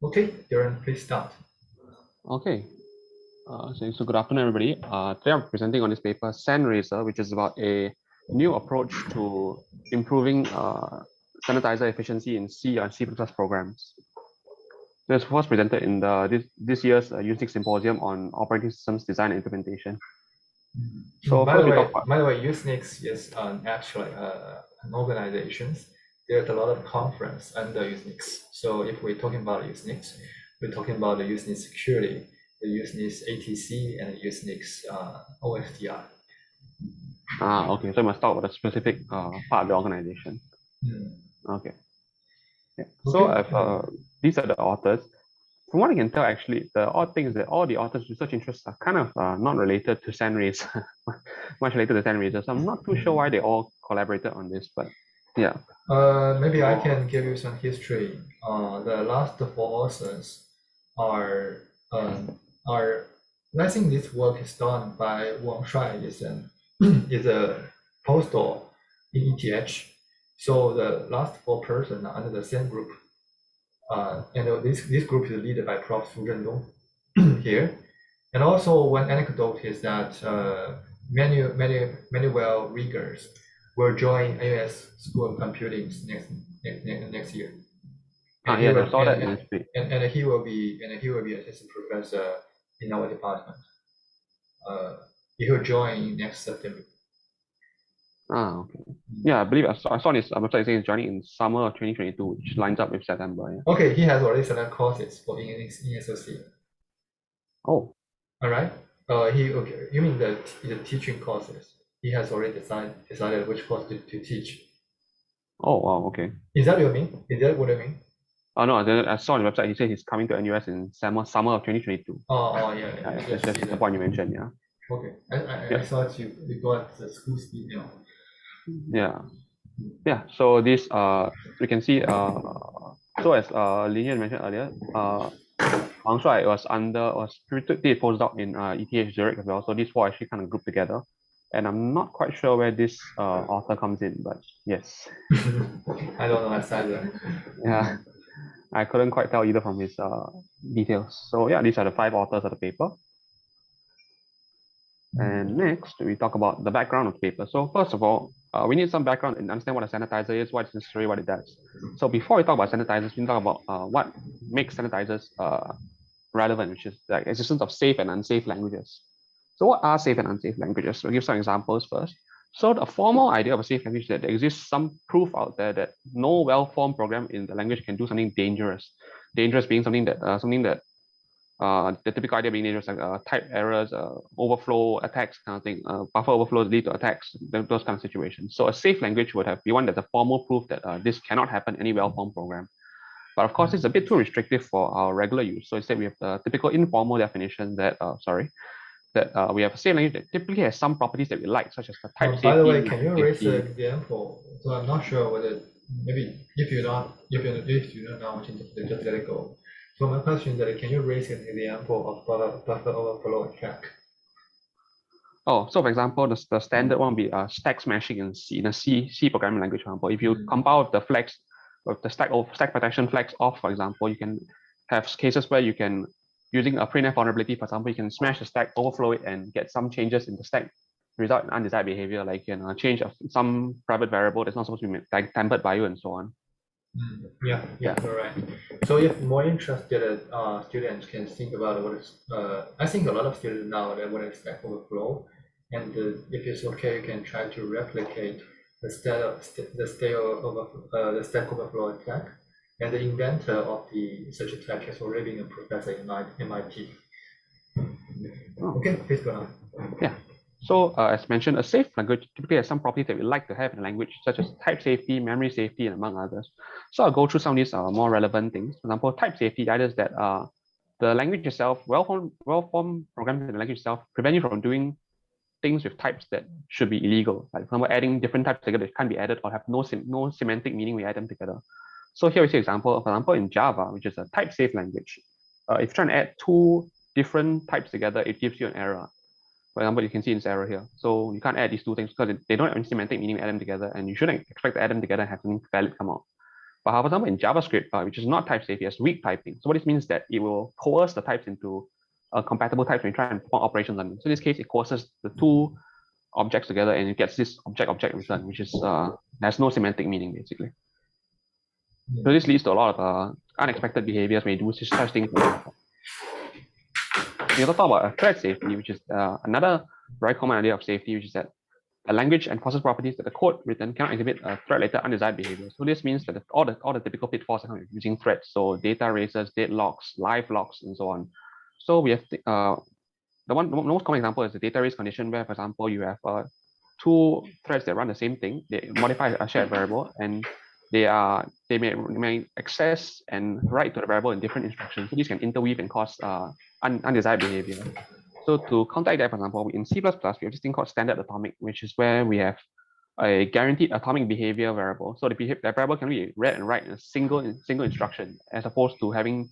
Okay, Darren, please start. Okay, so good afternoon, everybody. Today I'm presenting on this paper, SANRAZOR, which is about a new approach to improving sanitizer efficiency in C and C++ programs. This was presented in this year's Unix Symposium on Operating Systems Design and Implementation. So by the way, Unix is actually an organization. There's a lot of conference under Unix. So if we're talking about Unix, we're talking about the Unix security, the Unix ATC, and the Unix OSDI. Okay, so I must talk about a specific part of the organization. Okay. Yeah. So these are the authors. From what I can tell, actually, the odd thing is that all the authors' research interests are kind of not related to SANRAZOR, much related to SANRAZOR. So I'm not too sure why they all collaborated on this, but yeah. Maybe I can give you some history. The last four authors are I think this work is done by Wang Shuai, is a postdoc in ETH. So the last four persons are under the same group. And this group is led by Prof. Su Zhendong here. And also one anecdote is that many well riggers will join NUS School of Computing next year. And yeah, I saw that in history. And he will be assistant professor in our department. He will join next September. Okay. Yeah, I believe I saw on his website saying he's joining in summer of 2022, which lines up with September. Yeah. Okay, he has already selected courses for in associate. Oh. All right. You mean the teaching courses? He has already decided which course to teach. Oh wow, okay. Is that what you mean? Is that what I mean? Oh no, I saw on the website he said he's coming to NUS in summer of 2022. Yeah. That's just the point you mentioned, yeah. Okay. I thought you got the school's email. Yeah. So this we can see so as Linian mentioned earlier, Wang Shuai was did postdoc in ETH Zurich as well. So these four actually kind of grouped together. And I'm not quite sure where this author comes in, but yes. I don't know either. Yeah, I couldn't quite tell either from his details. So yeah, these are the 5 authors of the paper. And next, we talk about the background of the paper. So first of all, we need some background and understand what a sanitizer is, what is necessary, what it does. So before we talk about sanitizers, we talk about what makes sanitizers relevant, which is the existence of safe and unsafe languages. So what are safe and unsafe languages? We'll give some examples first. So the formal idea of a safe language is that there exists some proof out there that no well-formed program in the language can do something dangerous. Dangerous being something that the typical idea being dangerous, like type errors, overflow attacks, kind of thing. Buffer overflows lead to attacks, those kind of situations. So a safe language would be one that's a formal proof that this cannot happen in any well-formed program. But of course, it's a bit too restrictive for our regular use. So instead, we have the typical informal definition that we have a safe language that typically has some properties that we like, such as the type safety. By the way, can you raise the example? So I'm not sure whether maybe if you don't know, just let it go. So my question is that can you raise an example of buffer overflow attack? Oh, so for example, the standard one would be stack smashing in a C programming language. For example, if you compile the flags, the stack protection flags off, for example, you can have cases where you can, using a printf vulnerability, for example, you can smash the stack, overflow it, and get some changes in the stack, result in undesired behavior, like you can change of some private variable that's not supposed to be tampered by you, and so on. Yeah, right. So if more interested students can think about what is, I think a lot of students now they want to stack overflow, and if it's okay, you can try to replicate the stack overflow attack. And the inventor of such attack has already been a professor in MIT. Okay, please go on. Yeah. So as mentioned, a safe language typically has some properties that we like to have in a language, such as type safety, memory safety, and among others. So I'll go through some of these more relevant things. For example, type safety, that is that the language itself, well-formed programs in the language itself prevent you from doing things with types that should be illegal. Like for example, adding different types together that can't be added or have no semantic meaning when you add them together. So here we see example. For example, in Java, which is a type-safe language, if you're trying to add 2 different types together, it gives you an error. For example, you can see this error here. So you can't add these 2 things because they don't have any semantic meaning, add them together, and you shouldn't expect to add them together and have something valid come out. But for example, in JavaScript, which is not type safe, it has weak typing. So what this means is that it will coerce the types into compatible types when you try and perform operations on them. So in this case, it coerces the two objects together and it gets this object return, which is has no semantic meaning basically. So this leads to a lot of unexpected behaviors when you do such things. We also talk about thread safety, which is another very common idea of safety, which is that a language enforces properties that the code written cannot exhibit a thread-related undesired behavior. So this means that all the typical pitfalls are using threads, so data races, deadlocks, live locks, and so on. So we have the most common example is the data race condition, where, for example, you have two threads that run the same thing. They modify a shared variable, and they may access and write to the variable in different instructions. So these can interweave and cause undesired behavior. So to counteract that, for example, in C++, we have this thing called standard atomic, which is where we have a guaranteed atomic behavior variable. So the variable can be read and write in a single instruction, as opposed to having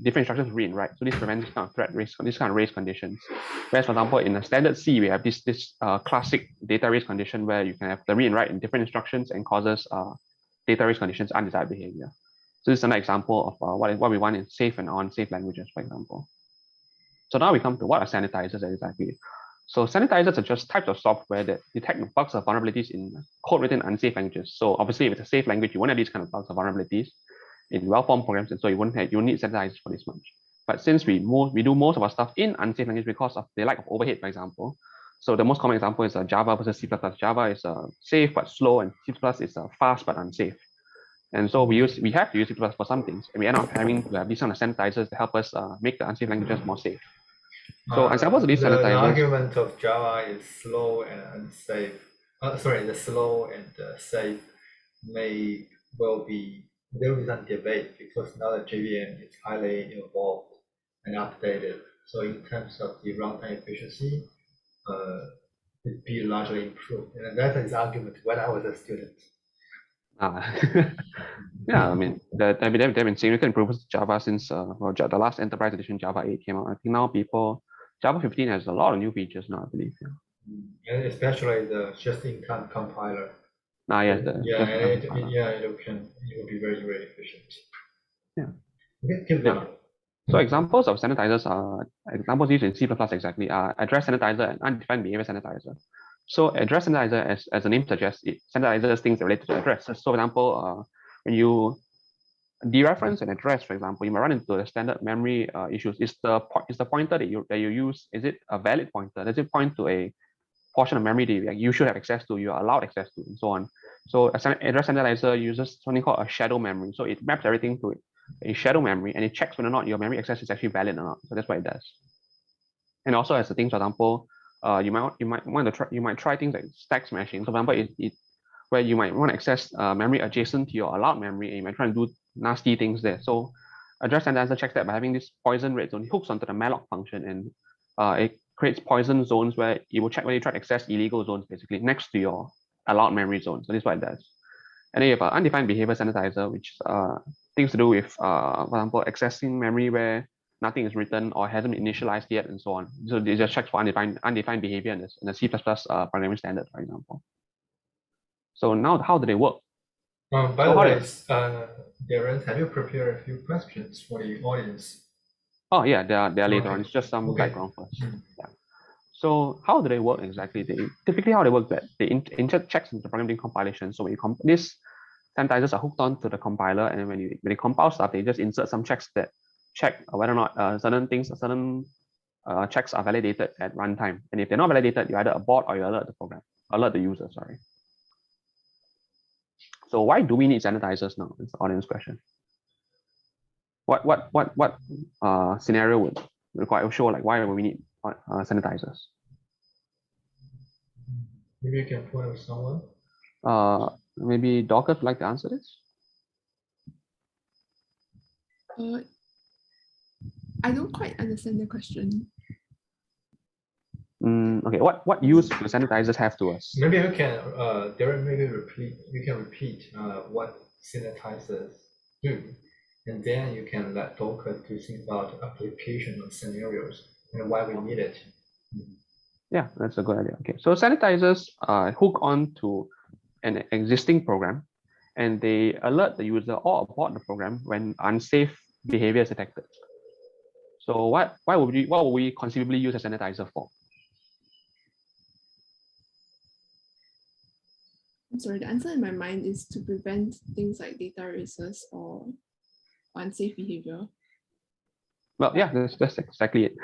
different instructions read and write. So this prevents this kind of thread race, this kind of race conditions. Whereas, for example, in a standard C, we have this classic data race condition where you can have the read and write in different instructions and causes data race conditions undesired behavior. So this is another example of what we want in safe and unsafe languages, for example. So now we come to what are sanitizers exactly. So sanitizers are just types of software that detect bugs or vulnerabilities in code written in unsafe languages. So obviously, if it's a safe language, you won't have these kind of bugs or vulnerabilities in well-formed programs, and so you need sanitizers for this much. But since we do most of our stuff in unsafe language because of the lack of overhead, for example. So the most common example is Java versus C++. Java is safe but slow, and C++ is fast but unsafe. And so we have to use C++ for some things, and we end up having to have these kind of sanitizers to help us make the unsafe languages more safe. So examples of these sanitizers. The argument of Java is slow and unsafe. The slow and safe there will be some debate because now the JVM is highly evolved and updated. So in terms of the runtime efficiency, it'd be largely improved. And that is the argument when I was a student. Yeah, I mean, there have been significant improvements to Java since the last enterprise edition, Java 8, came out. I think now Java 15 has a lot of new features now, I believe. Yeah. And especially the just-in-time compiler. Yes, it will be very, very efficient. Yeah. Okay, keep going. So examples of sanitizers are examples used in C++ exactly are address sanitizer and undefined behavior sanitizer. So address sanitizer, as the name suggests, it sanitizes things related to addresses. So for example, when you dereference an address, for example, you might run into the standard memory issues. Is the pointer that you use, is it a valid pointer? Does it point to a portion of memory that you should have access to, you're allowed access to, and so on? So address sanitizer uses something called a shadow memory. So it maps everything to a shadow memory, and it checks whether or not your memory access is actually valid or not. So that's what it does. And also as a thing, for example, you might try things like stack smashing. So for example, where you might want to access memory adjacent to your allowed memory, and you might try to do nasty things there. So address sanitizer checks that by having this poison red zone, it hooks onto the malloc function, and it creates poison zones where it will check whether you try to access illegal zones basically next to your allowed memory zone. So this is what it does. And then you have undefined behavior sanitizer, which things to do with, for example, accessing memory where nothing is written or hasn't been initialized yet, and so on. So it just checks for undefined behavior in the C++ programming standard, for example. So now, how do they work? By the way, Darren, have you prepared a few questions for the audience? Oh yeah, they are later on. It's just some background first. Yeah. So how do they work exactly? Typically how they work that they inject checks into the program during compilation. So when you these sanitizers are hooked on to the compiler, and when they compile stuff, they just insert some checks that check whether or not certain checks are validated at runtime. And if they're not validated, you either abort or you alert the user. Sorry. So why do we need sanitizers now? It's the audience question. What scenario would require show like why we need sanitizers? Maybe you can point out someone. Maybe Docker would like to answer this. I don't quite understand the question. Okay, what use do sanitizers have to us? Maybe you can, Darren, repeat what sanitizers do, and then you can let Docker to think about application of scenarios and why we need it. Yeah, that's a good idea. Okay, so sanitizers hook on to an existing program, and they alert the user or abort the program when unsafe behavior is detected. So what would we conceivably use a sanitizer for? I'm sorry, the answer in my mind is to prevent things like data races or unsafe behavior. Well, yeah, that's exactly it.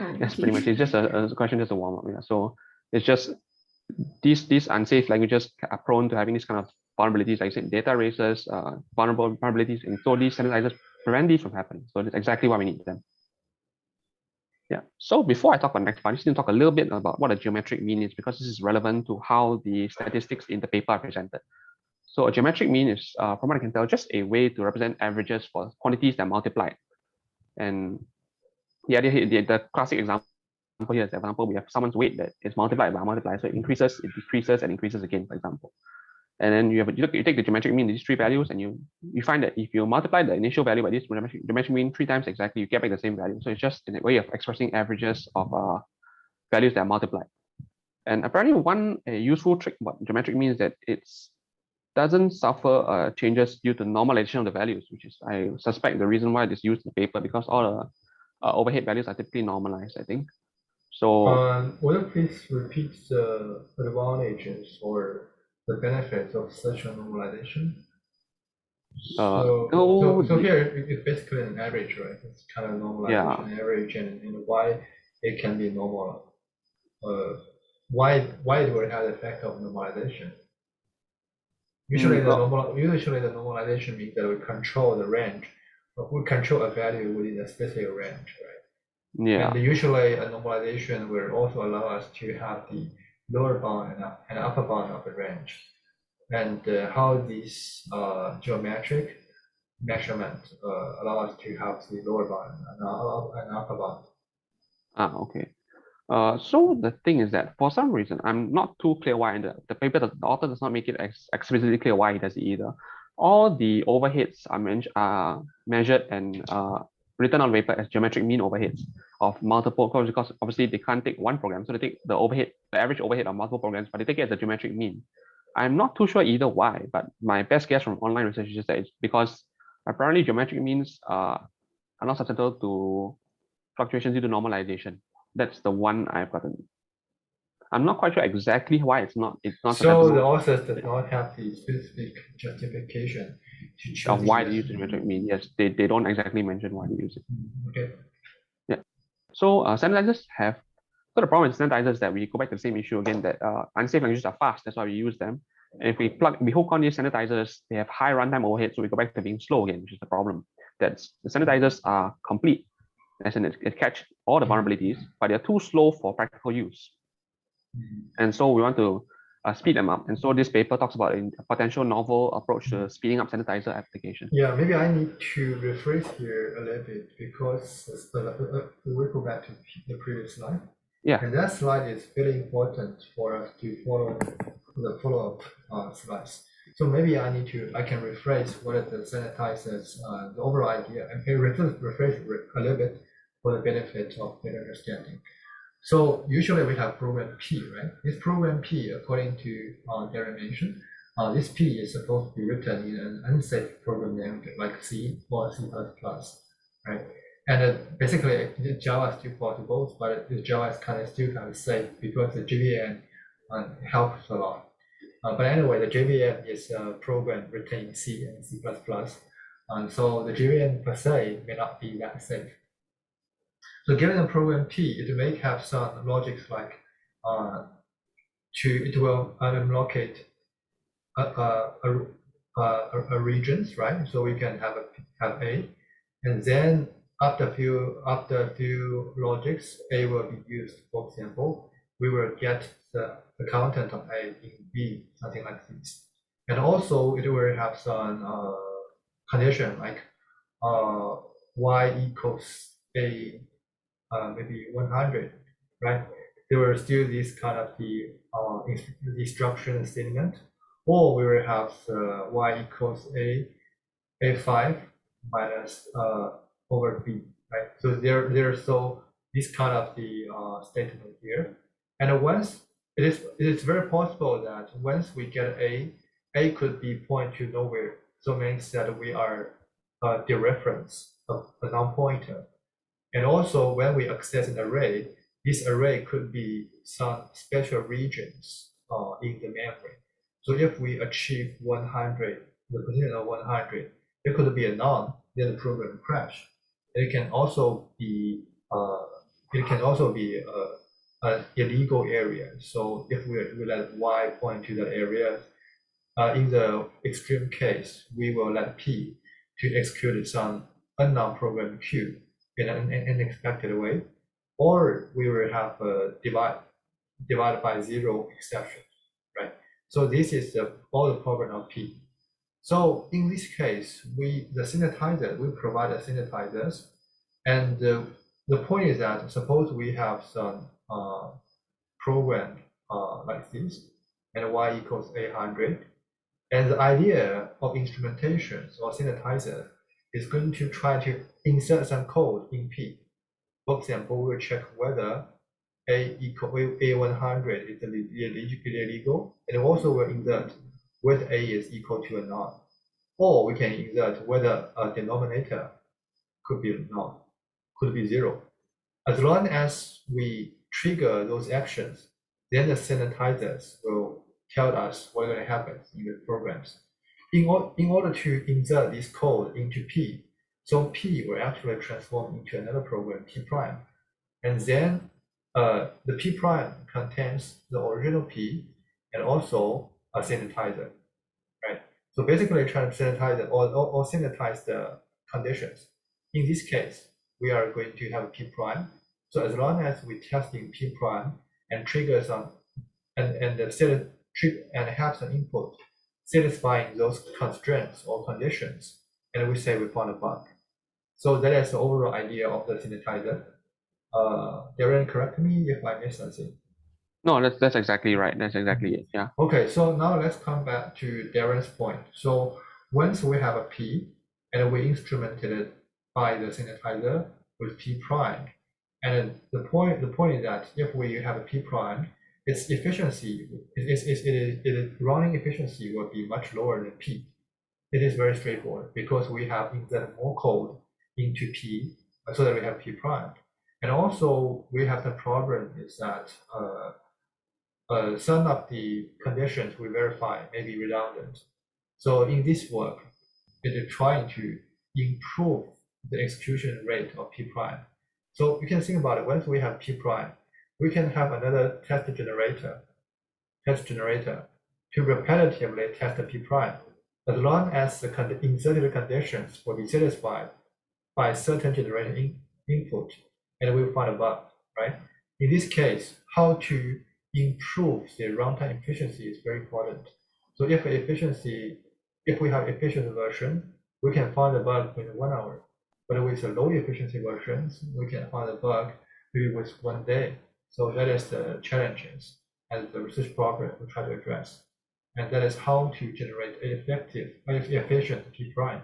Oh, That's okay. pretty much it. It's just a question, just a warm up. Yeah. So it's just these unsafe languages are prone to having these kind of vulnerabilities, like I said, data races, vulnerabilities, and so these sanitizers prevent these from happening. So that's exactly why we need them. Yeah. So before I talk about the next part, I just need to talk a little bit about what a geometric mean is, because this is relevant to how the statistics in the paper are presented. So a geometric mean is, from what I can tell, just a way to represent averages for quantities that multiply. And the classic example here is, for example, we have someone's weight that is multiplied by multiplier, so it increases, it decreases, and increases again, for example. And then you take the geometric mean, these three values, and you find that if you multiply the initial value by this geometric mean 3 times exactly, you get back the same value. So it's just a way of expressing averages of values that are multiplied. And apparently one useful trick about geometric mean is that it doesn't suffer changes due to normalization of the values, which is, I suspect, the reason why it is used in the paper, because all the overhead values are typically normalized, I think. So would you please repeat the advantages or the benefits of such a normalization? So here it's basically an average, right? It's kind of normalization, average, and why it can be normal. Why it will have the effect of normalization? Usually the normalization means that we control the range, but we control a value within a specific range, right? Yeah. And usually a normalization will also allow us to have the lower bound and upper bound of the range. And how this geometric measurement allow us to have the lower bound and upper bound. Okay. So the thing is that for some reason, I'm not too clear why, and the paper, the author does not make it explicitly clear why he does it either. All the overheads are measured and written on paper as geometric mean overheads of multiple, because obviously they can't take one program, so they take the average overhead of multiple programs, but they take it as a geometric mean. I'm not too sure either why, but my best guess from online research is just that it's because apparently geometric means are not susceptible to fluctuations due to normalization. That's the one I've gotten. I'm not quite sure exactly why it's not. So the authors does not have the specific justification to choose of why they use the geometric mean. Yes, they don't exactly mention why they use it. Okay. Yeah. So sanitizers have. So the problem with sanitizers is that we go back to the same issue again, that unsafe languages are fast. That's why we use them. And if we hook on these sanitizers, they have high runtime overhead, so we go back to being slow again, which is the problem. That the sanitizers are complete, as in it catch all the vulnerabilities, but they're too slow for practical use. And so we want to speed them up. And so this paper talks about a potential novel approach to speeding up sanitizer application. Yeah, maybe I need to rephrase here a little bit, because we go back to the previous slide. Yeah. And that slide is very important for us to follow the follow-up slides. So maybe I can rephrase what are the sanitizers, the overall idea, and rephrase a little bit for the benefit of better understanding. So usually we have program P, right? This program P, according to Darien, this P is supposed to be written in an unsafe program language like C or C++, right? And basically Java is still possible, but the Java is still kind of safe because the JVM helps a lot. But anyway, the JVM is a program written in C and C++, and so the JVM per se may not be that safe. So given the program P, it may have some logics like it will unallocate a regions, right? So we can have A, and then after a few logics, A will be used. For example, we will get the content of A in B, something like this. And also it will have some condition like Y equals A maybe 100, right? There were still this kind of the instruction statement, or we will have Y equals A5 minus over B, right? So there's this kind of the statement here. And once it is very possible that once we get A A could be point to nowhere, so means that we are dereference of a non-pointer. And also when we access an array, this array could be some special regions in the memory. So if we achieve 100, the position of 100, it could be a none, then the program crash. It can also be an illegal area. So if we let y point to that area, in the extreme case, we will let p to execute some unknown program q in an unexpected way, or we will have a divide by zero exception, right? So this is all the program of p. So in this case, we provide the sanitizers, and the point is that suppose we have some program like this, and y equals 800, and the idea of instrumentation or sanitizer is going to try to insert some code in P. For example, we'll check whether A100 is illegal, and also we'll insert whether A is equal to a none. Or we can insert whether a denominator could be none, could be zero. As long as we trigger those actions, then the sanitizers will tell us what's going to happen in the programs. In order to insert this code into P, so P will actually transform into another program, P prime. And then the P prime contains the original P and also a sanitizer, right? So basically trying to sanitize or sanitize the conditions. In this case, we are going to have P prime. So as long as we testing P prime and trigger some and have some input satisfying those constraints or conditions, and we say we found a bug. So that is the overall idea of the sanitizer. Darien, correct me if I missed something. No, that's exactly right. That's exactly it. Yeah. Okay, so now let's come back to Darien's point. So once we have a P and we instrumented it by the sanitizer with P prime, and the point is that if we have a P prime, its efficiency, its running efficiency will be much lower than P. It is very straightforward because we have inserted more code into P so that we have P prime. And also we have the problem is that some of the conditions we verify may be redundant. So in this work, it is trying to improve the execution rate of P prime. So you can think about it, once we have P prime, we can have another test generator to repetitively test the P prime, as long as the inserted conditions will be satisfied by certain generated input, and we'll find a bug, right? In this case, how to improve the runtime efficiency is very important. So if we have efficient version, we can find the bug within 1 hour. But with the low efficiency versions, we can find the bug maybe with 1 day. So that is the challenges and the research problem we try to address. And that is how to generate efficient P prime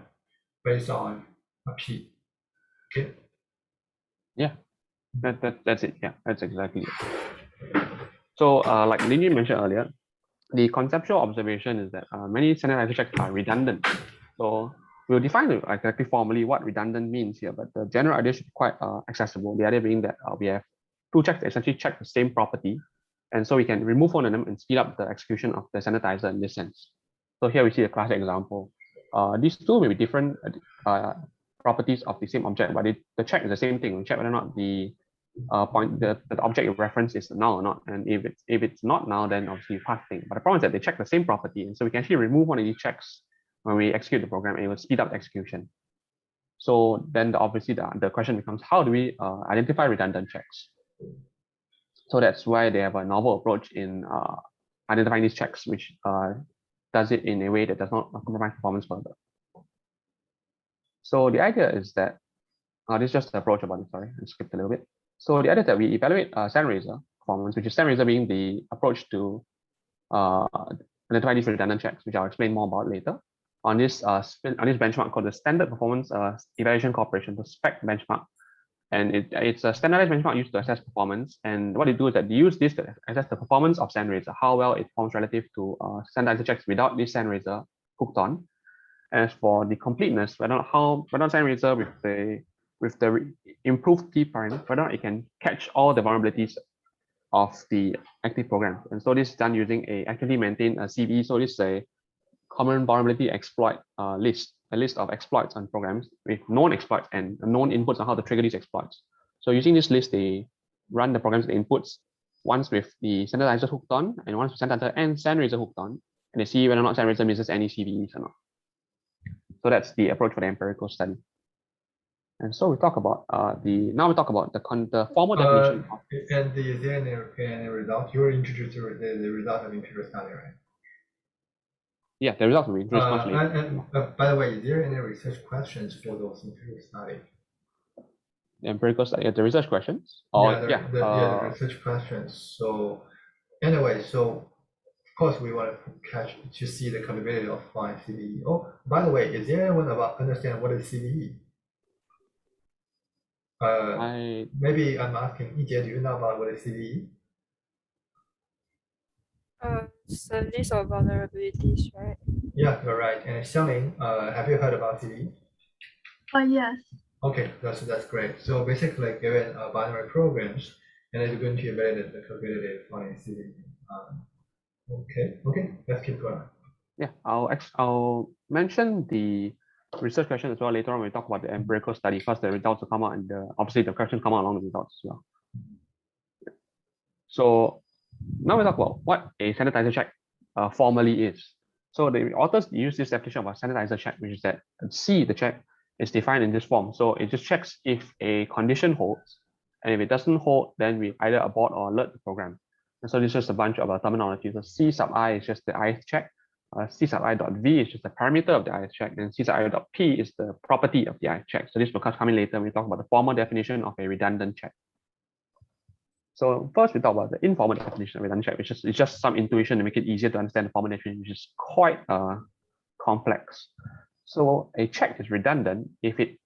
based on a P. Okay. Yeah, that's it. Yeah, that's exactly it. So like Lindy mentioned earlier, the conceptual observation is that many sanitizer checks are redundant. So we'll define exactly formally what redundant means here, but the general idea should be quite accessible. The idea being that we have two checks that essentially check the same property, and so we can remove one of them and speed up the execution of the sanitizer in this sense. So here we see a classic example. These two may be different properties of the same object, but the check is the same thing. We check whether or not the object reference is null or not, and if it's not null, then obviously you pass thing. But the problem is that they check the same property, and so we can actually remove one of these checks when we execute the program, and it will speed up the execution. So then obviously the question becomes, how do we identify redundant checks? So that's why they have a novel approach in identifying these checks, which does it in a way that does not compromise performance further. So the idea is that this is just the approach about it. Sorry, I skipped a little bit. So the idea is that we evaluate SANRAZOR performance, which is SANRAZOR being the approach to identify these redundant checks, which I'll explain more about later. On this benchmark called the Standard Performance Evaluation Corporation, the SPEC benchmark. And it's a standardized benchmark used to assess performance. And what they do is that they use this to assess the performance of SANRAZOR, how well it performs relative to Standardizer checks without this SANRAZOR hooked on. As for the completeness, whether SANRAZOR with the improved T prime, whether it can catch all the vulnerabilities of the active program. And so this is done using a actively maintained CVE. So this is a common vulnerability exploit list, a list of exploits on programs with known exploits and known inputs on how to trigger these exploits. So using this list, they run the programs inputs once with the Standardizer hooked on and once with Standardizer and SANRAZOR hooked on, and they see whether or not SANRAZOR misses any CVEs or not. So that's the approach for the empirical study. And so we talk about the formal definition. And is there any result? You were introduced to the result of empirical study, right? Yeah, the results will be introduced much later. And by the way, is there any research questions for those empirical study? The empirical study, the research questions? The research questions. So anyway, so of course we want to see the capability of flying CVE. Oh, by the way, is there anyone understand what is CVE? Maybe I'm asking Yijie, do you know about what is CVE? It's a list of vulnerabilities, right? Yeah, you're right. And Xiangling, have you heard about CVE? Yes. Okay, that's great. So basically, given binary programs, and it's going to evaluate the capability of flying CVE. Okay, let's keep going. Yeah, I'll mention the research question as well later on when we talk about the empirical study, because the results will come out and obviously the questions come out along the results as well. So now we talk about what a sanitizer check formally is. So the authors use this definition of a sanitizer check, which is that C, the check, is defined in this form. So it just checks if a condition holds, and if it doesn't hold, then we either abort or alert the program. And so this is just a bunch of terminology. So C sub I is just the ith check. C sub I dot V is just the parameter of the ith check, and C sub I dot P is the property of the ith check. So this will come in later when we talk about the formal definition of a redundant check. So first we talk about the informal definition of redundant check, which is just some intuition to make it easier to understand the formal definition, which is quite complex. So a check is redundant if it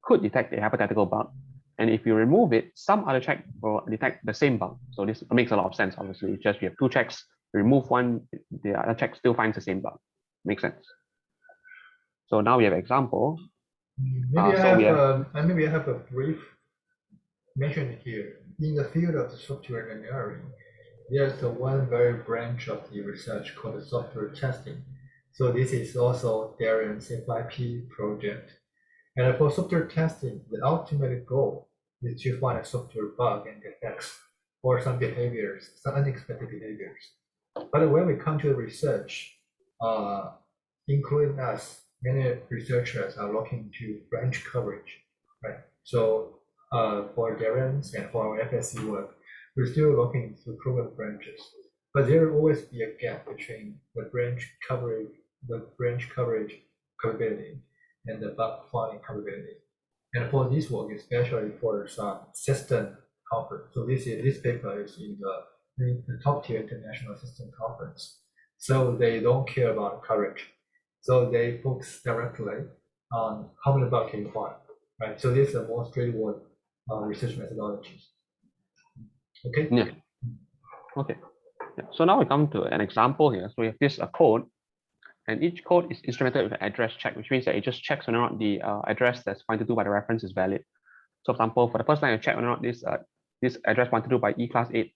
could detect a hypothetical bug, and if you remove it, some other check will detect the same bug. So this makes a lot of sense. Obviously, it's just we have two checks, remove one, the other check still finds the same bug. Makes sense. So now we have example. Maybe I have a brief mention here. In the field of software engineering, there's one very branch of the research called software testing. So this is also Darien's FIP project. And for software testing, the ultimate goal is to find a software bug and defects or some behaviors, some unexpected behaviors. But when we come to the research, including us, many researchers are looking to branch coverage, right? So for Darien's and for our FSC work, we're still looking to proven branches, but there will always be a gap between the branch coverage capability and the bug finding capability. And for this work, especially for some system conference, so this paper is in the top tier international system conference. So they don't care about coverage. So they focus directly on how many bugs can you find, right? So this is a more straightforward research methodologies. Okay. Yeah. Okay. Yeah. So now we come to an example here. So we have this code, and each code is instrumented with an address check, which means that it just checks whether or not the address that's pointed to by the reference is valid. So, for example, for the first line, it check whether or not this address pointed to by E class 8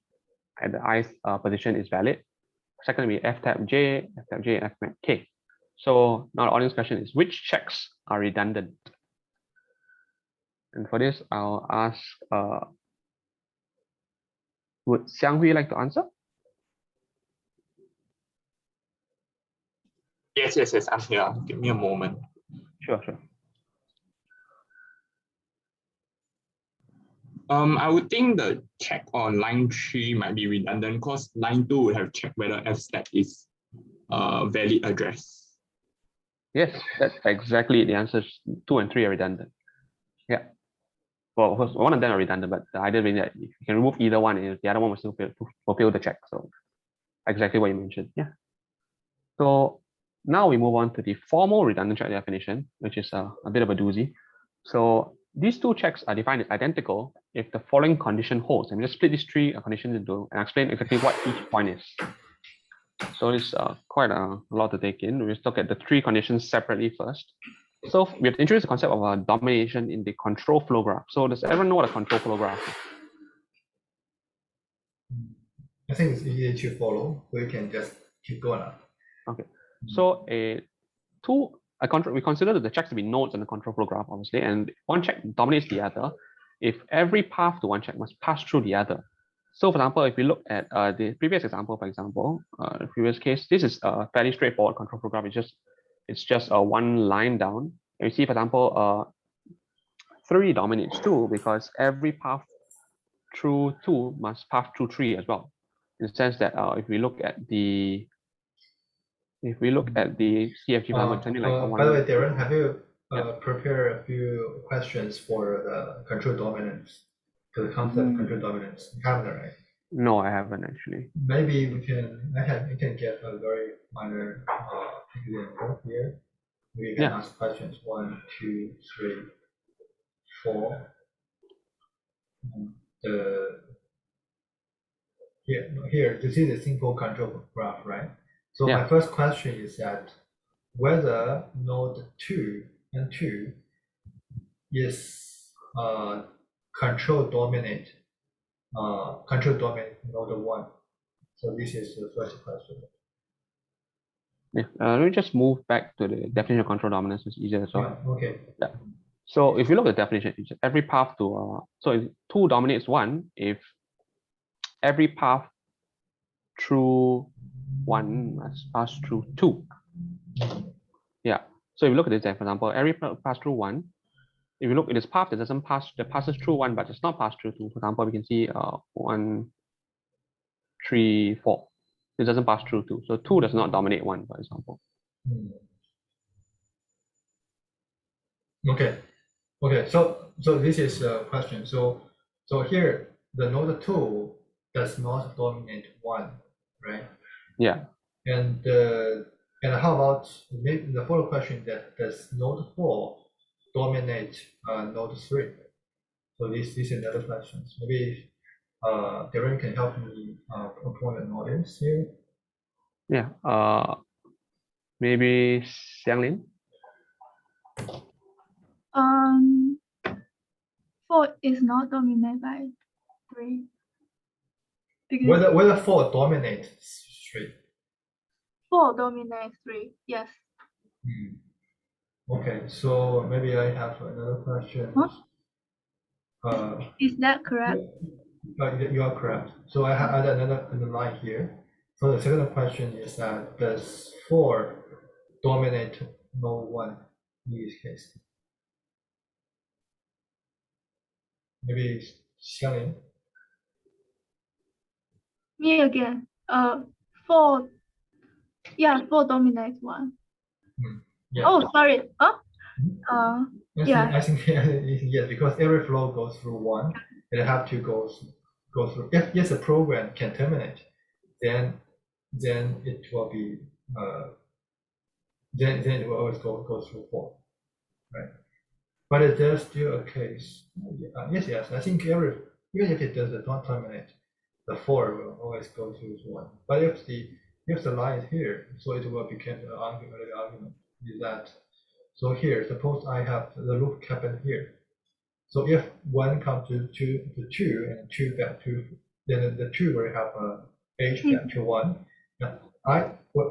at the ith position is valid. Second, we F tab J, and F tab K. So now the audience question is, which checks are redundant? And for this, I'll ask, would Siang Hwee like to answer? Yes, I'm here. Give me a moment. Sure. I would think the check on line 3 might be redundant because line 2 would have checked whether F stack is a valid address. Yes, that's exactly the answers. 2 and 3 are redundant. Yeah. Well, of course, one of them are redundant, but the idea being that if you can remove either one, the other one will still fulfill the check. So exactly what you mentioned. Yeah. So now we move on to the formal redundant check definition, which is a bit of a doozy. So these two checks are defined as identical if the following condition holds. And we just split these three conditions into and explain exactly what each point is. So it's quite a lot to take in. We'll look at the three conditions separately first. So we have to introduce the concept of domination in the control flow graph. So does everyone know what a control flow graph is? I think it's easy to follow. We can just keep going up. Okay. So we consider the checks to be nodes in the control flow graph, obviously, and one check dominates the other if every path to one check must pass through the other. So for example, if we look at the previous example, the previous case, this is a fairly straightforward control flow graph. It's just a one line down. And we see, for example, 3 dominates 2 because every path through 2 must pass through 3 as well. In the sense that if we look at the CFG example, something like one. By the way, Darren, have you prepared a few questions for the control dominance, to the concept of control dominance? You haven't, right? No, I haven't actually. Maybe we can get a very minor example here. We can ask questions 1, 2, 3, 4. Here, this is a simple control graph, right? So my first question is that whether node 2 and 2 is control dominate node 1. So this is the first question. Let me just move back to the definition of control dominance. It's easier as well. Yeah, okay. Yeah. So if you look at the definition, it's every path to so 2 dominates 1 if every path through 1 must pass through 2. Yeah. So if you look at this, for example, every pass through 1. If you look at this path that passes through 1 but does not pass through 2. For example, we can see 1, 3, 4. It doesn't pass through 2. So 2 does not dominate 1, for example. Okay. So this is a question. So here the node 2 does not dominate 1, right? Yeah. And how about maybe the follow question that does node 4 dominate node 3? So this is another question. Maybe Darren can help me appoint an audience here. Yeah. Maybe Xianglin. 4 is not dominated by 3. Because Whether 4 dominates 3. 4 dominates 3, yes. Okay, so maybe I have another question. Is that correct? You are correct. So I have another line here. So the second question is that does 4 dominate node 1 in this case? Maybe Xianglin. Me again. 4. Yeah, 4 dominates 1. Yeah. Oh, sorry. I think yes, because every flow goes through 1, and it have to go through. If a program can terminate, then it will be then it will always go through 4, right? But is there still a case? Yes. I think even if it does not terminate, the 4 will always go through 1. But if the line is here, so it will become an argument. The argument is that, so here, suppose I have the loop happen here. So if 1 comes to 2 and 2 back to, then the 2 will have a h back to 1.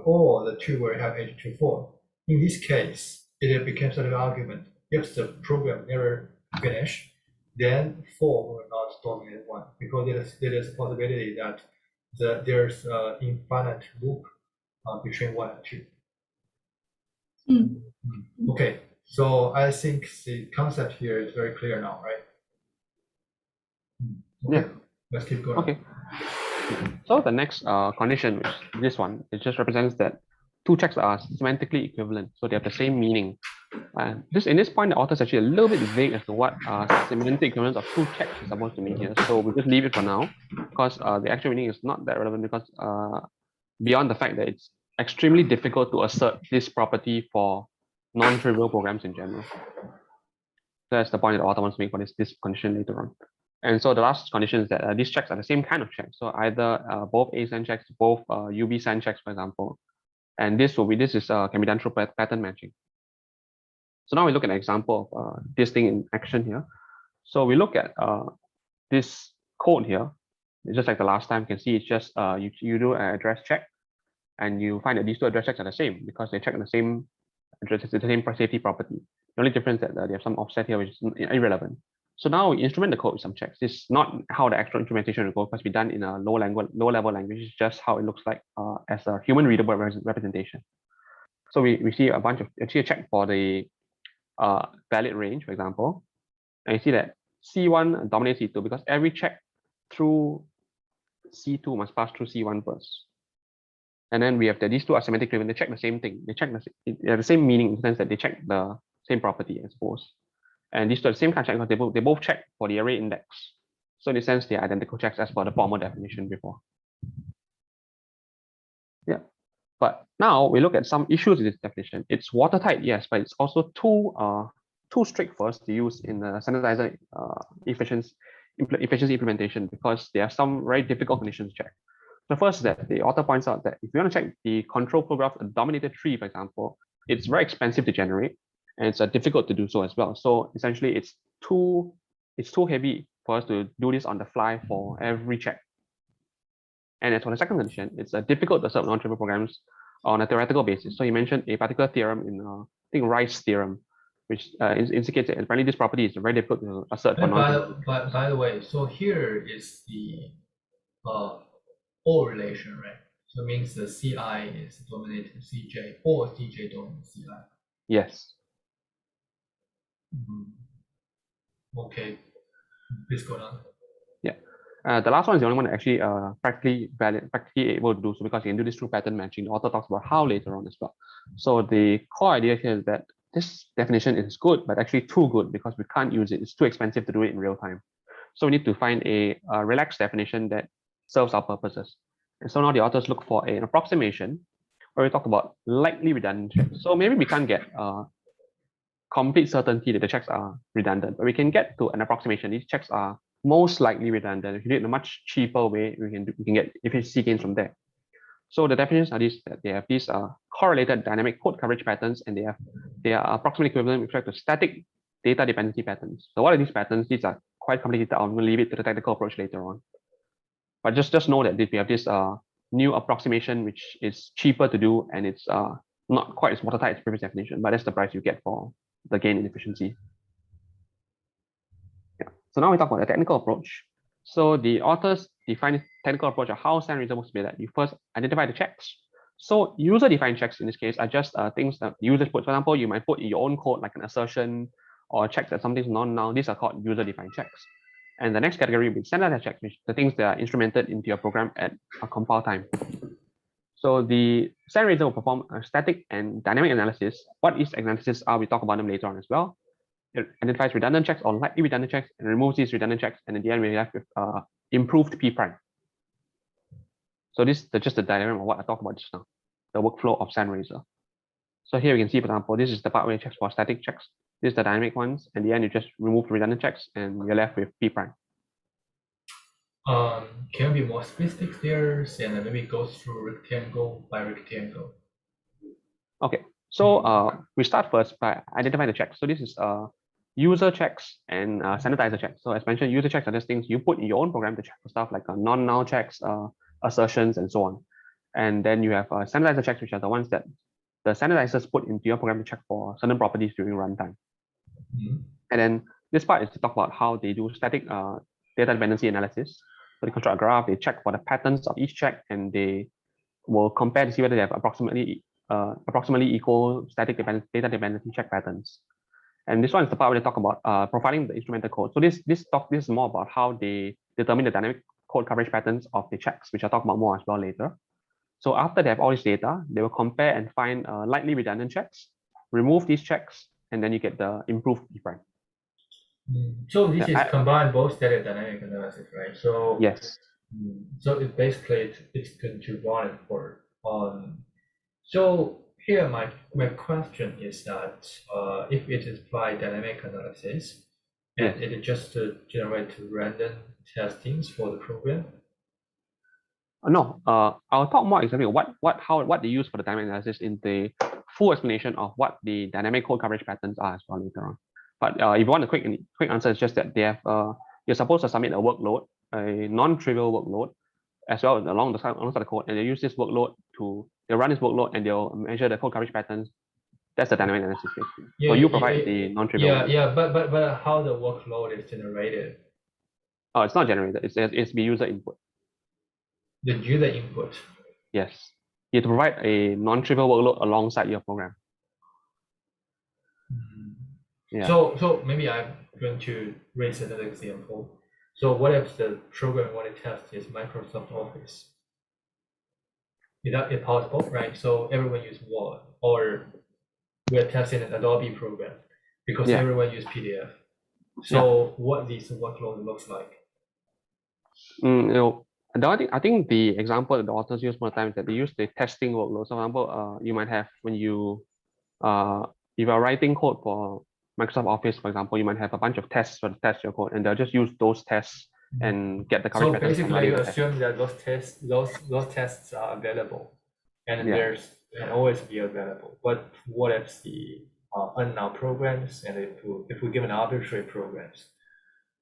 Or the 2 will have h to 4. In this case, it becomes an argument. If the program never finish, then 4 will not dominate 1 because there is a possibility that there's an infinite loop between 1 and 2. Okay, so I think the concept here is very clear now, right? Yeah. Let's keep going. Okay. So the next condition, which this one, it just represents that 2 checks are semantically equivalent, so they have the same meaning. In this point, the author is actually a little bit vague as to what semantic equivalence of 2 checks is supposed to mean here. So we'll just leave it for now, because the actual meaning is not that relevant, because beyond the fact that it's extremely difficult to assert this property for non-trivial programs in general. that's the point that the author wants to make for this condition later on. And so the last condition is that these checks are the same kind of checks. So either both ASAN checks, both UB-SAN checks, for example. And this can be done through pattern matching. So now we look at an example of this thing in action here. So we look at this code here. It's just like the last time, you can see it's just you do an address check, and you find that these two address checks are the same because they check the same address, the same safety property. The only difference is that they have some offset here, which is irrelevant. So now we instrument the code with some checks. This is not how the actual implementation will go, because be done in a low level language. It's just how it looks like as a human readable representation. So we see a check for the valid range, for example, and you see that C1 dominates C2 because every check through C2 must pass through C1 first. And then we have that these two are semantic driven. They check the same thing. They have the same meaning in the sense that they check the same property, I suppose. And these two are the same kind of check because they both check for the array index. So in a sense, they are identical checks as per the formal definition before. Yeah. But now we look at some issues with this definition. It's watertight, yes, but it's also too strict for us to use in the Sanitizer efficiency implementation because there are some very difficult conditions to check. The first is that the author points out that if you want to check the control flow graph, a dominated tree, for example, it's very expensive to generate and it's difficult to do so as well. So essentially, it's too heavy for us to do this on the fly for every check. And as for the second condition, it's difficult to assert non-trivial programs on a theoretical basis. So he mentioned a particular theorem in I think Rice theorem, which indicates that apparently this property is very difficult to assert for non-trivial. By the way, so here is the or relation, right? So it means the CI is dominated CJ or CJ dominates CI. Yes. Okay, please go on. Yeah. The last one is the only one that actually practically able to do so because you can do this through pattern matching. The author talks about how later on as well. So the core idea here is that this definition is good, but actually too good because we can't use it. It's too expensive to do it in real time. So we need to find a relaxed definition that serves our purposes. And so now the authors look for an approximation where we talk about likely redundant checks. So maybe we can't get complete certainty that the checks are redundant, but we can get to an approximation. These checks are most likely redundant. If you do it in a much cheaper way, we can get efficiency gains from there. So the definitions are these: that they have these correlated dynamic code coverage patterns, and they are approximately equivalent with respect to static data dependency patterns. So what are these patterns? These are quite complicated. I'm going to leave it to the technical approach later on. But just know that we have this new approximation, which is cheaper to do, and it's not quite as watertight as previous definition, but that's the price you get for the gain in efficiency. Yeah. So now we talk about the technical approach. So the authors define the technical approach of how SANRAZOR works. That you first identify the checks. So user-defined checks in this case are just things that users put. For example, you might put in your own code like an assertion or checks that something's non-null. These are called user-defined checks. And the next category will be standardizer checks, which are the things that are instrumented into your program at a compile time. So the SANRAZOR will perform a static and dynamic analysis. What is analysis are, we talk about them later on as well. It identifies redundant checks or likely redundant checks and removes these redundant checks. And in the end, we have improved P prime. So this is just the diagram of what I talked about just now, the workflow of SANRAZOR. So here we can see, for example, this is the part where it checks for static checks. This is the dynamic ones. And in the end, you just remove redundant checks and you're left with P prime. Can you be more specific there and maybe go through rectangle by rectangle? Okay. So we start first by identifying the checks. So this is user checks and sanitizer checks. So as mentioned, user checks are just things you put in your own program to check for stuff like non-null checks, assertions, and so on. And then you have sanitizer checks, which are the ones that the sanitizers put into your program to check for certain properties during runtime. And then this part is to talk about how they do static data dependency analysis. So they construct a graph, they check for the patterns of each check, and they will compare to see whether they have approximately equal static data dependency check patterns. And this one is the part where they talk about profiling the instrumental code. So this is more about how they determine the dynamic code coverage patterns of the checks, which I'll talk about more as well later. So after they have all this data, they will compare and find likely redundant checks, remove these checks, and then you get the improved P prime. So this is combined both static and dynamic analysis, right? So yes. So it basically it's going to run for so here my question is that if it is by dynamic analysis and it is just to generate random testings for the program. No, I'll talk more exactly what they use for the dynamic analysis in the full explanation of what the dynamic code coverage patterns are as well later on. But if you want a quick answer, it's just that they have you're supposed to submit a workload, a non-trivial workload, as well alongside the code, and they use this workload they'll run this workload and they'll measure the code coverage patterns. That's the dynamic analysis basically. So you provide the non-trivial. But how the workload is generated? Oh, it's not generated. It's the user input. The user input. Yes, you have to provide a non-trivial workload alongside your program. Yeah. So maybe I'm going to raise another example. So what if the program I want to test is Microsoft Office? Is that possible, right? So everyone use Word, or we're testing an Adobe program because everyone use PDF. So what this workload looks like? I think the example that the authors use more times that they use the testing workload. So, for example, you might have when you if you are writing code for Microsoft Office, for example, you might have a bunch of tests to test your code, and they'll just use those tests and get the coverage. So basically, you assume that those tests are available, and there's can always be available. But what if the unknown programs, and if we give an arbitrary programs,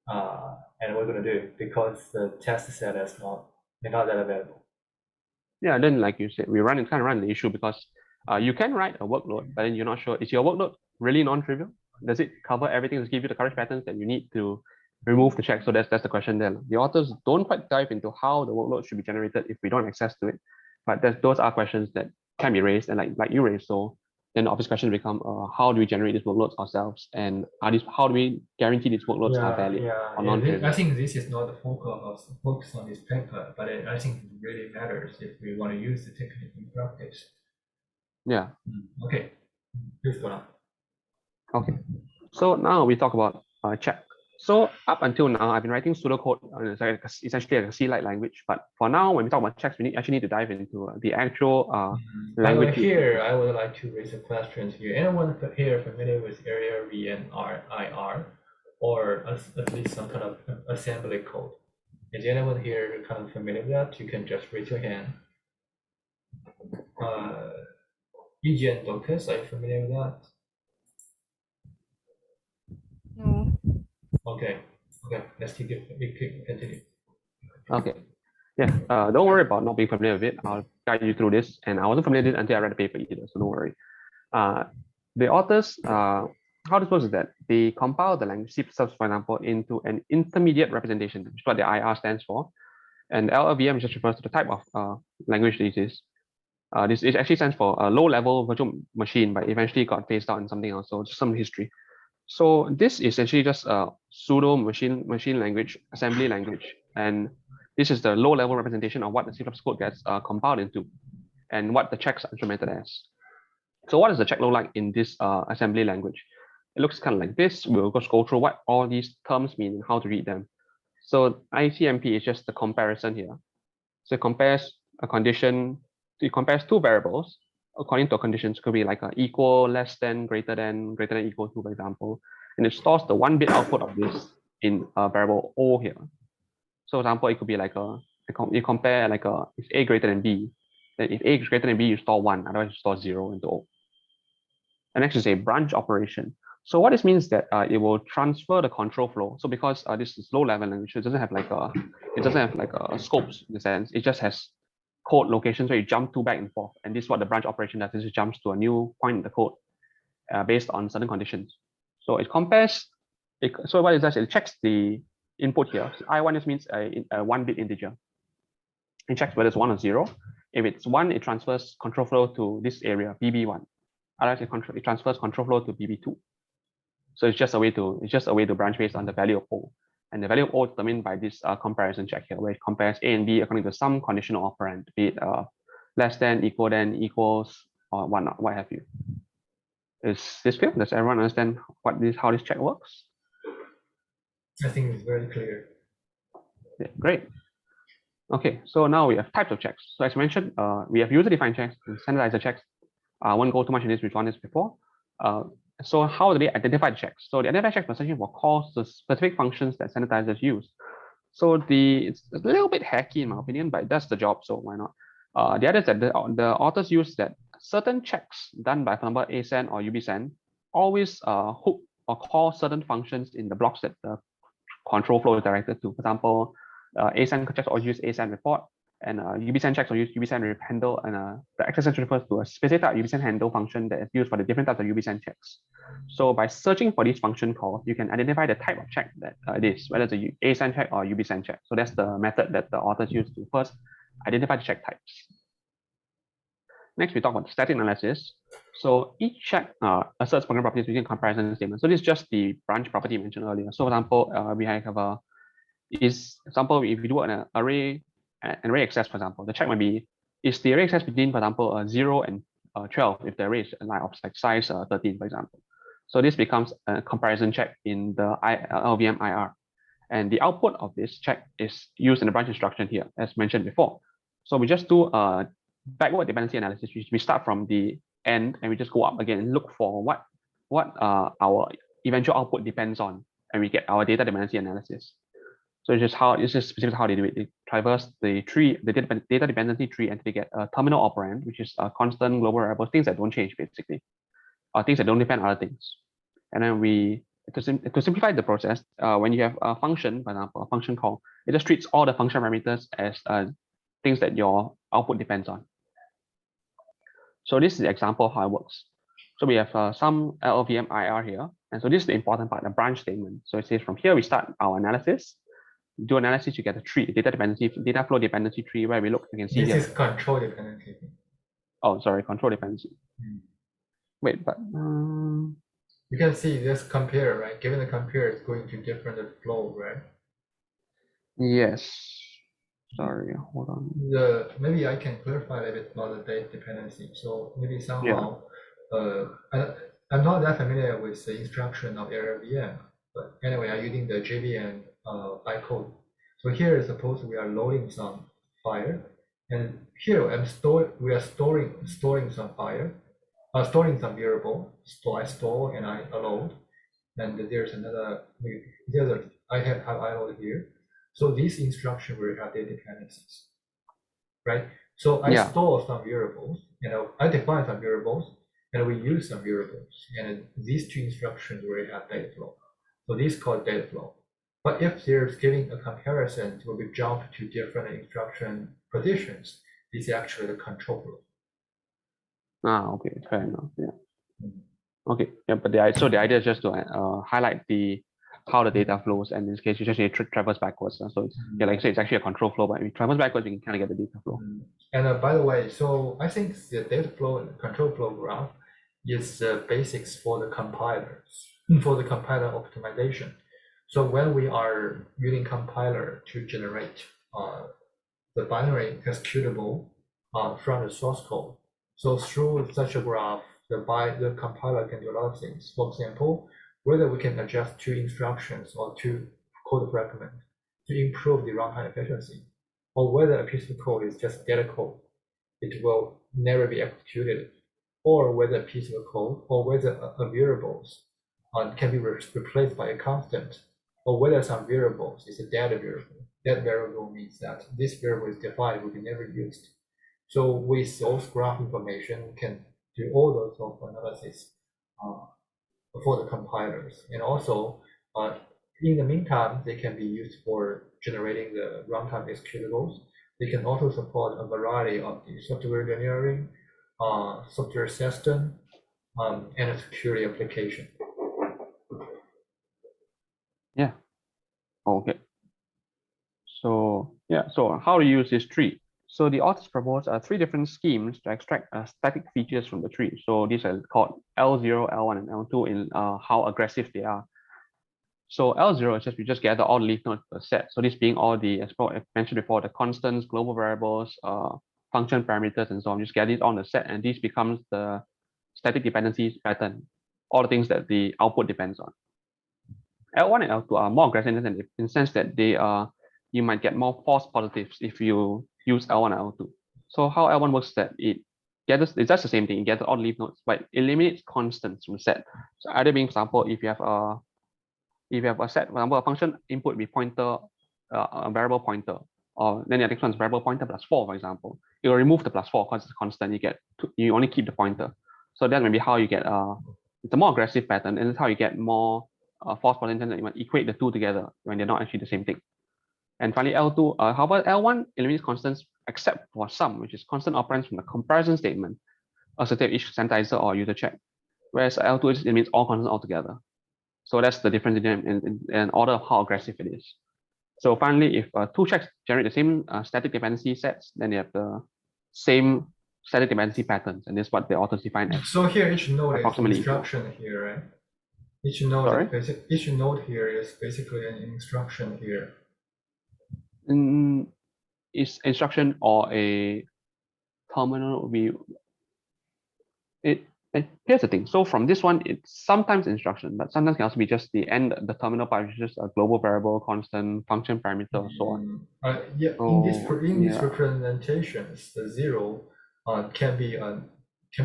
and we're going to do because the test set is not that available. Yeah, then like you said, we kind of run the issue because you can write a workload, but then you're not sure, is your workload really non-trivial? Does it cover everything? Does it give you the coverage patterns that you need to remove the check? So that's the question there. The authors don't quite dive into how the workload should be generated if we don't have access to it. But those are questions that can be raised, and like you raised. So then the obvious question become, how do we generate these workloads ourselves, and how do we guarantee these workloads are valid or non-trivial? I think this is not the focus on this paper, but I think it really matters if we want to use the technique in practice. Yeah. Okay. Please go on. Okay. So now we talk about check. So up until now, I've been writing pseudocode. It's essentially a C-like language. But for now, when we talk about checks, we actually need to dive into the actual language. Here, I would like to raise a question here. Anyone here familiar with area VNRIR, or at least some kind of assembly code? Is anyone here kind of familiar with that? You can just raise your hand. EG and Docus, are you familiar with that? No. Okay, let's continue. Okay, yeah, don't worry about not being familiar with it. I'll guide you through this, and I wasn't familiar with it until I read the paper either, so don't worry. The authors, how this works is that they compile the language, C++, for example, into an intermediate representation, which is what the IR stands for, and LLVM just refers to the type of language this is. This actually stands for a low-level virtual machine, but eventually got phased out in something else, so just some history. So this is essentially just a pseudo machine language, assembly language, and this is the low-level representation of what the C++ code gets compiled into, and what the checks are implemented as. So what does the check look like in this assembly language? It looks kind of like this. We'll just go through what all these terms mean and how to read them. So ICMP is just the comparison here. So it compares a condition. It compares two variables according to conditions. Could be like a equal, less than, greater than, equal to, for example. And it stores the 1-bit output of this in a variable O here. So for example, it could be like you compare like if A greater than B, then if A is greater than B, you store 1, otherwise you store 0 into O. And next is a branch operation. So what this means is that it will transfer the control flow. So because this is low-level language, it doesn't have like scopes in the sense. It just has code locations where you jump to back and forth, and this is what the branch operation does. Is it jumps to a new point in the code based on certain conditions. So it compares. So what it does, it checks the input here. So I1 just means a 1-bit integer. It checks whether it's 1 or 0. If it's 1, it transfers control flow to this area BB1. Otherwise, it transfers control flow to BB2. So it's just a way to branch based on the value of O. And the value of O is determined by this comparison check here, where it compares A and B according to some conditional operand, be it less than, equals, or whatnot, what have you. Is this clear? Does everyone understand how this check works? I think it's very clear. Yeah, great. Okay, so now we have types of checks. So as mentioned, we have user-defined checks and standardizer checks. I won't go too much in this, we've done this before. So how do they identify the checks? So the identify checks essentially will call the specific functions that sanitizers use. So it's a little bit hacky in my opinion, but it does the job, so why not? The other is that the authors use that certain checks done by, for example, ASAN or UBSAN always hook or call certain functions in the blocks that the control flow is directed to. For example, ASAN checks or use ASAN report, and UBSAN checks or use UBSAN rep handle, and the access refers to a specific type of UBSAN handle function that is used for the different types of UBSAN checks. So by searching for these function calls, you can identify the type of check that it is, whether it's a ASAN check or UBSAN check. So that's the method that the authors use to first identify the check types. Next, we talk about static analysis. So each check asserts program properties using comparison statement. So this is just the branch property mentioned earlier. So for example, we have a example, if we do an array access, for example, the check might be, is the array access between, for example, 0 and 12 if the array is of like size 13, for example. So this becomes a comparison check in the LVM IR. And the output of this check is used in the branch instruction here, as mentioned before. So we just do a backward dependency analysis. We start from the end and we just go up again and look for what our eventual output depends on, and we get our data dependency analysis. So it's just specifically how they do it. They traverse the tree, the data dependency tree, and they get a terminal operand, which is a constant global variable, things that don't change basically, or things that don't depend on other things. And then to simplify the process, when you have a function, for example, a function call, it just treats all the function parameters as things that your output depends on. So this is the example of how it works. So we have some LLVM IR here. And so this is the important part, the branch statement. So it says from here, we start our analysis. Do analysis, you get a tree, data flow dependency tree, where we look, you can see this here. is control dependency. Oh, sorry, control dependency. Wait, but you can see this compare, right? Given the compare is going to different flow, right? Yes. Sorry, hold on. Maybe I can clarify a little bit about the data dependency. So maybe somehow, I'm not that familiar with the instruction of LLVM, but anyway, I'm using the JVM bytecode. So here, suppose we are loading some file, and here we are storing some file, storing some variable. I store and I load, and there's another. I have I load here. So this instruction will have data dependencies, right? So I store some variables, I define some variables, and we use some variables, and these two instructions will have data flow. So this is called data flow. But if there's giving a comparison where we jump to different instruction positions, this is actually the control flow. Okay, fair enough. Yeah. Okay, yeah, but the idea is just to highlight how the data flows, and in this case, you just need to traverse backwards. So it's, like I say, it's actually a control flow, but if you traverse backwards, you can kind of get the data flow. And by the way, so I think the data flow and control flow graph is the basics for the compilers, for the compiler optimization. So when we are using compiler to generate the binary executable from the source code, so through such a graph, the compiler can do a lot of things. For example, whether we can adjust two instructions or two code fragments to improve the runtime efficiency, or whether a piece of code is just data code, it will never be executed, or whether a piece of code or whether a variables can be replaced by a constant, or whether some variables is a data variable. That variable means that this variable is defined will be never used. So with those graph information, we can do all those sort of analysis for the compilers. And also, in the meantime, they can be used for generating the runtime executables. They can also support a variety of the software engineering, software system, and a security application. Yeah. Okay. So yeah, so how to use this tree? So the authors propose 3 different schemes to extract static features from the tree. So these are called L0, L1, and L2 in how aggressive they are. So L0 is just we just gather all the leaf nodes per set. So this being all the, as I mentioned before, the constants, global variables, function parameters, and so on. Just gather it on the set, and this becomes the static dependencies pattern, all the things that the output depends on. L1 and L2 are more aggressive in the sense that they are, you might get more false positives if you use L1 and L2. So how L1 works is that it gathers, it's just the same thing. It gathers all leaf nodes, but it eliminates constants from the set. So either being, for example, if you have a set, for example, a function input be pointer, a variable pointer, or then the next one is variable pointer plus 4, for example. It will remove the plus 4 because it's constant. You only keep the pointer. So that may be how you get it's a more aggressive pattern, and it's how you get more false positive that you might equate the two together when they're not actually the same thing. And finally, L2, however, L1 eliminates constants except for some, which is constant operands from the comparison statement associated with each sanitizer or user check, whereas L2 just eliminates all constants altogether. So that's the difference in order of how aggressive it is. So finally, if two checks generate the same static dependency sets, then they have the same static dependency patterns, and this is what the authors define as. So here each node is an approximately instruction here, right? Each node here is basically an instruction here. Is instruction or a terminal view. Here's the thing. So from this one, it's sometimes instruction, but sometimes can also be just the end, the terminal part, which is just a global variable, constant, function parameter, or so on. Yeah, in these representations, the 0 can be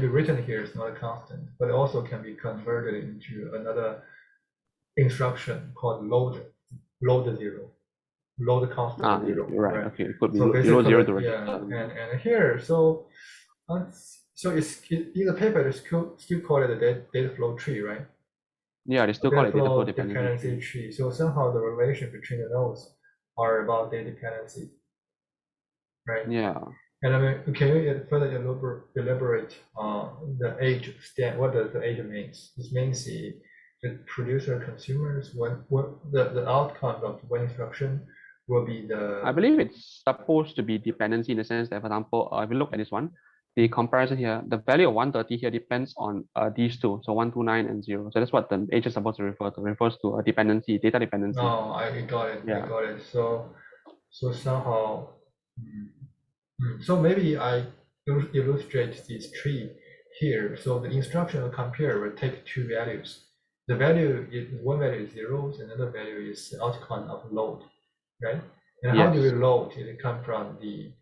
written here as not a constant, but it also can be converted into another instruction called load 0. Load constant 0. Right. Okay. It could be so load 0 to register. And here, so it's in the paper they still call it a data flow tree, right? Yeah, they still call it data flow dependency tree. So somehow the relation between the nodes are about data dependency, right? Yeah. And I mean, can you further elaborate the age stand? What does the age means? This means the producer consumers what the outcome of one instruction will be the. I believe it's supposed to be dependency in the sense that, for example, if you look at this one, the comparison here, the value of 130 here depends on these two, so 129 and 0. So that's what the age is supposed to refer to. It refers to a dependency, data dependency. Oh, I got it. Yeah. I got it. So somehow. So maybe I illustrate this tree here. So the instructional compare will take two values. The value is one value is 0, another value is the outcome of load, right? And how do we load? It comes from the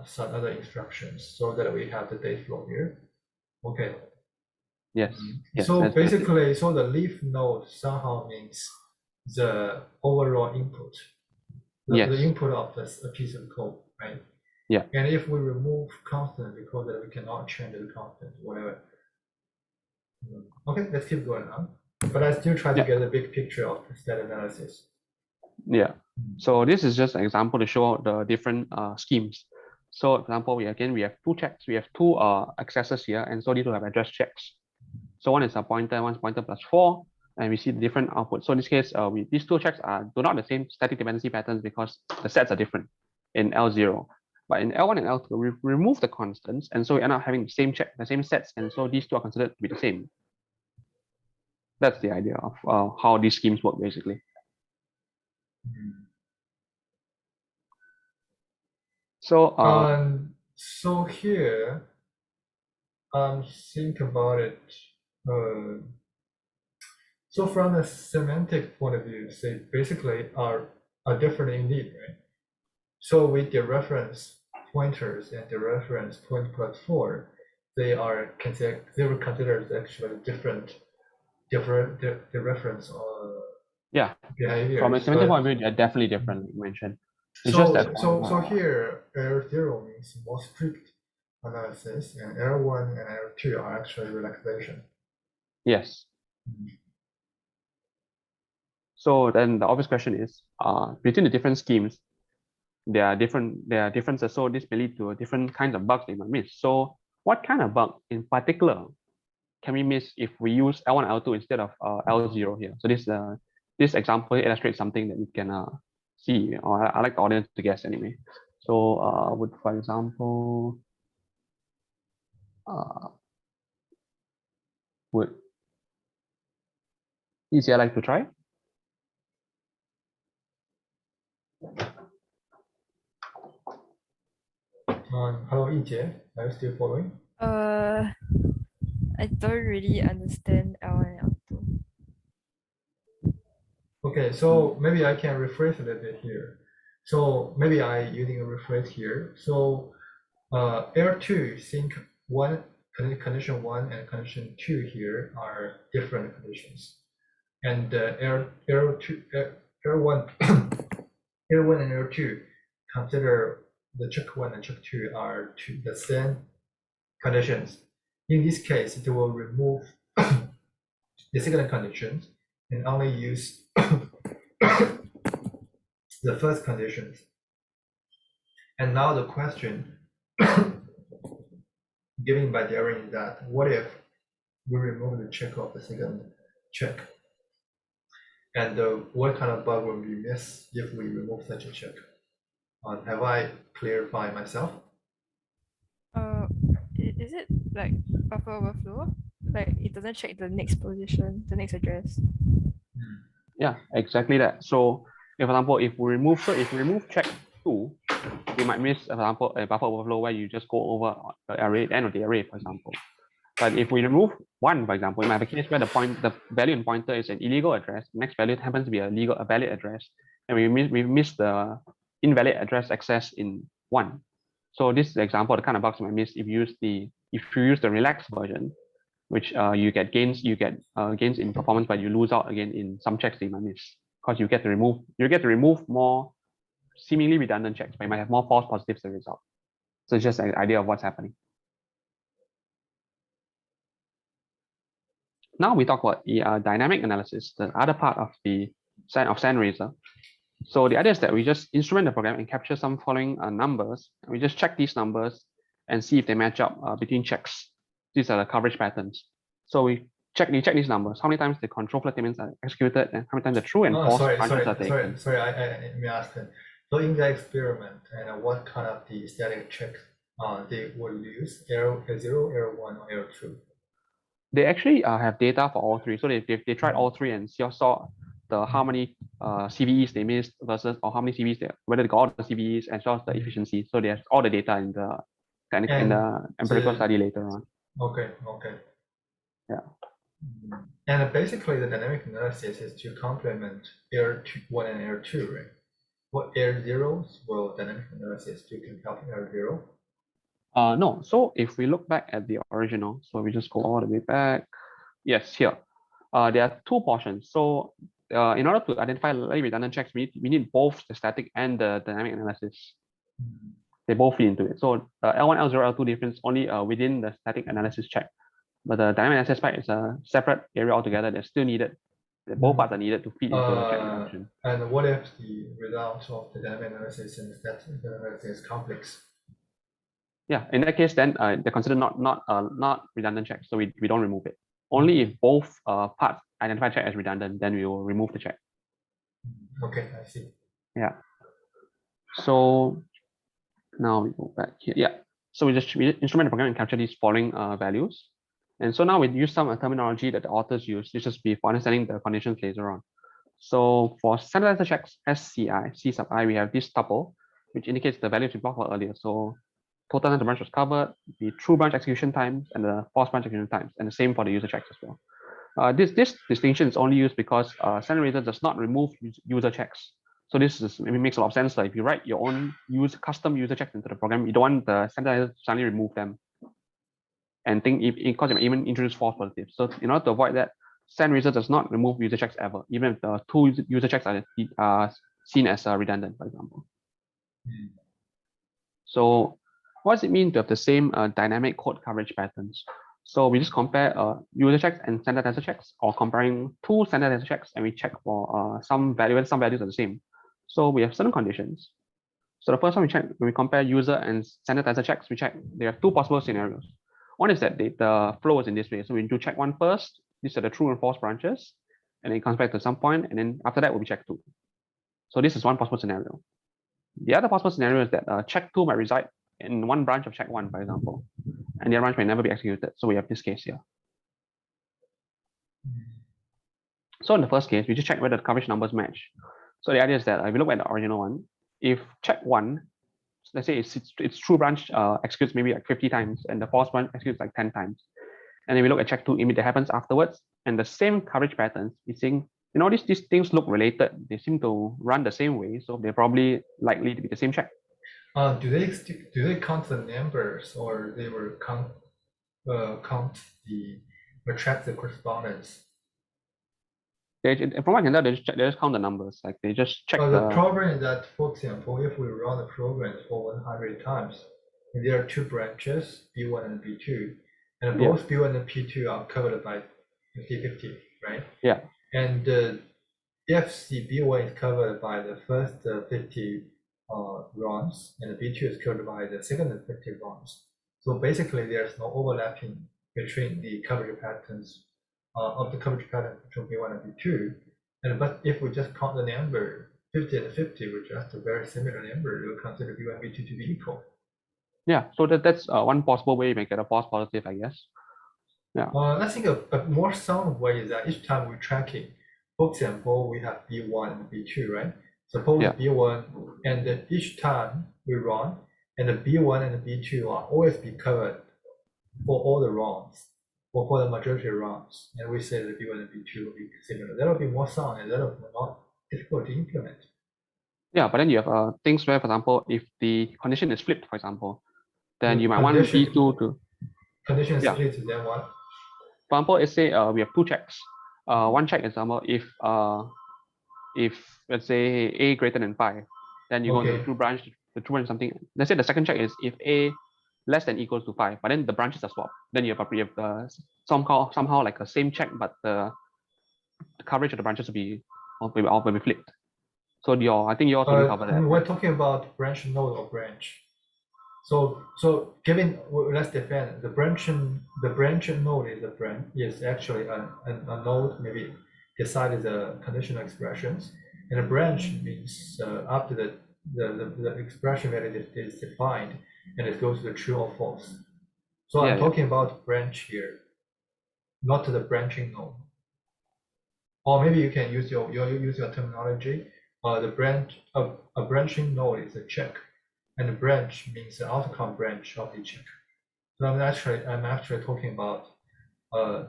some other instructions, so that we have the data flow here. Okay. Yes. So basically, so the leaf node somehow means the overall input, the input of a piece of code, right? Yeah. And if we remove constant because we cannot change the constant, whatever. Okay, let's keep going on. But I still try to get a big picture of the state analysis. Yeah. So this is just an example to show the different schemes. So, for example, we have two checks. We have two accessors here, and so these will have address checks. So one is a pointer, one's pointer plus 4, and we see the different outputs. So in this case, these two checks do not have the same static dependency patterns because the sets are different in L0. But in L1 and L2, we remove the constants, and so we end up having the same check, the same sets, and so these two are considered to be the same. That's the idea of how these schemes work, basically. So so here, think about it. So from a semantic point of view, say basically are different indeed, right? So with the reference pointers and the reference point plus 4, they were considered actually different the reference behavior. From a semantic point of view, they're definitely different, you mentioned. It's so, just that so here L0 means more strict analysis, and L1 and L2 are actually relaxation. Yes. So then the obvious question is, between the different schemes, there are differences. So this may lead to different kinds of bugs they might miss. So what kind of bug in particular can we miss if we use L1, L2 instead of L0 here? So this example illustrates something that you can see, or I like the audience to guess anyway. So would, for example, would easier like to try? Hello, Yijie, are you still following? I don't really understand L1 and L2. Okay, so maybe I can rephrase a little bit here. So maybe I using a rephrase here. So L2 think condition 1 and condition 2 here are different conditions. And error 1 error 1 and error 2 consider the check 1 and check 2 are the same conditions. In this case, it will remove the second conditions and only use the first conditions. And now the question given by Darien is that what if we remove the check of the second check? And what kind of bug will we miss if we remove such a check? Have I clarified myself? Is it like buffer overflow? Like it doesn't check the next position, the next address. Yeah, exactly that. So, for example, if we remove check 2, we might miss, for example, a buffer overflow where you just go over the array, the end of the array, for example. But if we remove 1, for example, we might have a case where the value in pointer is an illegal address. Next value happens to be a valid address, and we miss the invalid address access in 1. So this is the example of the kind of bugs you might miss if you use the relaxed version, which you get gains in performance, but you lose out again in some checks that you might miss, because you get to remove more seemingly redundant checks, but you might have more false positives as a result. So it's just an idea of what's happening. Now we talk about the dynamic analysis, the other part of SANRAZOR. So the idea is that we just instrument the program and capture some following numbers. We just check these numbers and see if they match up between checks. These are the coverage patterns. So we check these numbers. How many times the control flow statements are executed, and how many times the true and false branches are taken. Sorry, I may ask that. So in the experiment, and what kind of the static checks they will use? Error 0, error 1, or error 2? They actually have data for all three. So they tried all three and saw how many CVEs they missed versus, or how many CVEs whether they got all the CVEs, as well as the efficiency. So they have all the data in the empirical study later on. Okay. Yeah. And basically the dynamic analysis is to complement error 1 and error 2, right? What error zeros will dynamic analysis to help error 0? No. So if we look back at the original, so we just go all the way back. Yes, here. There are 2 portions. So in order to identify redundant checks, we need both the static and the dynamic analysis. They both fit into it. So L1, L0, L2 difference only within the static analysis check. But the dynamic analysis part is a separate area altogether that's still needed. Both parts are needed to feed into the check function. And what if the results of the dynamic analysis and the static analysis is complex? Yeah, in that case, then they're considered not redundant checks, so we don't remove it. Only if both parts identify check as redundant, then we will remove the check. Okay, I see. Yeah. So now we go back here. Yeah. So we instrument the program and capture these following values. And so now we use some terminology that the authors use. This is for understanding the conditions later on. So for sanitizer checks, SCI, C sub I, we have this tuple, which indicates the values we blocked out earlier. So total number of branch was covered, the true branch execution times, and the false branch execution times, and the same for the user checks as well. This distinction is only used because SANRAZOR does not remove user checks. So it makes a lot of sense. Like if you write your own custom user checks into the program, you don't want the Sanitizer to suddenly remove them and because it might even introduce false positives. So in order to avoid that, SANRAZOR does not remove user checks ever, even if the 2 user checks are seen as redundant, for example. So what does it mean to have the same dynamic code coverage patterns? So we just compare user checks and Standardizer checks, or comparing 2 Standardizer checks, and we check for some values are the same. So we have certain conditions. So the first one we check, when we compare user and Standardizer checks, we check there are 2 possible scenarios. One is that the flow is in this way. So we do check 1 first. These are the true and false branches, and then it comes back to some point, and then after that, we'll check 2. So this is one possible scenario. The other possible scenario is that check 2 might reside in one branch of check 1, for example, and the other branch may never be executed. So we have this case here. So in the first case, we just check whether the coverage numbers match. So the idea is that if you look at the original one, if check 1, let's say its true branch executes maybe like 50 times, and the false branch executes like 10 times. And then we look at check 2 immediately happens afterwards, and the same coverage patterns, we're saying, these things look related. They seem to run the same way, so they're probably likely to be the same check. Do they count the numbers, or they will count count track the correspondence. From what I can tell, they just count the numbers. Like they just check The problem is that, for example, if we run the program for 100 times, and there are two branches, B1 and B2, and both B1 and P2 are covered by 50-50, right? Yeah. And if the B1 is covered by the first 50 runs, and the B2 is covered by the second 50 runs. So basically, there's no overlapping between the coverage patterns of the coverage pattern between B1 and B2. But if we just count the number 50 and 50, which is a very similar number, we'll consider B1 and B2 to be equal. Yeah, so that's one possible way you make it a false positive, I guess. Yeah. I think a more sound way is that each time we're tracking, for example, we have B1 and B2, right? Suppose B1, and each time we run, and the B1 and the B2 are always be covered for all the runs, or for the majority of runs, and we say that B1 and B2 will be similar. That will be more sound, and that will be not difficult to implement. Yeah, but then you have things where, for example, if the condition is flipped, for example, then you might want B2 to. Condition is flipped, then what? For example, let's say we have two checks. One check, example, if let's say A greater than 5, then you go to the true branch something. Let's say the second check is if A less than equals to 5, but then the branches are swapped. Then you have somehow like a same check, but the coverage of the branches will be flipped. So I think you also cover that. We're talking about branch node or branch. So given, let's define the branch node is actually a node, maybe decided the conditional expressions, and a branch means after the expression value is defined, and it goes to the true or false. So I'm talking about branch here, not the branching node. Or maybe you can use your terminology. A branching node is a check, and the branch means the outcome branch of the check. So I'm actually talking about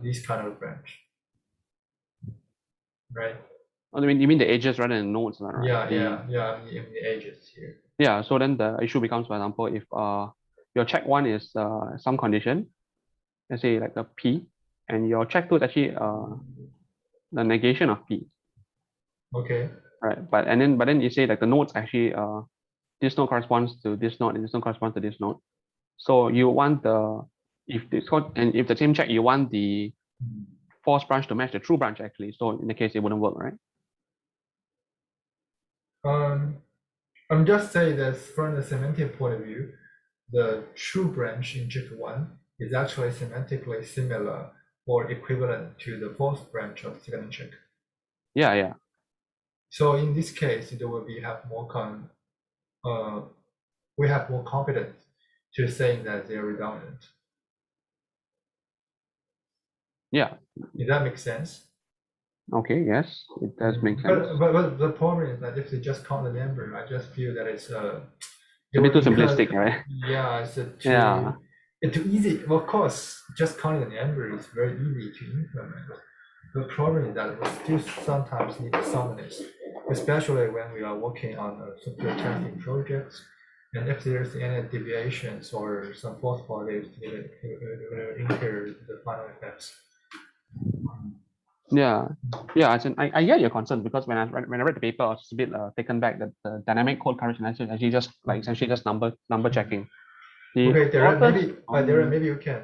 this kind of branch, right? I mean, you mean the edges rather than nodes, right? Yeah, I mean the edges here. Yeah, so then the issue becomes, for example, if your check 1 is some condition, let's say like a P, and your check 2 is actually the negation of P. Okay. Right, but then you say like the nodes actually this node corresponds to this node, and this node corresponds to this node. So you want if the same check, you want the false branch to match the true branch actually. So in the case, it wouldn't work, right? I'm just saying that from the semantic point of view, the true branch in check 1 is actually semantically similar or equivalent to the false branch of second check. Yeah. So in this case, we have more confidence to saying that they're redundant. Yeah. Does that make sense? Okay, yes, it does make sense. But the problem is that if they just count the number, I just feel that it's a bit too simplistic, right? Yeah, it's too easy. Of course, just counting the number is very easy to implement. The problem is that we still sometimes need soundness, especially when we are working on software testing projects. And if there's any deviations or some false positives, it will impair the final effects. Yeah, I get your concern, because when I read the paper, I was a bit taken back that the dynamic code coverage analysis actually just essentially just number checking. Okay, Darien, maybe you can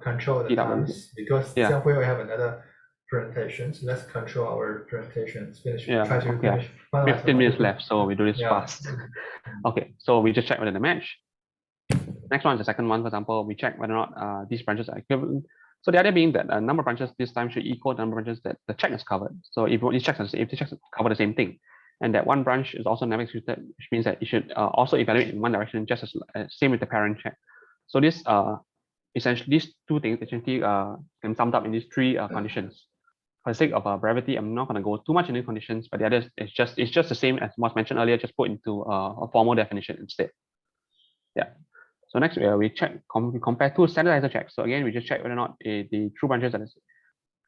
control the times, because Siang Hwee will have another presentation. So let's control our presentations. Try to finish. We have 10 minutes left, so we do this fast. Okay, so we just check whether they match. Next one is the second one. For example, we check whether or not these branches are equivalent. So the idea being that a number of branches this time should equal the number of branches that the check is covered. So if the checks cover the same thing, and that one branch is also never executed, which means that it should also evaluate in one direction, just as same with the parent check. So this essentially these two things essentially can summed up in these three conditions. For the sake of brevity, I'm not going to go too much into conditions, but the other is it's just the same as was mentioned earlier, just put into a formal definition instead. Yeah. So next we check, we compare two standardizer checks. So again, we just check whether or not the true branches are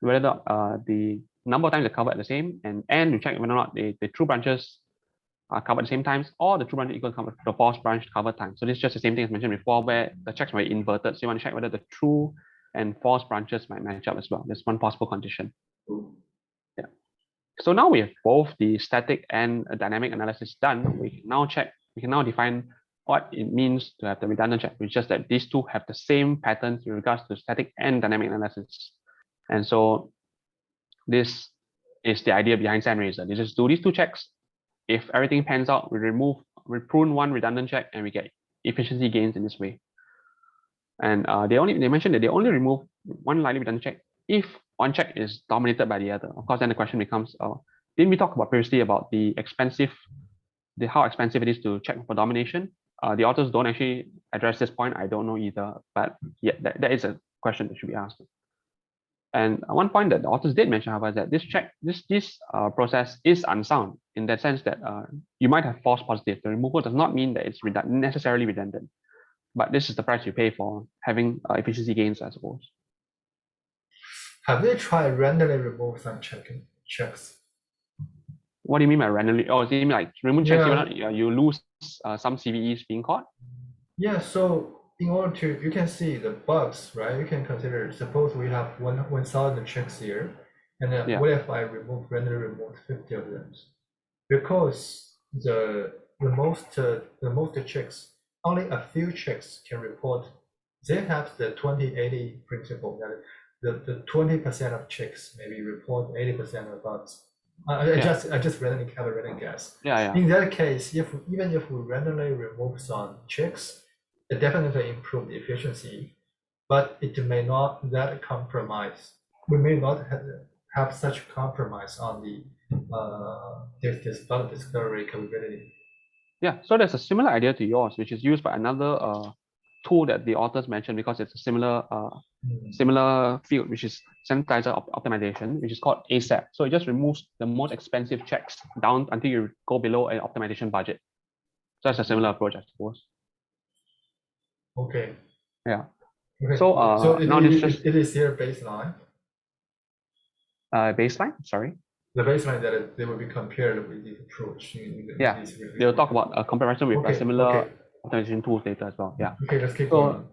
whether the number of times they're covered are the same, and we check whether or not the true branches are covered at the same times, or the true branch equals the false branch cover time. So this is just the same thing as mentioned before, where the checks might be inverted. So you want to check whether the true and false branches might match up as well. There's one possible condition. Yeah. So now we have both the static and dynamic analysis done. We can now define what it means to have the redundant check, which is just that these two have the same patterns in regards to static and dynamic analysis. And so this is the idea behind SANRAZOR. They just do these two checks. If everything pans out, we prune one redundant check and we get efficiency gains in this way. And they mentioned that they only remove one lightly redundant check if one check is dominated by the other. Of course, then the question becomes, didn't we talk about previously about how expensive it is to check for domination? The authors don't actually address this point. I don't know either, but yeah, that is a question that should be asked. And one point that the authors did mention, however, is that this process is unsound in that sense that you might have false positive. The removal does not mean that it's necessarily redundant, but this is the price you pay for having efficiency gains, I suppose. Have they tried randomly remove some checks? What do you mean by randomly? Oh, do you mean like remove checks, Yeah. you lose some CVEs being caught? Yeah, so in order to, you can see the bugs, right? You can consider, suppose we have 1,000 checks here, and then what if I randomly remove 50 of them? Because the most checks, only a few checks can report. They have the 20-80 principle that the 20% of checks maybe report 80% of bugs. I just randomly have a random guess. Yeah. In that case, even if we randomly remove some checks, it definitely improve the efficiency, but it may not that compromise. We may not have such compromise on the this bug discovery capability. Yeah, so there's a similar idea to yours, which is used by another tool that the authors mentioned because it's a similar field, which is sanitizer optimization, which is called ASAP. So it just removes the most expensive checks down until you go below an optimization budget. So that's a similar approach, I suppose. Okay. Yeah. Okay. So now it is here baseline. Baseline, sorry. The baseline that they will be compared with this approach. They'll talk about a comparison with similar optimization tools later as well. Yeah. Okay, let's keep going.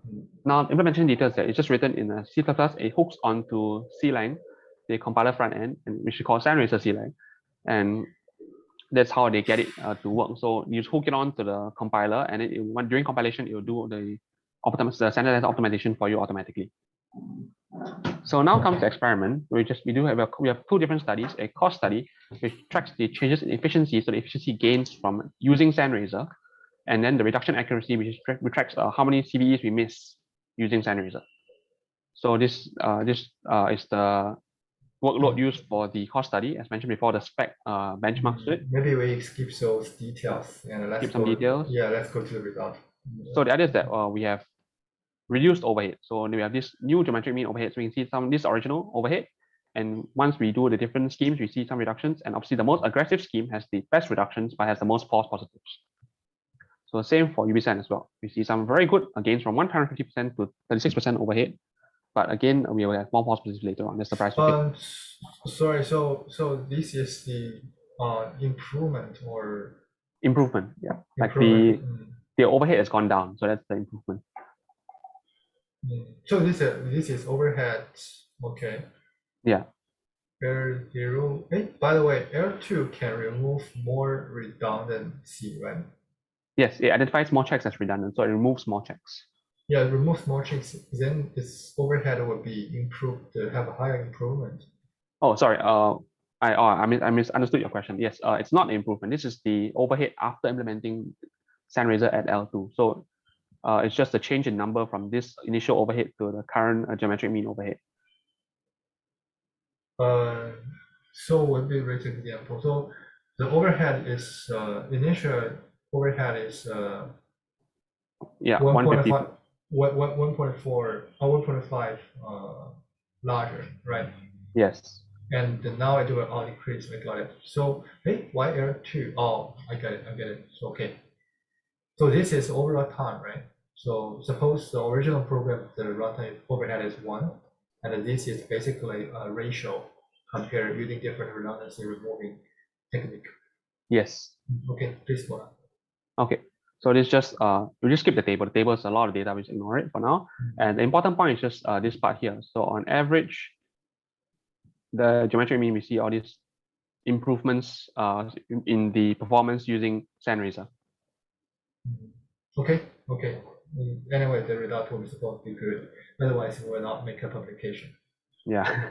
Now implementation details that it's just written in C++. It hooks onto CLang, the compiler front end, and which we call SANRAZOR CLang, and that's how they get it to work. So you just hook it on to the compiler, and then during compilation, it will do the Sanitizer optimization for you automatically. So now comes the experiment. We have two different studies: a cost study, which tracks the changes in efficiency, so the efficiency gains from using SANRAZOR, and then the reduction accuracy, which tracks how many CVEs we miss using SANRAZOR. So this is the workload used for the cost study, as mentioned before. The spec benchmarks to it. Maybe we skip those details and let's skip some details. Yeah, let's go to the result. So the idea is that we have reduced overhead. So we have this new geometric mean overhead. So we can see this original overhead. And once we do the different schemes, we see some reductions. And obviously the most aggressive scheme has the best reductions, but has the most false positives. So same for UBSAN as well. We see some very good gains from 150% to 36% overhead. But again, we will have more false positives later on. That's the price we pay. Sorry, so this is the improvement or? Improvement, yeah. Like the overhead has gone down. So that's the improvement. So this is overhead, okay. Yeah. L0, by the way, L2 can remove more redundancy, right? Yes, it identifies more checks as redundant, so it removes more checks. Yeah, it removes more checks, then its overhead will be improved to have a higher improvement. Oh, sorry, I misunderstood your question. Yes, it's not an improvement. This is the overhead after implementing SANRAZOR at L2. So it's just a change in number from this initial overhead to the current geometric mean overhead. So when we raise an example, so the overhead is initial overhead is 1.5 or 1.5 larger, right? Yes. And now I do an all increase. I got it. So hey, why L2? Oh, I get it. So okay. So this is overall time, right? So suppose the original program, the runtime overhead is 1, and this is basically a ratio compared using different redundancy removing technique. Yes. Okay, please go on. Okay. So this just we just skip the table. The table is a lot of data. We just ignore it for now. And the important point is just this part here. So on average, the geometric mean, we see all these improvements in the performance using SANRAZOR. Okay. Anyway, the result will be supposed to be good. Otherwise, we will not make a publication. Yeah.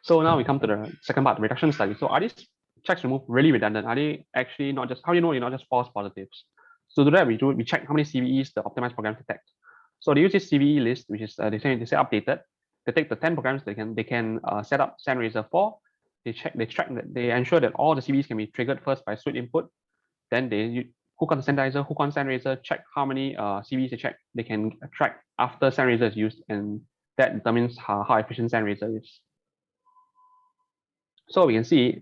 So now we come to the second part, the reduction study. So are these checks removed really redundant? Are they actually not just, how do you know you're not just false positives? So to that, we check how many CVEs the optimized program detect. So they use this CVE list, which is they say updated. They take the 10 programs they can set up SANRAZOR for. They ensure that all the CVEs can be triggered first by sweet input. Then they hook on the Standardizer, hook on SANRAZOR, check how many CVEs they can track after SANRAZOR is used, and that determines how efficient SANRAZOR is. So we can see,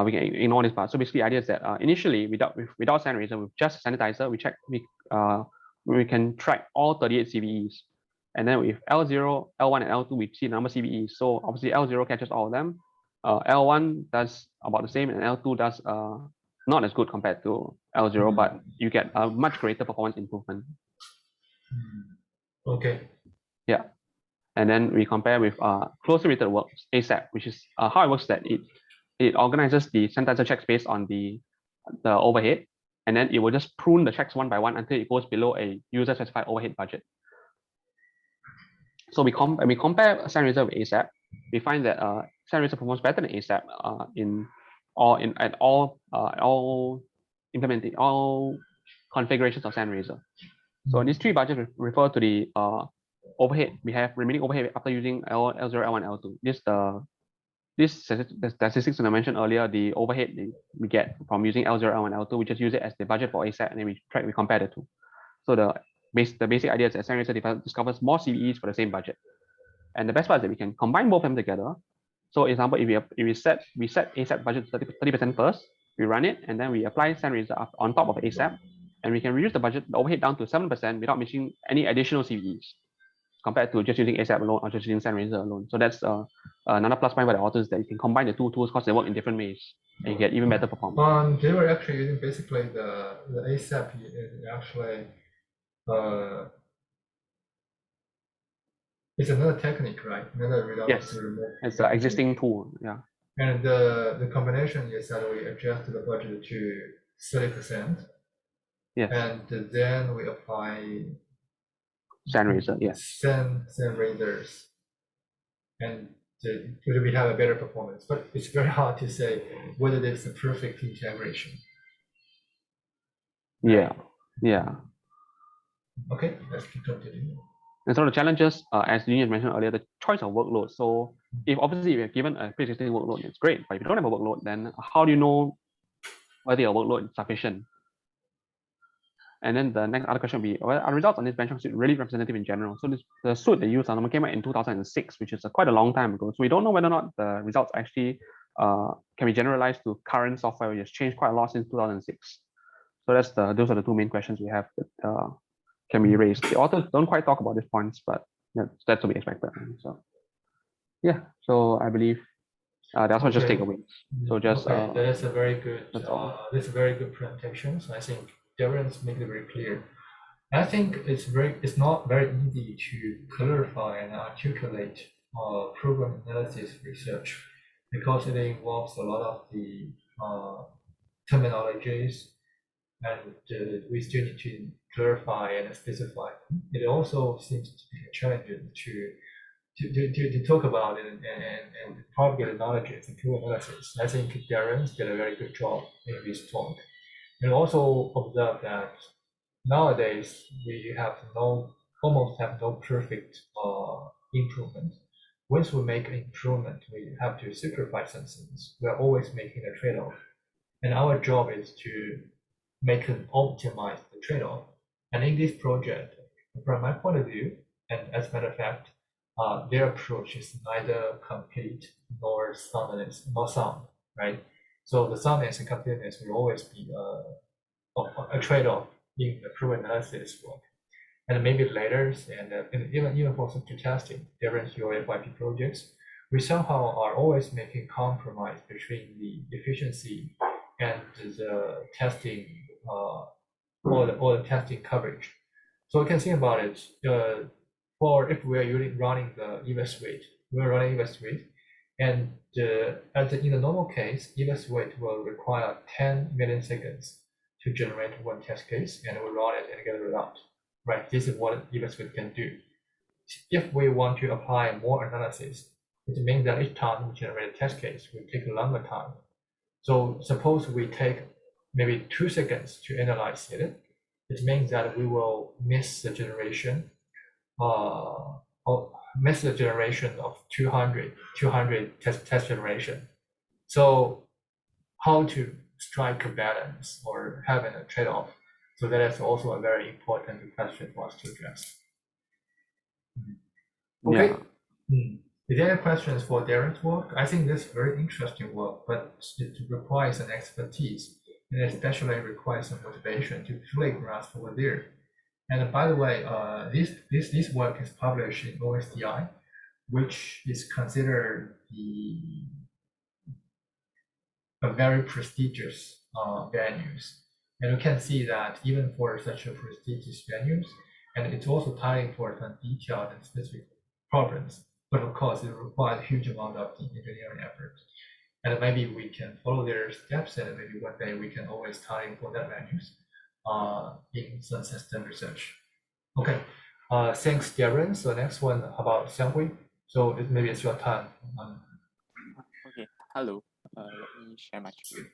we can ignore this part. So basically, the idea is that initially, without SANRAZOR, with just Sanitizer, we can track all 38 CVEs. And then with L0, L1, and L2, we see the number of CVEs. So obviously, L0 catches all of them. L1 does about the same, and L2 does not as good compared to L0, but you get a much greater performance improvement. Okay. Yeah. And then we compare with closely related works, ASAP, which is how it works, that it organizes the Sanitizer checks based on the overhead, and then it will just prune the checks one by one until it goes below a user specified overhead budget. So when we compare SANRAZOR with ASAP, we find that SANRAZOR performs better than ASAP at all configurations of SANRAZOR. So these three budgets refer to the overhead. We have remaining overhead after using L0, L1, L2. This statistics that I mentioned earlier, the overhead we get from using L0, L1, L2, we just use it as the budget for ASAP, and then we compare the two. So the basic idea is that SANRAZOR discovers more CVEs for the same budget. And the best part is that we can combine both of them together. So example, if we set ASAP budget 30% first, we run it, and then we apply SANRAZOR on top of ASAP, and we can reduce the overhead down to 7% without missing any additional CVEs compared to just using ASAP alone or just using SANRAZOR alone. So that's another plus point by the authors, that you can combine the two tools because they work in different ways and you get even better performance. They were actually using basically the ASAP actually it's another technique, right? Another result. Yes, it's an existing tool. Yeah. And the combination is that we adjust the budget to 30%. Yes. And then we apply SANRAZOR, yes. SANRAZORs, and we have a better performance. But it's very hard to say whether there's a perfect integration. Yeah. Okay, let's continue. And so the challenges, as Darien mentioned earlier, the choice of workload. So if you're given a pre-existing workload, it's great. But if you don't have a workload, then how do you know whether your workload is sufficient? And then the next other question would be, well, are results on this benchmark suite really representative in general? So the suite they used came out in 2006, which is quite a long time ago. So we don't know whether or not the results actually can be generalized to current software, which has changed quite a lot since 2006. So those are the two main questions we have that can be raised. The authors don't quite talk about these points, but that's to be expected. So yeah, so I believe that's what just takeaways. So just that is a very good. That's a very good presentation. So I think Darren's made it very clear. I think it's not very easy to clarify and articulate program analysis research because it involves a lot of the terminologies, and we still need to clarify and specify. It also seems to be challenging to talk about it and propagate knowledge and program analysis. I think Darren did a very good job in this talk. And also observe that nowadays we almost have no perfect improvement. Once we make an improvement, we have to sacrifice some things. We're always making a trade-off. And our job is to make and optimize the trade-off. And in this project, from my point of view, and as a matter of fact, their approach is neither complete nor sound, right? So the soundness and completeness will always be a trade-off in the program analysis work. And maybe later, and even for some testing, different UAYP projects, we somehow are always making compromise between the efficiency and the testing, all the testing coverage. So you can think about it. For if we are running the EVS suite, we're running EVS suite, and in the normal case, EVS suite will require 10 milliseconds to generate one test case, and we run it and get a result. Right? This is what EVS suite can do. If we want to apply more analysis, it means that each time we generate a test case, we take a longer time. So suppose we take maybe 2 seconds to analyze it. It means that we will miss the generation, of 200 test generation. So how to strike a balance or having a trade-off? So that is also a very important question for us to address. Okay. Yeah. Is there any questions for Darien's work? I think this is very interesting work, but it requires an expertise, and especially requires some motivation to fully grasp over there. And by the way, this work is published in OSDI, which is considered a very prestigious venues. And you can see that even for such a prestigious venues, and it's also tying for some detailed and specific problems. But of course, it requires a huge amount of engineering effort. And maybe we can follow their steps, and maybe one day we can always tie in for that venues in some system research. Okay, thanks, Darien. So next one about Siang Hwee. So maybe it's your time. Okay, hello. Let me share my screen.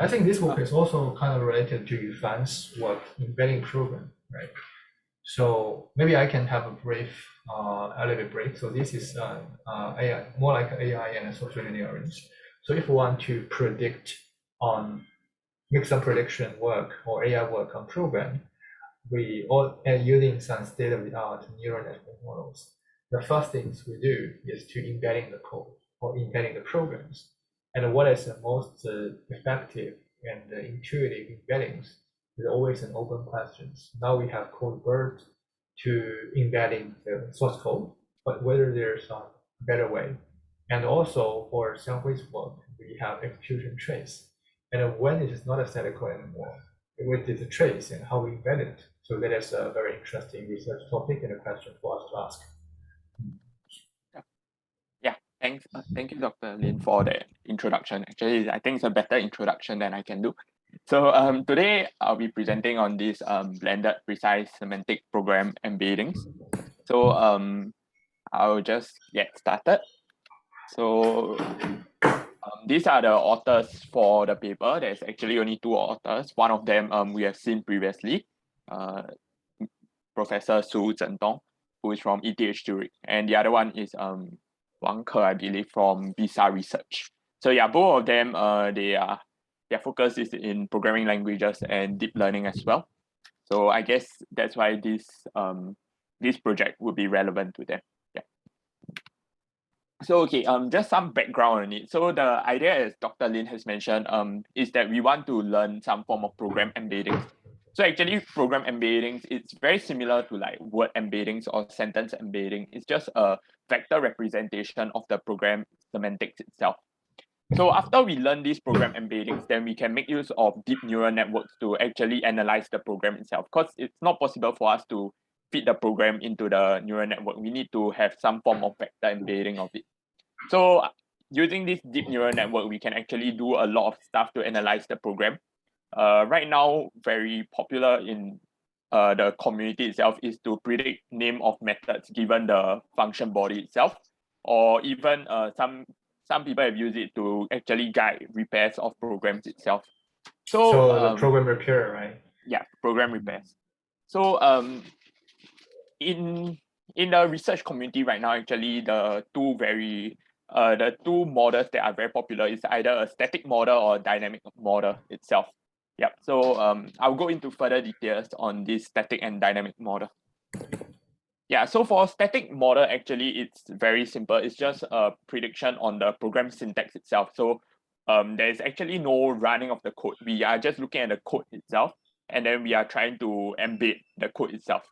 I think this work is also kind of related to Yufan's work, embedding program, right? So maybe I can have a little bit brief. So this is AI, more like AI and social engineering. So if we want to predict make some prediction work or AI work on program, we all using some state-of-the-art neural network models. The first things we do is to embedding the code or embedding the programs. And what is the most effective and intuitive embeddings is always an open question. Now we have code bird to embedding the source code, but whether there's a better way. And also for Siang Hwee's work, we have execution trace. And when it is not a static code anymore, we did the trace and how we embed it. So that is a very interesting research topic and a question for us to ask. Yeah, thanks. Thank you, Dr. Lin, for the introduction. Actually, I think it's a better introduction than I can do. So today I'll be presenting on this blended precise semantic program embeddings. So I'll just get started. So these are the authors for the paper. There's actually only 2 authors. One of them we have seen previously, Professor Su Zhentong, who is from ETH Zurich, and the other one is Wang Ke, I believe, from Visa Research. So yeah, both of them their focus is in programming languages and deep learning as well. So I guess that's why this project would be relevant to them. Yeah. So okay, just some background on it. So the idea, as Dr. Lin has mentioned, is that we want to learn some form of program embeddings. So actually, program embeddings, it's very similar to like word embeddings or sentence embedding. It's just a vector representation of the program semantics itself. So after we learn these program embeddings, then we can make use of deep neural networks to actually analyze the program itself. Because it's not possible for us to feed the program into the neural network. We need to have some form of vector embedding of it. So using this deep neural network, we can actually do a lot of stuff to analyze the program. Right now, very popular in the community itself is to predict name of methods given the function body itself, or even some people have used it to actually guide repairs of programs itself. So the program repair, right? Yeah, program repairs. So in the research community right now, actually the two models that are very popular is either a static model or a dynamic model itself. Yeah, so I'll go into further details on this static and dynamic model. Yeah, so for static model, actually, it's very simple. It's just a prediction on the program syntax itself. So there's actually no running of the code. We are just looking at the code itself, and then we are trying to embed the code itself.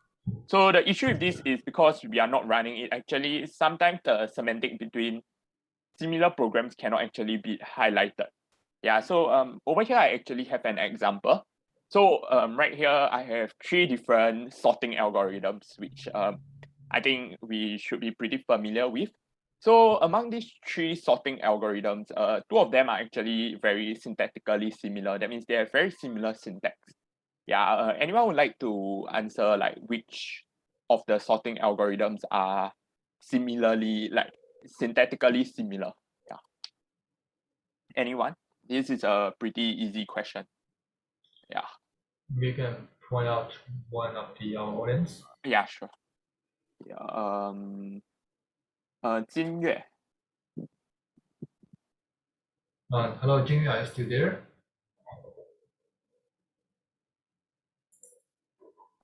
So the issue with this is because we are not running it, actually, sometimes the semantic between similar programs cannot actually be highlighted. Yeah, so over here, I actually have an example. So right here, I have 3 different sorting algorithms, which I think we should be pretty familiar with. So among these 3 sorting algorithms, 2 of them are actually very syntactically similar. That means they have very similar syntax. Yeah, anyone would like to answer like which of the sorting algorithms are similarly, like syntactically similar? Yeah. Anyone? This is a pretty easy question. Yeah. We can point out one of the audience. Yeah, sure. Yeah. Jin Yue. Hello, Jing, are you still there?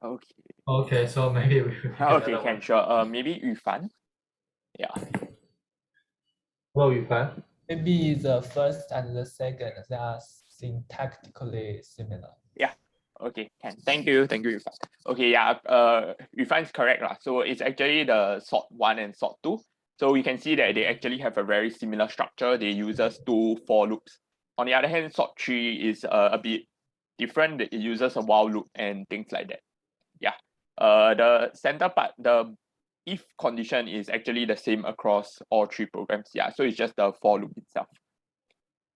Okay. Okay, so maybe we should pick Okay, another can one. sure. Maybe Yu Fan. Yeah. Hello, Yufan. Maybe the first and the second, they are syntactically similar. Yeah. Okay, can. Thank you, Yu Fan. Okay, yeah. Yu Fan is correct lah. So it's actually the sort 1 and sort 2. So we can see that they actually have a very similar structure. They uses 2 for loops. On the other hand, sort 3 is a bit different. It uses a while loop and things like that. Yeah. The center part, the if condition is actually the same across all 3 programs. Yeah, so it's just the for loop itself.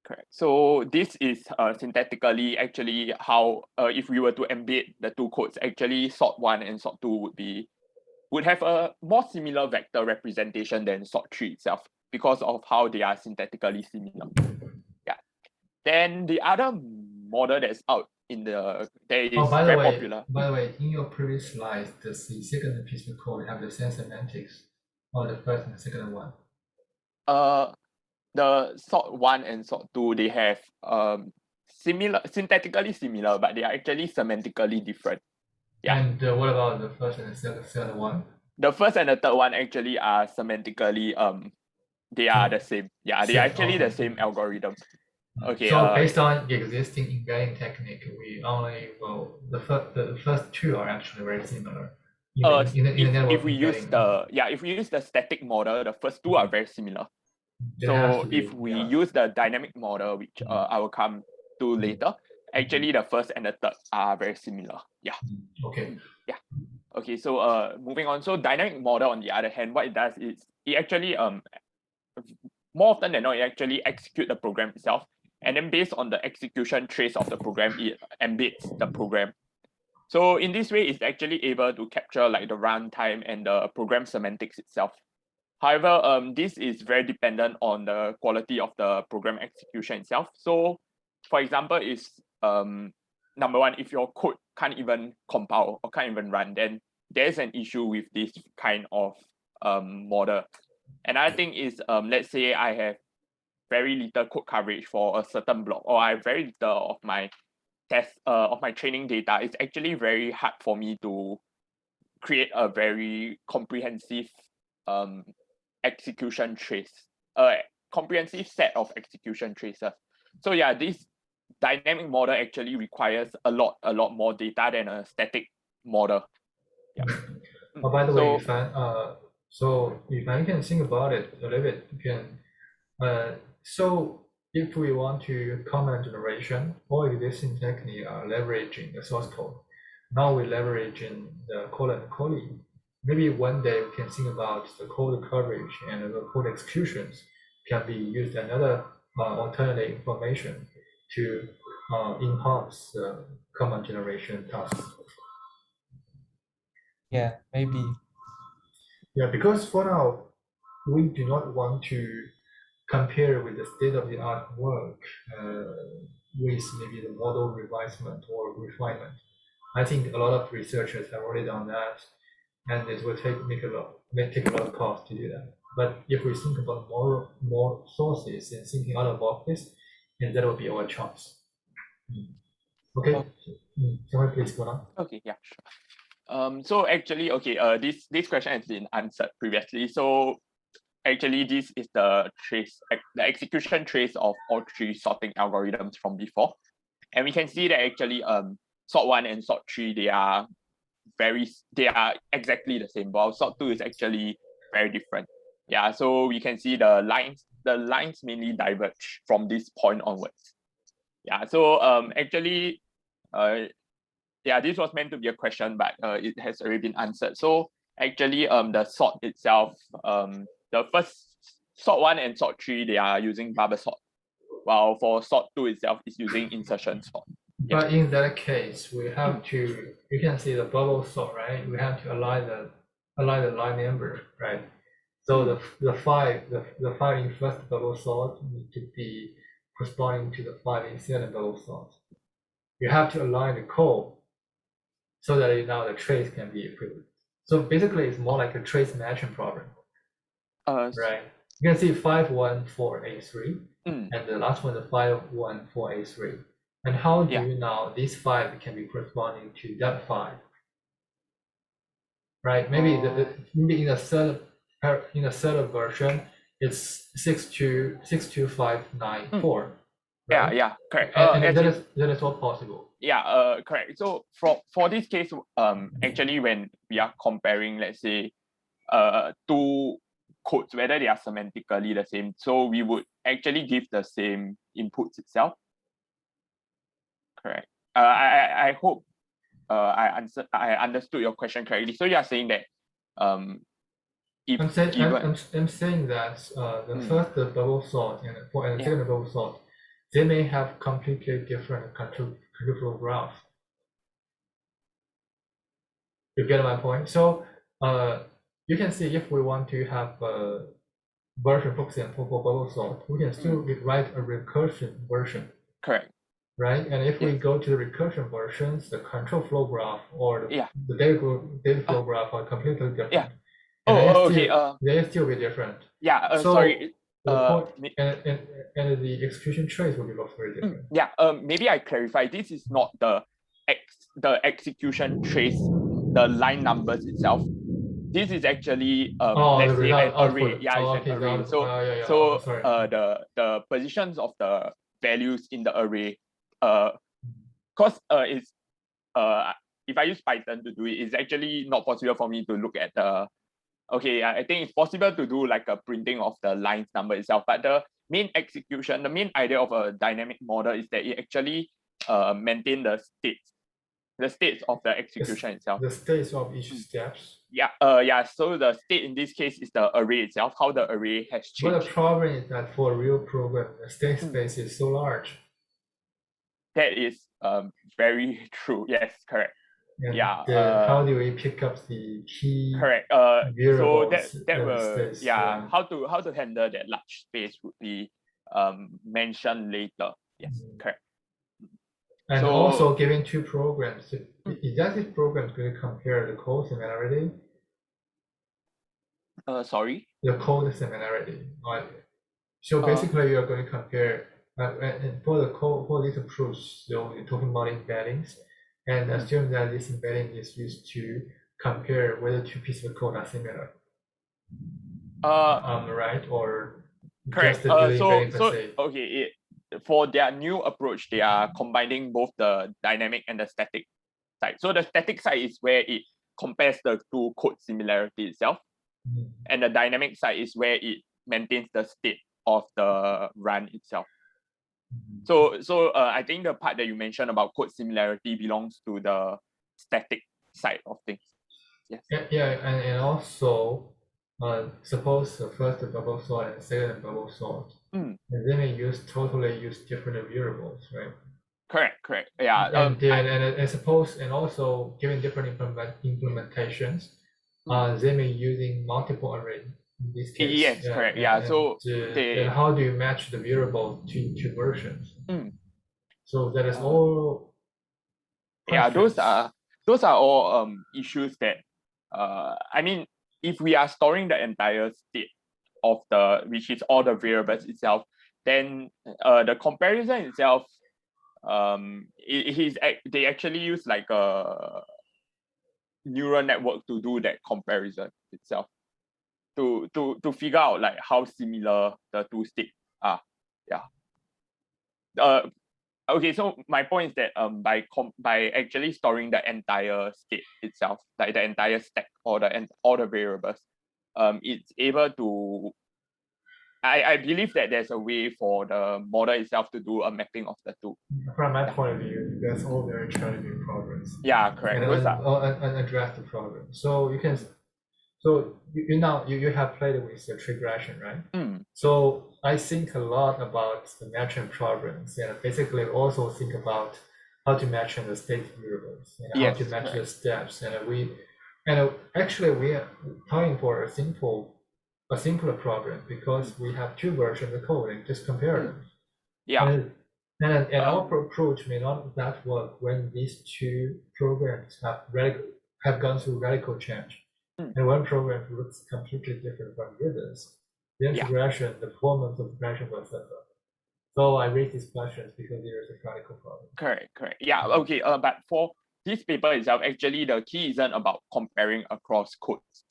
Correct. So this is syntactically actually how if we were to embed the 2 codes, actually sort 1 and sort 2 would have a more similar vector representation than sort 3 itself because of how they are syntactically similar. Yeah. Then the other model that's out in the there is very popular. By the way, in your previous slides, does the second piece of code have the same semantics or the first and the second one? The sort 1 and sort 2, they have similar, syntactically similar, but they are actually semantically different. Yeah. And what about the first and the third one? The first and the third one actually are semantically they are the same. Yeah, they are actually the same algorithm. Okay. So based on the existing embedding technique, we only the first 2 are actually very similar. If we use the static model, the first 2 are very similar. So if we use the dynamic model, which I will come to later, actually the first and the third are very similar. Yeah. Okay. Yeah. Okay. So moving on. So dynamic model, on the other hand, what it does is it actually more often than not, it actually execute the program itself, and then based on the execution trace of the program, it embeds the program. So in this way, it's actually able to capture like the runtime and the program semantics itself. However, this is very dependent on the quality of the program execution itself. So, for example, is number one, if your code can't even compile or can't even run, then there's an issue with this kind of model. Another thing is, let's say I have very little code coverage for a certain block, or I have very little of my test of my training data. It's actually very hard for me to create a very comprehensive execution trace, comprehensive set of execution traces. So yeah, this dynamic model actually requires a lot more data than a static model. Yeah. Oh, by the way, so if I can think about it a little bit, you can so if we want to comment generation, all existing technique are leveraging the source code. Now we're leveraging the calling. Maybe one day we can think about the code coverage and the code executions can be used another alternative information to enhance the command generation task. Yeah, maybe. Yeah, because for now, we do not want to compare with the state-of-the-art work with maybe the model revisement or refinement. I think a lot of researchers have already done that, and it will take a lot of cost to do that. But if we think about more sources and thinking out of boxes, then that will be our chance. Okay, someone please go on. Okay, yeah, sure. So actually, okay, this question has been answered previously. So actually, this is the execution trace of all 3 sorting algorithms from before, and we can see that actually sort 1 and sort 3, they are they are exactly the same, while sort 2 is actually very different. Yeah, so we can see the lines mainly diverge from this point onwards. Yeah, so actually, yeah, this was meant to be a question, but it has already been answered. So actually, the sort itself, the first sort 1 and sort 3, they are using bubble sort, while for sort 2 itself is using insertion sort. Yeah. But in that case, we have to, you can see the bubble sort, right? We have to align the line number, right? So the five in first bubble sort need to be corresponding to the 5 in second bubble sort. You have to align the code so that now the trace can be equivalent. So basically, it's more like a trace matching problem, right? You can see 514A3, and the last one, the 514A3. And how do you now these 5 can be corresponding to that 5, right? Maybe maybe in the third version, it's 62594. Right? Yeah, correct. And that is all possible. Yeah, correct. So for this case, actually when we are comparing, let's say, 2 codes, whether they are semantically the same, so we would actually give the same inputs itself. Correct. I hope I understood your question correctly. So you are saying that if I'm saying that the first bubble sort and the second bubble sort, they may have completely different control flow graph. You get my point? So you can see if we want to have a version focusing for bubble sort, we can still write a recursion version. Correct. Right, and if we go to the recursion versions, the control flow graph or the data flow graph are completely different. Yeah. Okay. They still be different. Yeah. So sorry. And the execution trace will be very different. Yeah. Maybe I clarify. This is not the execution trace, the line numbers itself. This is actually let's say an array. Yeah, it's an array. So the positions of the values in the array. Because it's if I use Python to do it, it's actually not possible for me to look at the. Okay, I think it's possible to do like a printing of the lines number itself, but the main execution, the main idea of a dynamic model is that it actually maintain the states of the execution itself. The states of each steps. Yeah. So the state in this case is the array itself, how the array has changed. But the problem is that for a real program, the state space is so large. That is very true. Yes, correct. And yeah. How do we pick up the key? Correct. So that will how to handle that large space would be mentioned later. Yes, correct. And so, also giving 2 programs. Is that this program going to compare the code similarity? Sorry. The code similarity. So basically, you are going to compare. And for the code, for this approach, so you're talking about embeddings, and assume that this embedding is used to compare whether 2 pieces of code are similar. Right? Or correct. For their new approach, they are combining both the dynamic and the static side. So the static side is where it compares the 2 code similarity itself, and the dynamic side is where it maintains the state of the run itself. So I think the part that you mentioned about code similarity belongs to the static side of things. Yes. Yeah, and also suppose the first bubble sort and second bubble sort, and they may totally use different variables, right? Correct. Yeah. And suppose, and also given different implementations, they may using multiple array. In this case. Yes, correct. Yeah. So and how do you match the variable to 2 versions? So that is all. Yeah, those are all issues that I mean, if we are storing the entire state of which is all the variables itself, then the comparison itself, they actually use like a neural network to do that comparison itself, to figure out like how similar the 2 states are. Yeah. Okay, so my point is that by actually storing the entire state itself, like the entire stack or all the variables, it's able to. I believe that there's a way for the model itself to do a mapping of the two. From my point of view, that's all very challenging problems. Yeah, correct. And Those are unaddressed problems. So you can, so you have played with the regression, right? So I think a lot about the matching problems, and basically also think about how to match the state variables and how to match the steps. And actually we are talking for a simpler problem because we have two versions of code and just compare them. Yeah. And our approach may not that work when these two programs have gone through radical change. And one program looks completely different from the others. The integration, the performance of integration will suffer. So I raise these questions because there is a practical problem. Correct. Yeah, okay. But for this paper itself, actually the key isn't about comparing across codes.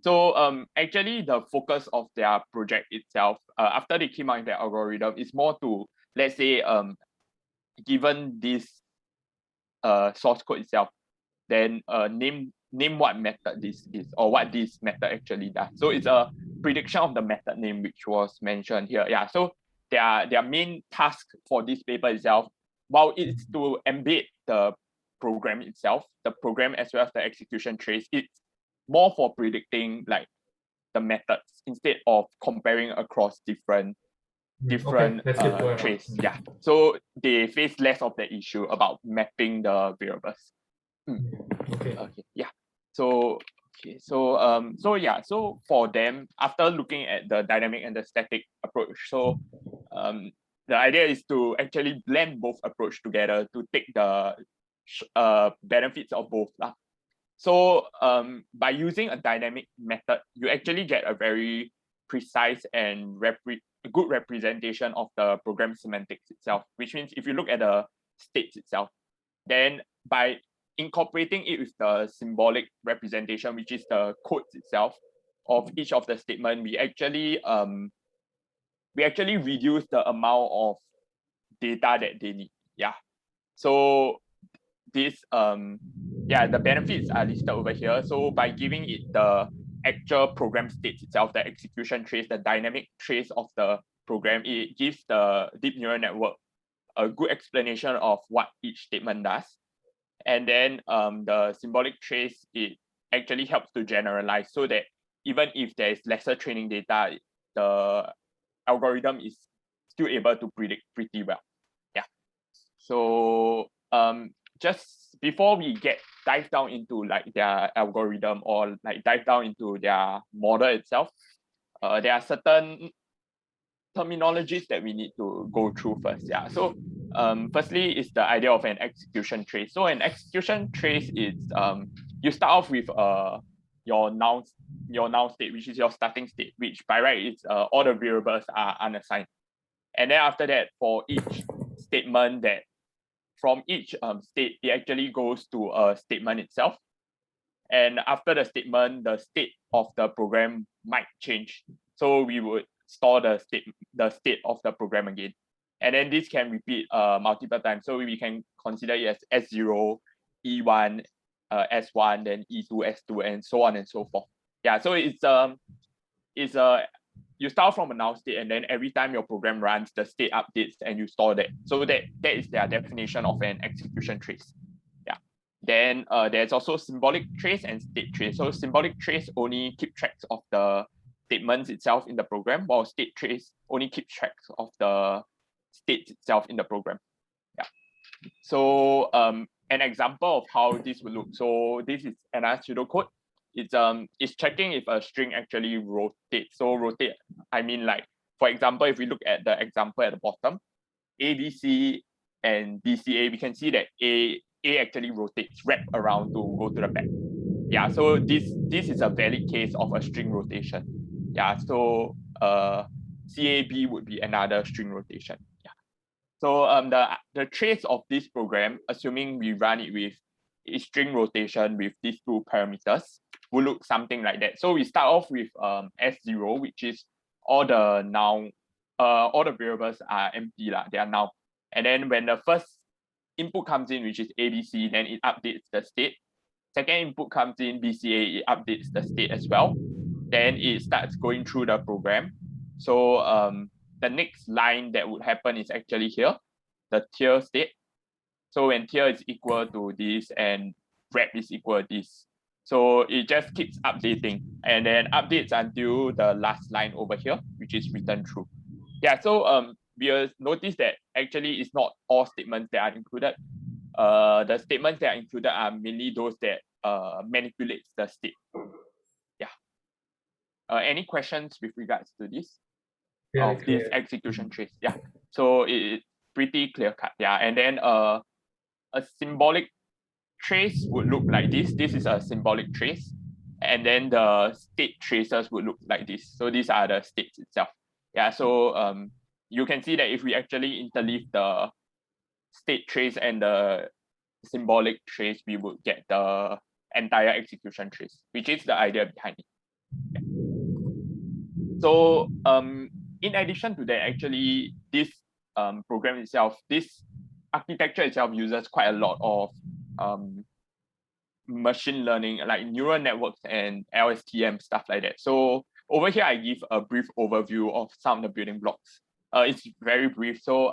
So actually the focus of their project itself, after they came out with their algorithm, is more to, let's say, given this source code itself, then name what method this is or what this method actually does. So it's a prediction of the method name which was mentioned here. Yeah. So their main task for this paper itself, while it's to embed the program itself, the program as well as the execution trace, it's more for predicting like the methods instead of comparing across different trace. Yeah. So they face less of the issue about mapping the variables. Okay. Yeah. So for them, after looking at the dynamic and the static approach, so the idea is to actually blend both approach together to take the benefits of both. So by using a dynamic method, you actually get a very precise and good representation of the program semantics itself, which means if you look at the states itself, then by incorporating it with the symbolic representation, which is the codes itself of each of the statement, we actually reduce the amount of data that they need. Yeah. So this the benefits are listed over here. So by giving it the actual program states itself, the execution trace, the dynamic trace of the program, it gives the deep neural network a good explanation of what each statement does. And then the symbolic trace, it actually helps to generalize so that even if there is lesser training data, the algorithm is still able to predict pretty well. Yeah. So just before we dive down into like their algorithm or like dive down into their model itself, there are certain terminologies that we need to go through first. Yeah. So firstly is the idea of an execution trace. So an execution trace is you start off with your noun state, which is your starting state, which by right is all the variables are unassigned. And then after that, for each statement that from each state, it actually goes to a statement itself. And after the statement, the state of the program might change. So we would store the state of the program again. And then this can repeat multiple times. So we can consider it as S0, E1, S1, then E2, S2, and so on and so forth. Yeah, so you start from a null state, and then every time your program runs, the state updates and you store that. So that is their definition of an execution trace. Yeah. Then there's also symbolic trace and state trace. So symbolic trace only keep tracks of the statements itself in the program, while state trace only keeps tracks of the states itself in the program. Yeah. So an example of how this will look. So this is another pseudocode. It's checking if a string actually rotates. So rotate, I mean, like, for example, if we look at the example at the bottom, ABC and BCA, we can see that A actually rotates, wrap around to go to the back. Yeah, so this is a valid case of a string rotation. Yeah, so CAB would be another string rotation. Yeah. So the trace of this program, assuming we run it with a string rotation with these two parameters, will look something like that. So we start off with S0, which is all the variables are empty, they are null. And then when the first input comes in, which is ABC, then it updates the state. Second input comes in, BCA, it updates the state as well. Then it starts going through the program. So the next line that would happen is actually here, the tier state. So when tier is equal to this and rep is equal to this. So it just keeps updating and then updates until the last line over here, which is written through. Yeah, so we'll notice that actually it's not all statements that are included. The statements that are included are mainly those that manipulates the state. Yeah. Any questions with regards to this? Very Of clear. this execution trace? Yeah. So it's pretty clear cut. Yeah, and then a symbolic trace would look like this. This is a symbolic trace. And then the state traces would look like this. So these are the states itself. Yeah, so you can see that if we actually interleave the state trace and the symbolic trace, we would get the entire execution trace, which is the idea behind it. Yeah. So in addition to that, actually, this program itself, this architecture itself uses quite a lot of machine learning, like neural networks and LSTM, stuff like that. So over here, I give a brief overview of some of the building blocks. It's very brief. So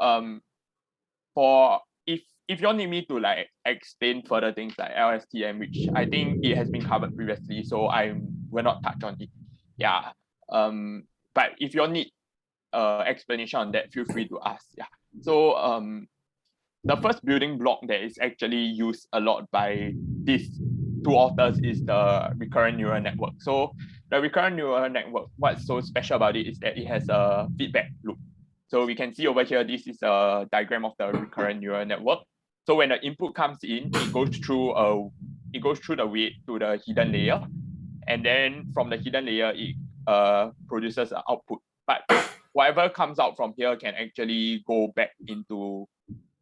for if you need me to like explain further things like LSTM, which I think it has been covered previously, so I will not touch on it. Yeah. But if you need explanation on that, feel free to ask. Yeah. So the first building block that is actually used a lot by these two authors is the recurrent neural network. So the recurrent neural network, what's so special about it is that it has a feedback loop. So we can see over here, this is a diagram of the recurrent neural network. So when the input comes in, it goes through the weight to the hidden layer. And then from the hidden layer, it produces an output. But whatever comes out from here can actually go back into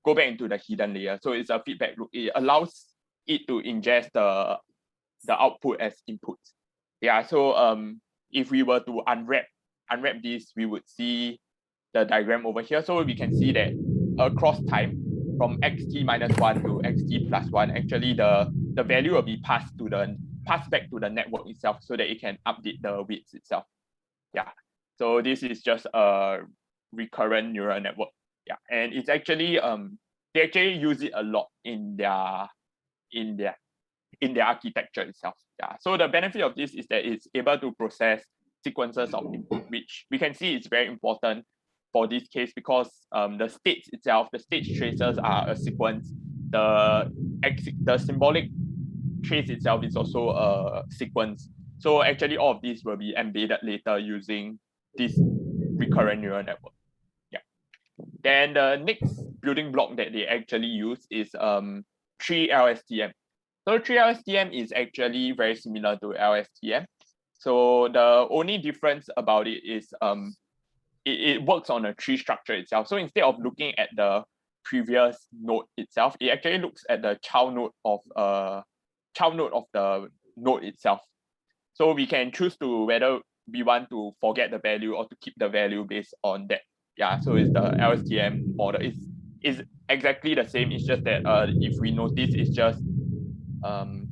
the hidden layer. So it's a feedback loop. It allows it to ingest the output as inputs. Yeah, so if we were to unwrap this, we would see the diagram over here. So we can see that across time, from xt minus 1 to xt plus 1, actually the value will be passed back to the network itself so that it can update the weights itself. Yeah. So this is just a recurrent neural network. Yeah, and it's actually they actually use it a lot in their architecture itself. Yeah. So the benefit of this is that it's able to process sequences of input, which we can see is very important for this case because the states itself, the state traces are a sequence. The symbolic trace itself is also a sequence. So actually all of these will be embedded later using this recurrent neural network. Yeah. Then the next building block that they actually use is tree LSTM. So tree LSTM is actually very similar to LSTM. So the only difference about it is it works on a tree structure itself. So instead of looking at the previous node itself, it actually looks at the child node of the node itself. So we can choose to whether we want to forget the value or to keep the value based on that. Yeah, so it's the LSTM model. It's exactly the same. It's just that if we notice, it's just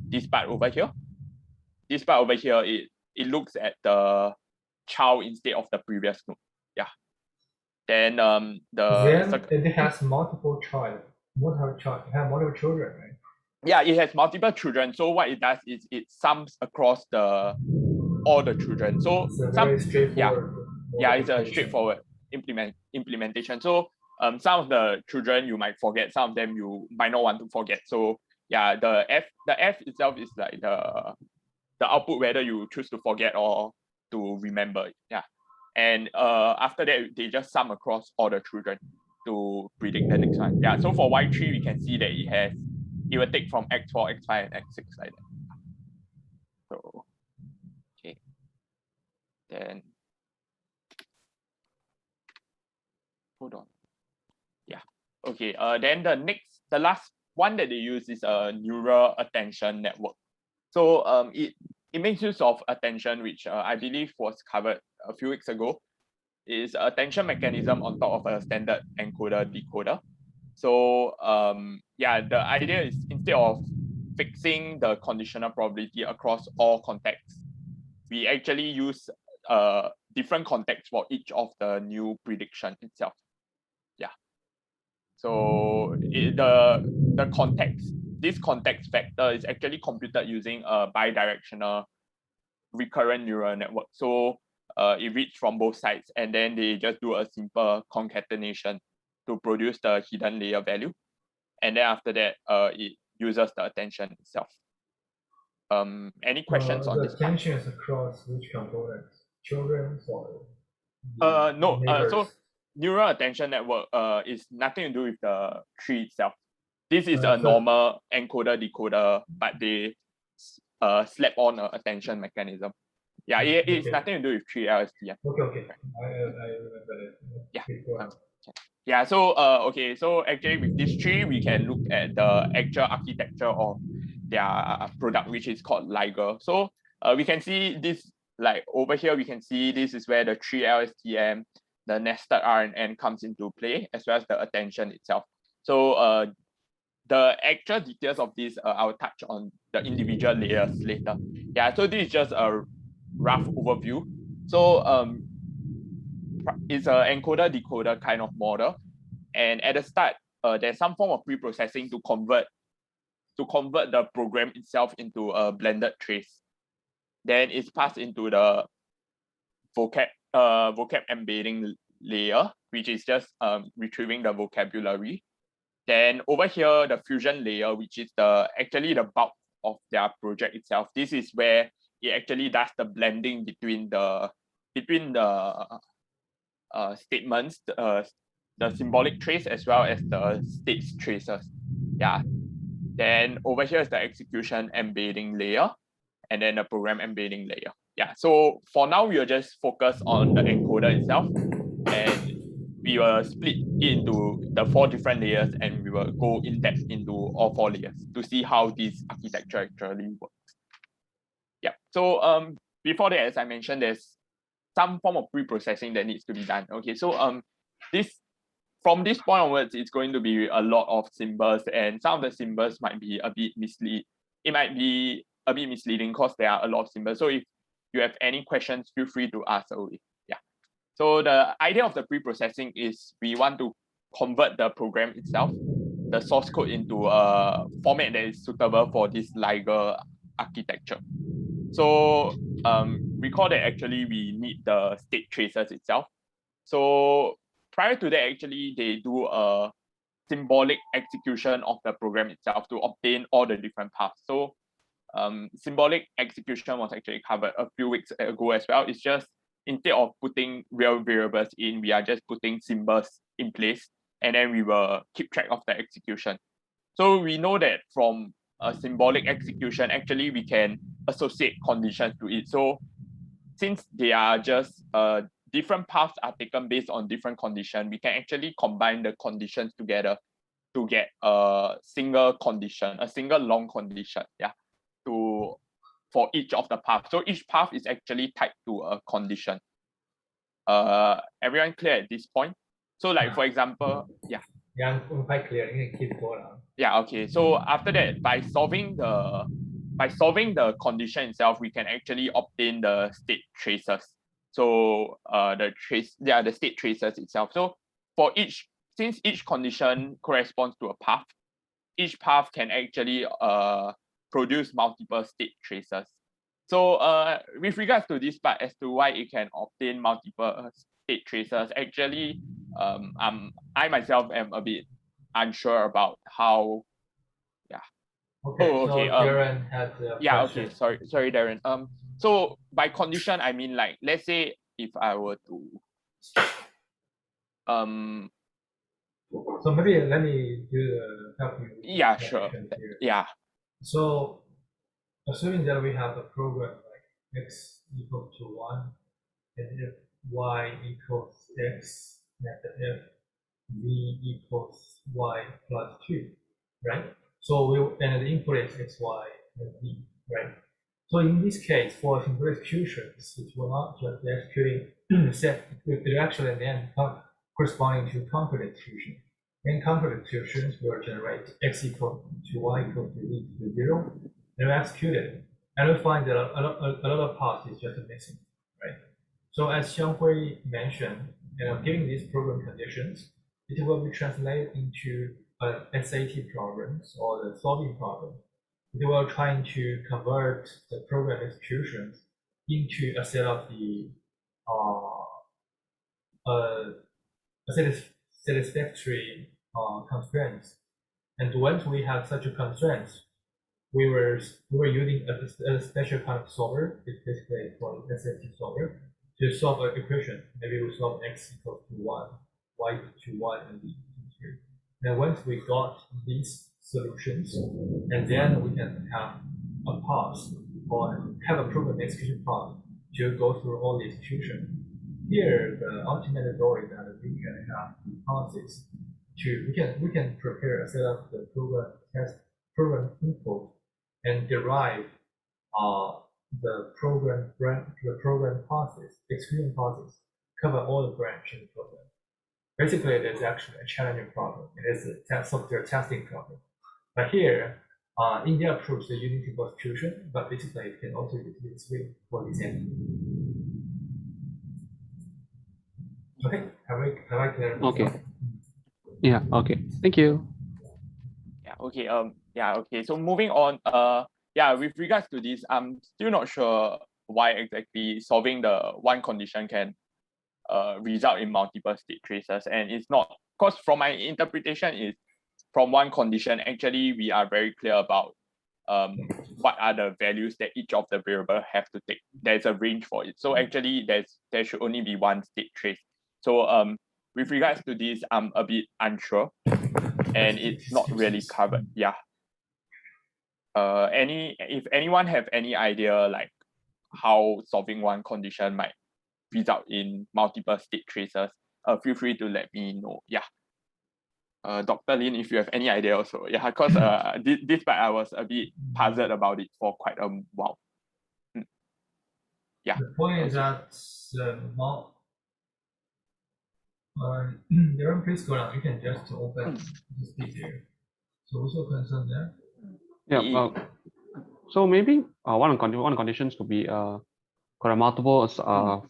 this part over here. This part over here, it looks at the child instead of the previous node. Yeah. Then it has multiple children, right? Yeah, it has multiple children. So what it does is it sums across all the children. So it's a very straightforward. Yeah, it's a straightforward implementation. So some of the children you might forget, some of them you might not want to forget. So yeah, the F itself is like the output, whether you choose to forget or to remember. Yeah. And after that, they just sum across all the children to predict the next one. Yeah. So for Y3, we can see that it will take from X4, X5, and X6 like that. So okay. Then hold on. Yeah. Okay. Then the last one that they use is a neural attention network. So it makes use of attention, which I believe was covered a few weeks ago. Is attention mechanism on top of a standard encoder decoder. So yeah, the idea is instead of fixing the conditional probability across all contexts, we actually use different contexts for each of the new prediction itself. Yeah. So the context, this context vector is actually computed using a bidirectional recurrent neural network. So it reads from both sides, and then they just do a simple concatenation to produce the hidden layer value. And then after that, it uses the attention itself. Any questions on this? The attention is across which components? Children or no. neighbors? So neural attention network is nothing to do with the tree itself. This is a normal encoder decoder, but they slap on an attention mechanism. Yeah, it's nothing to do with tree LSTM. Okay. I remember it. Yeah. Yeah, so okay, so actually with this tree, we can look at the actual architecture of their product, which is called Liger. So we can see this, like over here, we can see this is where the tree LSTM, the nested RNN comes into play, as well as the attention itself. So the actual details of this, I'll touch on the individual layers later. Yeah, so this is just a rough overview. So it's an encoder decoder kind of model, and at the start there's some form of pre-processing to convert the program itself into a blended trace. Then it's passed into the vocab embedding layer, which is just retrieving the vocabulary. Then over here, the fusion layer, which is actually the bulk of their project itself. This is where it actually does the blending between the statements, the symbolic trace, as well as the states traces. Yeah. Then over here is the execution embedding layer, and then the program embedding layer. Yeah. So for now, we will just focus on the encoder itself, and we will split into the 4 different layers, and we will go in depth into all 4 layers to see how this architecture actually works. Yeah. So before that, as I mentioned, there's some form of pre-processing that needs to be done. Okay. So from this point onwards, it's going to be a lot of symbols, and some of the symbols might be a bit misleading. It might be a bit misleading because there are a lot of symbols. So if you have any questions, feel free to ask away. Yeah. So the idea of the pre-processing is we want to convert the program itself, the source code, into a format that is suitable for this Liger architecture. So recall that actually we need the state traces itself. So prior to that, actually they do a symbolic execution of the program itself to obtain all the different paths. So symbolic execution was actually covered a few weeks ago as well. It's just instead of putting real variables in, we are just putting symbols in place, and then we will keep track of the execution. So we know that from a symbolic execution, actually we can associate conditions to it. So since they are just different paths are taken based on different conditions, we can actually combine the conditions together to get a single condition, a single long condition, yeah, for each of the paths. So each path is actually tied to a condition. Everyone clear at this point? So like for example, yeah. Yeah, I'm quite clear. You can keep going on. Yeah, okay. So after that, by solving the condition itself, we can actually obtain the state traces. So the state traces itself. So for since each condition corresponds to a path, each path can actually produce multiple state traces. So with regards to this part as to why it can obtain multiple state traces, actually I myself am a bit unsure about how. Yeah. Okay. Oh, okay. So Darren had yeah. question. Okay. Sorry, Darren. So by condition, I mean, like, let's say if I were to So maybe let me help you. Yeah, sure. Here. Yeah. So assuming that we have a program like x equals to 1, and if y equals x, and if v equals y plus 2, right? So and the input is x, y, and v, right? So in this case, for simple executions, it will not just executing set the actual and then corresponding to counter execution. Encountered executions will generate x equal to y equal to e to 0, and we execute it, and we find that another part is just missing, right? So as Siang Hwee mentioned, given these program conditions, it will be translated into an SAT problems or the solving problem. It will try to convert the program executions into a set of the satisfactory constraints. And once we have such a constraint, we were using a special kind of solver, it's basically called SAT solver, to solve an equation. Maybe we solve x equals to 1, y equals to 1, and z equals to 2. And once we got these solutions, and then we can have a path or have a program execution path to go through all the execution. Here, the ultimate goal is that we can have paths to we can prepare a set of the program input and derive the program process, execution process, cover all the branch in the program. Basically, it is actually a challenging problem. It is a software testing problem. But here, India approves the unity execution, but basically it can also use this way for example. Okay, have I clarified? Okay. Yeah. Okay. Thank you. Yeah. Okay. Okay. So moving on. Yeah. With regards to this, I'm still not sure why exactly solving the one condition can result in multiple state traces, and it's not, because from my interpretation is from one condition. Actually, we are very clear about what are the values that each of the variable have to take. There's a range for it. So actually, there should only be one state trace. So with regards to this, I'm a bit unsure, and it's not really covered. Yeah. If anyone have any idea like how solving one condition might result in multiple state traces, feel free to let me know. Yeah. Dr. Lin, if you have any idea also. Yeah, because this part I was a bit puzzled about it for quite a while. Yeah. The point is that Darren, please go down. You can just open this here. So what's your concern there? Yeah. So maybe one of the conditions could be could have multiple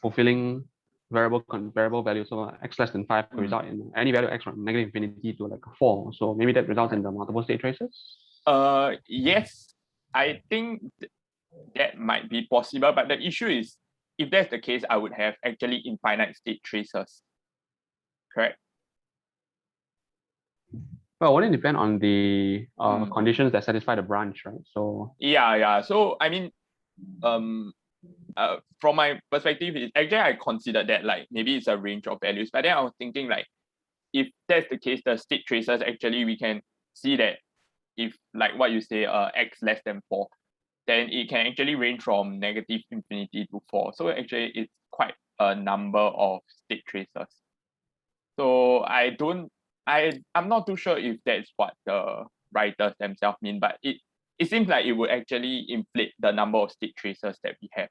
fulfilling variable values. So x less than 5 could result in any value x from negative infinity to like 4. So maybe that results in the multiple state traces. Yes, I think that might be possible. But the issue is, if that's the case, I would have actually infinite state traces. Correct? Well, wouldn't it depend on the conditions that satisfy the branch, right? So yeah. So I mean, from my perspective, actually I considered that like maybe it's a range of values. But then I was thinking like, if that's the case, the state traces actually we can see that if like what you say, x less than 4, then it can actually range from negative infinity to 4. So actually it's quite a number of state traces. So I'm not too sure if that's what the writers themselves mean, but it seems like it would actually inflate the number of state traces that we have.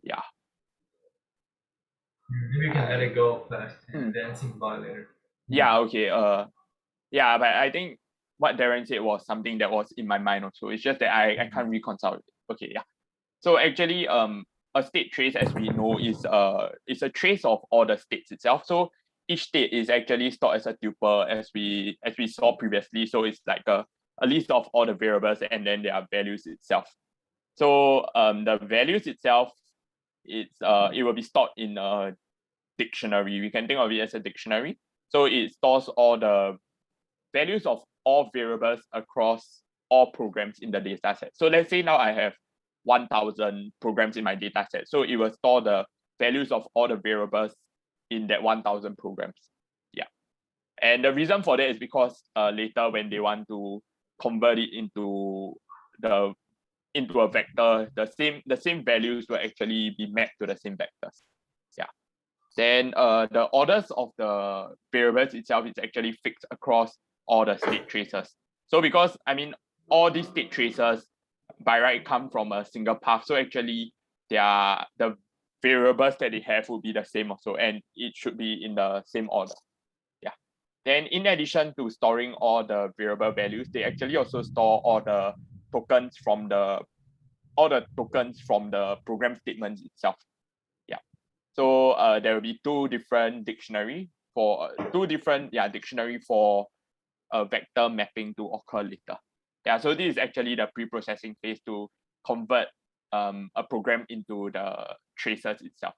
Yeah. Maybe you can let it go first and then think about it later. Yeah, okay. Yeah, but I think what Darren said was something that was in my mind also. It's just that I can't reconcile it. Okay, yeah. So actually, a state trace, as we know, is a trace of all the states itself. So each state is actually stored as a tuple, as we saw previously. So it's like a list of all the variables and then their values itself. So the values itself, it will be stored in a dictionary. We can think of it as a dictionary. So it stores all the values of all variables across all programs in the data set. So let's say now I have 1,000 programs in my data set. So it will store the values of all the variables in that 1,000 programs. Yeah. And the reason for that is because later when they want to convert it into a vector, the same values will actually be mapped to the same vectors. Yeah. Then the orders of the variables itself is actually fixed across all the state traces. So because I mean all these state traces by right come from a single path. So actually the variables that they have will be the same also, and it should be in the same order. Yeah. Then in addition to storing all the variable values, they actually also store all the tokens from the program statements itself. Yeah. So there will be two different dictionary for vector mapping to occur later. Yeah, so this is actually the pre-processing phase to convert a program into the traces itself.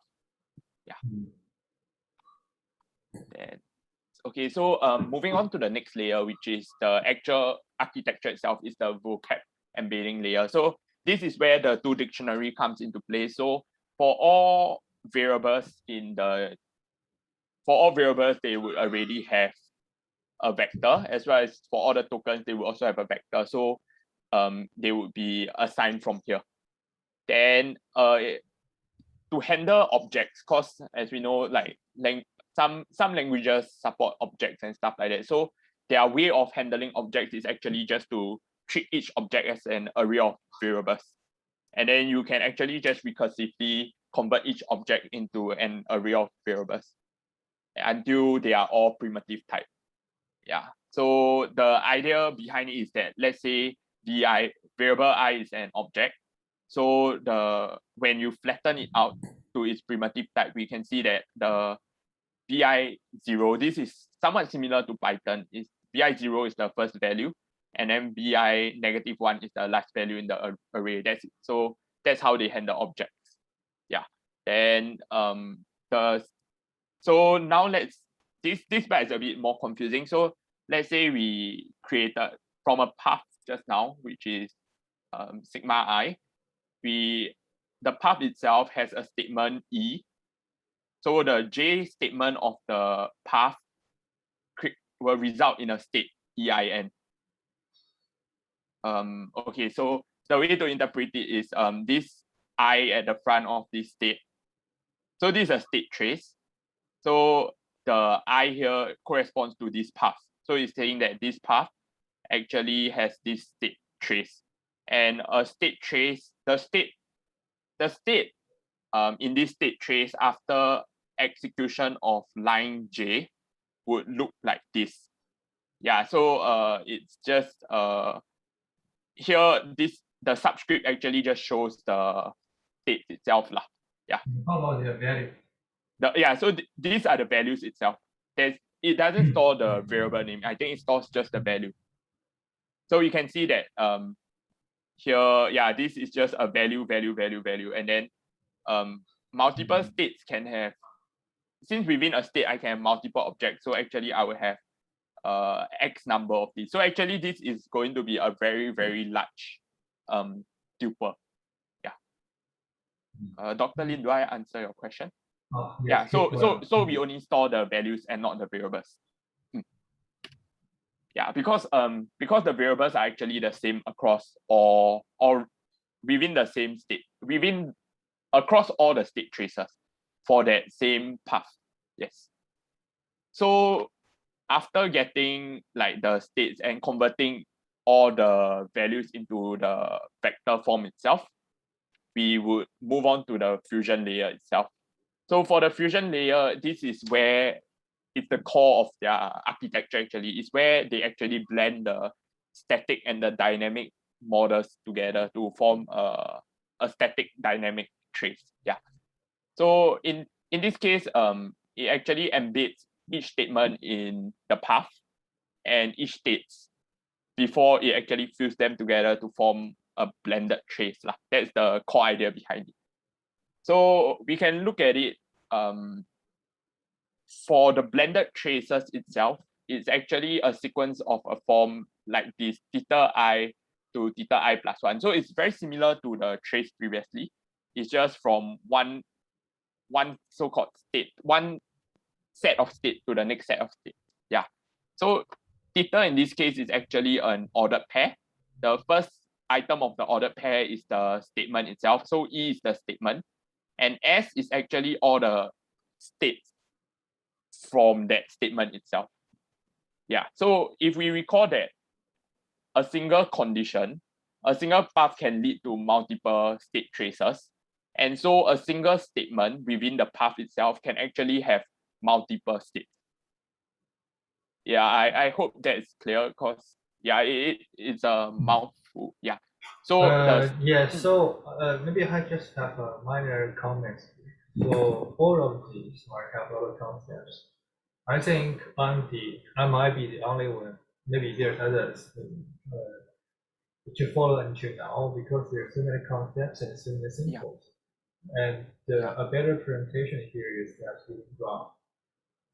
Yeah. Then, okay, so moving on to the next layer, which is the actual architecture itself, is the vocab embedding layer. So this is where the two dictionary comes into play. So for all variables, they would already have a vector, as well as for all the tokens, they will also have a vector. So they would be assigned from here. Then to handle objects, because as we know, like some languages support objects and stuff like that. So their way of handling objects is actually just to treat each object as an array of variables. And then you can actually just recursively convert each object into an array of variables until they are all primitive type. Yeah. So the idea behind it is that, let's say variable I is an object. So when you flatten it out to its primitive type, we can see that the bi0, this is somewhat similar to Python, is bi0 is the first value, and then bi-1 is the last value in the array. That's it. So that's how they handle objects. Yeah. Then so now this part is a bit more confusing. So let's say we created from a path just now, which is sigma I. The path itself has a statement E. So the J statement of the path will result in a state EIN. Okay, so the way to interpret it is this I at the front of this state. So this is a state trace. So the I here corresponds to this path. So it's saying that this path actually has this state trace. And a state trace, the state in this state trace after execution of line J would look like this. Yeah, so it's just here the subscript actually just shows the state itself lah. Yeah. How about the value? So these are the values itself. It doesn't store the variable name. I think it stores just the value. So you can see that here, yeah, this is just a value, and then multiple states can have, since within a state I can have multiple objects, so actually I will have X number of these. So actually this is going to be a very, very large tuple. Yeah. Dr. Lin, do I answer your question? Oh, Yeah, yes, so we only store the values and not the variables. Yeah, because the variables are actually the same across or within the same state, across all the state traces for that same path. Yes. So after getting like the states and converting all the values into the vector form itself, we would move on to the fusion layer itself. So for the fusion layer, this is where it's the core of their architecture actually. It's where they actually blend the static and the dynamic models together to form a static dynamic trace. Yeah. So in this case, it actually embeds each statement in the path and each states before it actually fuse them together to form a blended trace. That's the core idea behind it. So we can look at it for the blended traces itself. It's actually a sequence of a form like this, theta I to theta I plus 1. So it's very similar to the trace previously. It's just from one so-called state, one set of state to the next set of state. Yeah. So theta in this case is actually an ordered pair. The first item of the ordered pair is the statement itself. So E is the statement, and S is actually all the states from that statement itself. Yeah. So if we recall that a single condition, a single path can lead to multiple state traces. And so a single statement within the path itself can actually have multiple states. Yeah, I hope that's clear because yeah, it's a mouthful. Yeah. So Maybe I just have a minor comment. So all of these have a lot of concepts. I think I might be the only one. Maybe there's others to follow until now because there are so many concepts and so many symbols. And a better presentation here is that we graph.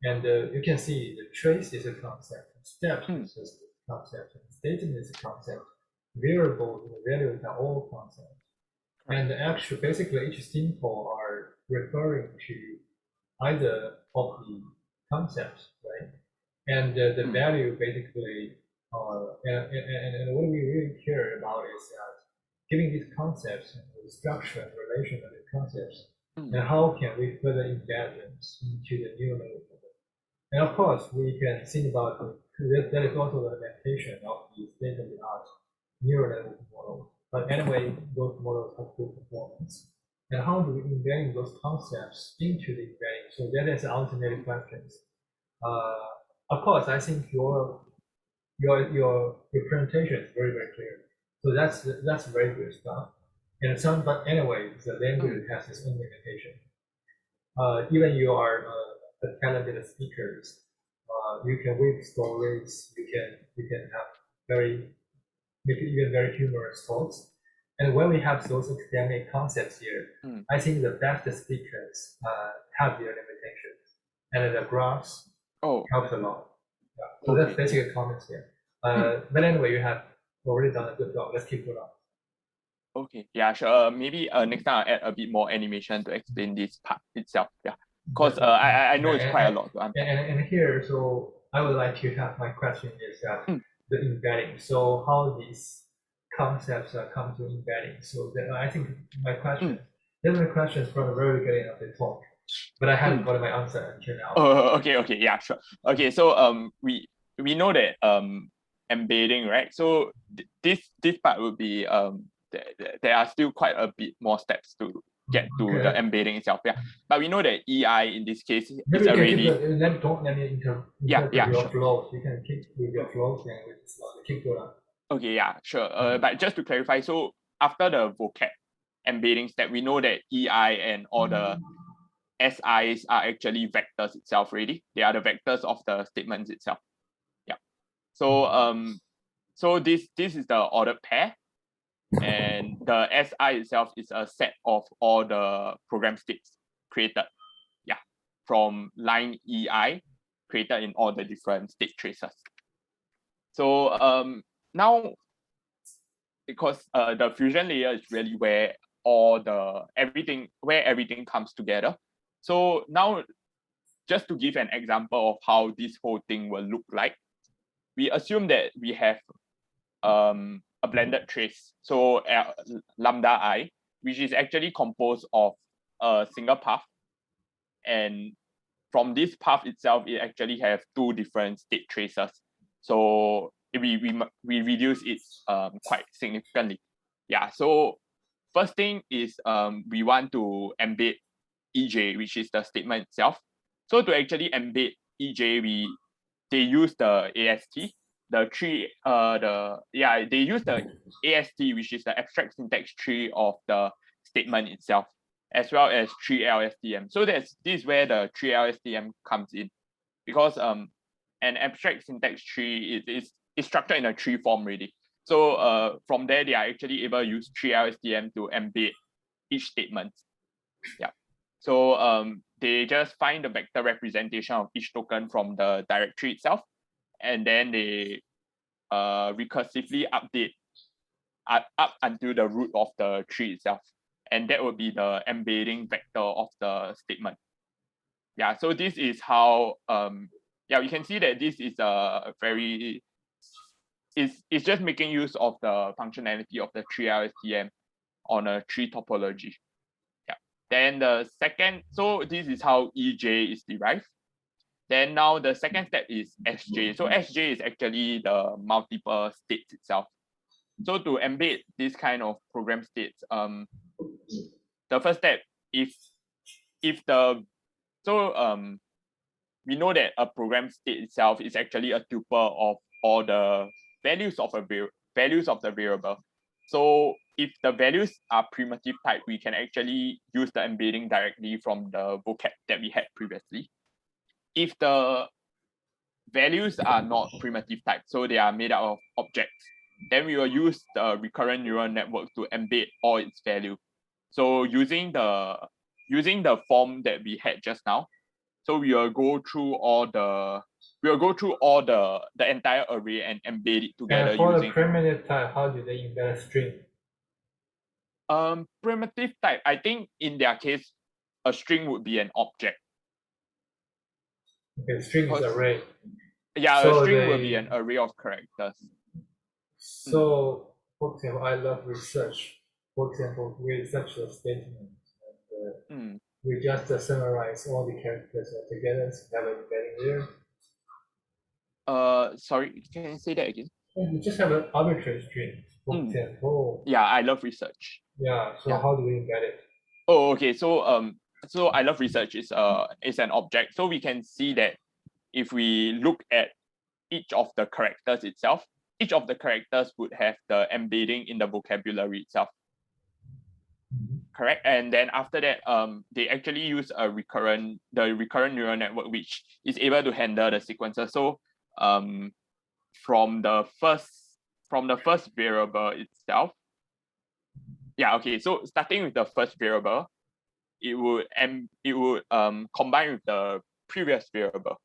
And you can see the trace is a concept, step is a concept, statement is a concept, variable and values are all concepts. And actually, basically, each symbol are referring to either of the concepts, right? And the value basically, and what we really care about is that giving these concepts and the structure and relation of the concepts, and how can we further embed them into the neural network. And of course, we can think about that is also the limitation of the state-of-the-art neural network model. But anyway, those models have good performance. And how do we embed those concepts into the embedding? So that is the ultimate questions. Of course, I think your presentation is very, very clear. So that's very good stuff. And but anyway, the language has its own limitation. Even you are a talented speakers, you can weave stories. You can have make it even very humorous thoughts. And when we have those academic concepts here, I think the best speakers have their limitations, and the graphs helps a lot. Yeah. So that's basically comments here. But anyway, you have already done a good job. Let's keep it up. Okay, yeah, sure. Maybe next time I'll add a bit more animation to explain this part itself. Yeah, because I know it's quite a lot to unpack. And here, so I would like to have my question is that the embedding. So how these concepts come to embedding. So I think my question, there's my questions from the very beginning of the talk, but I haven't got my answer until now. Oh, okay, yeah, sure. Okay, so we know that embedding, right? So this part would be there are still quite a bit more steps to get to the embedding itself. Yeah, but we know that EI in this case is already. Don't let me interrupt your flows. You can keep with your flows and keep going. Okay, yeah, sure. But just to clarify, so after the vocab embedding step, we know that EI and all the SIs are actually vectors itself already. They are the vectors of the statements itself. Yeah. So so this is the ordered pair. And the SI itself is a set of all the program states created, from line EI created in all the different state traces. So now, because the fusion layer is really where everything comes together. So now, just to give an example of how this whole thing will look like, we assume that we have a blended trace, so lambda I, which is actually composed of a single path, and from this path itself, it actually have two different state traces. So we reduce it quite significantly. Yeah. So first thing is we want to embed EJ, which is the statement itself. So to actually embed EJ, they use the AST. They use the AST, which is the abstract syntax tree of the statement itself, as well as 3LSTM. So this is where the 3LSTM comes in, because an abstract syntax tree is structured in a tree form already. So from there, they are actually able to use 3LSTM to embed each statement. Yeah. So they just find the vector representation of each token from the directory itself, and then they recursively update up until the root of the tree itself, and that would be the embedding vector of the statement. Yeah, so this is how we can see that this is a very it's just making use of the functionality of the 3LSTM on a tree topology. Yeah. Then the second, so this is how EJ is derived. Then now the second step is SJ. So SJ is actually the multiple states itself. So to embed this kind of program states, the first step, if the we know that a program state itself is actually a tuple of all the values of the variable. So if the values are primitive type, we can actually use the embedding directly from the vocab that we had previously. If the values are not primitive type, so they are made out of objects, then we will use the recurrent neural network to embed all its value. So using the form that we had just now, so we will go through all the entire array and embed it together And for using the primitive type, how do they embed a string? primitive type. I think in their case, a string would be an object. Okay, string is Because- array. Yeah, So a string will be they- an array of characters. So, for example, I love research. For example, we research a statement, and we just summarize all the characters together to have an embedding there. Sorry, can you say that again? And you just have an arbitrary string. For example, Yeah, I love research. yeah. So Yeah. how do we embed it? Oh, okay. So I love research is an object. So we can see that if we look at each of the characters itself, each of the characters would have the embedding in the vocabulary itself. Correct. And then after that, they actually use the recurrent neural network, which is able to handle the sequences. So from the first variable itself. Yeah, okay. So starting with the first variable, it would combine with the previous variable.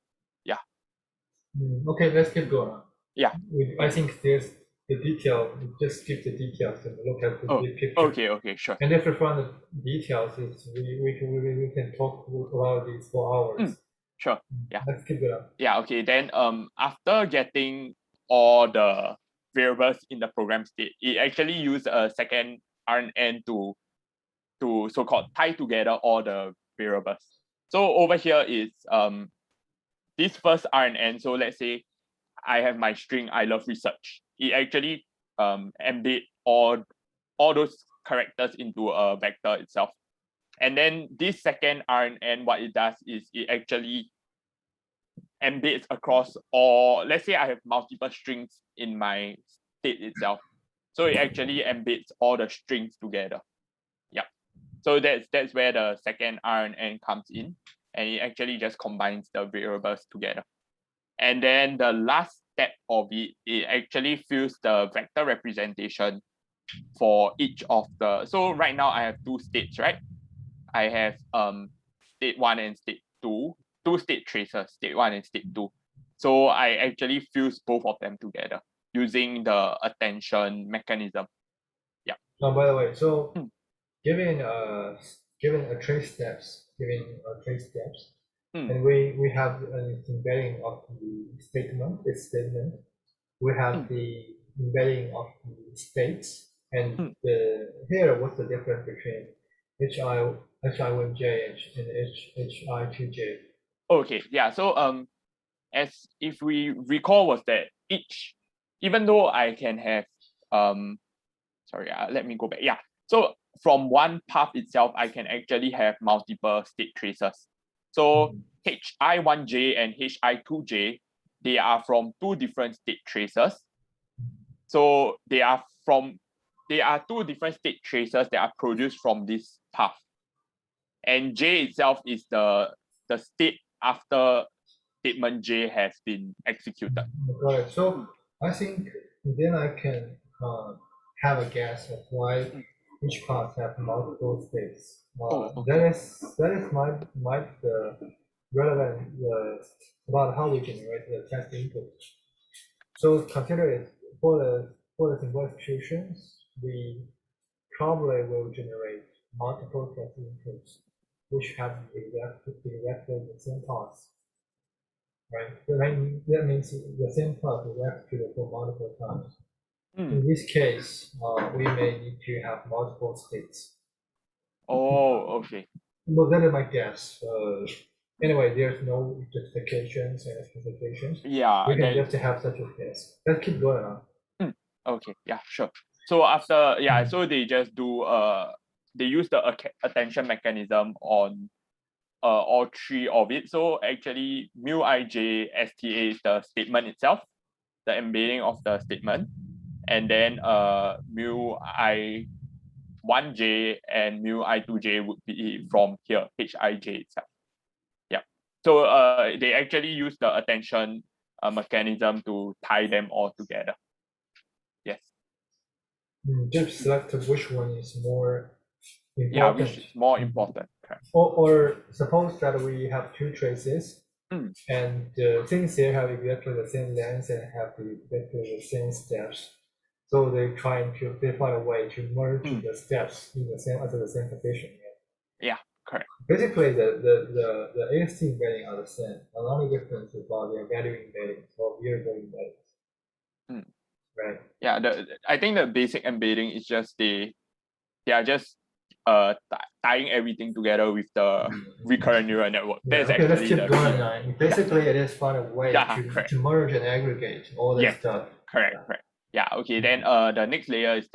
Okay, let's keep going. Yeah. I think there's the detail. We just skip the details and look at the big picture. Okay, sure. And if we find the details, we can talk about these for hours. Sure. Yeah. Let's keep it up. Yeah, okay. Then after getting all the variables in the program state, it actually used a second RNN to so-called tie together all the variables. So over here is this first RNN. So let's say I have my string I love research. It actually embed all those characters into a vector itself. And then this second RNN, what it does is it actually embeds across all, let's say I have multiple strings in my state itself. So it actually embeds all the strings together. Yeah. So that's where the second RNN comes in, and it actually just combines the variables together. And then the last step of it, it actually fills the vector representation for each of the, so right now I have two states, right? I have state 1 and state 2, two state traces, state 1 and state 2. So I actually fuse both of them together using the attention mechanism. Yeah. Oh, by the way, so given a trace steps, and we have an embedding of the statement, we have the embedding of the states, and here what's the difference between hi1j and hi2j? Okay, yeah. So as if we recall was that even though I can have let me go back. Yeah. So from one path itself, I can actually have multiple state traces. So hi1j and hi2j, they are from two different state traces. So they are two different state traces that are produced from this path. And j itself is the state after statement j has been executed. Got it. So I think then I can have a guess of why each class have multiple states. That is my relevant about how we generate the test input. So consider it for the symbolic executions, we probably will generate multiple test inputs which have exactly the same path. Right? That means the same path will execute for multiple times. In this case, we may need to have multiple states. Oh, okay. Well, that is my guess. Anyway, there's no justifications and specifications. Yeah. We can just have such a guess. Let's keep going on. Okay, yeah, sure. So after, so they just do they use the attention mechanism on all three of it. So actually mu ij sta is the statement itself, the embedding of the statement, and then mu I1j and mu I2j would be from here, hij itself. Yeah. So they actually use the attention mechanism to tie them all together. Yes. Just select which one is more important. Yeah, which is more important. Correct. Or suppose that we have two traces, Mm. and since they have exactly the same length and have exactly the same steps, so they find a way to merge the steps in the same position. Yeah, correct. Basically, the AST embedding are the same. The only difference is about their value embedding or variable embedding. Mm. Right. Yeah, I think the basic embedding is just they are just tying everything together with the recurrent neural network. Yeah, That's okay, let's actually keep the going now. Basically, it is find a way correct. to merge and aggregate all this Yes, stuff. correct. Yeah, okay. Then the next layer is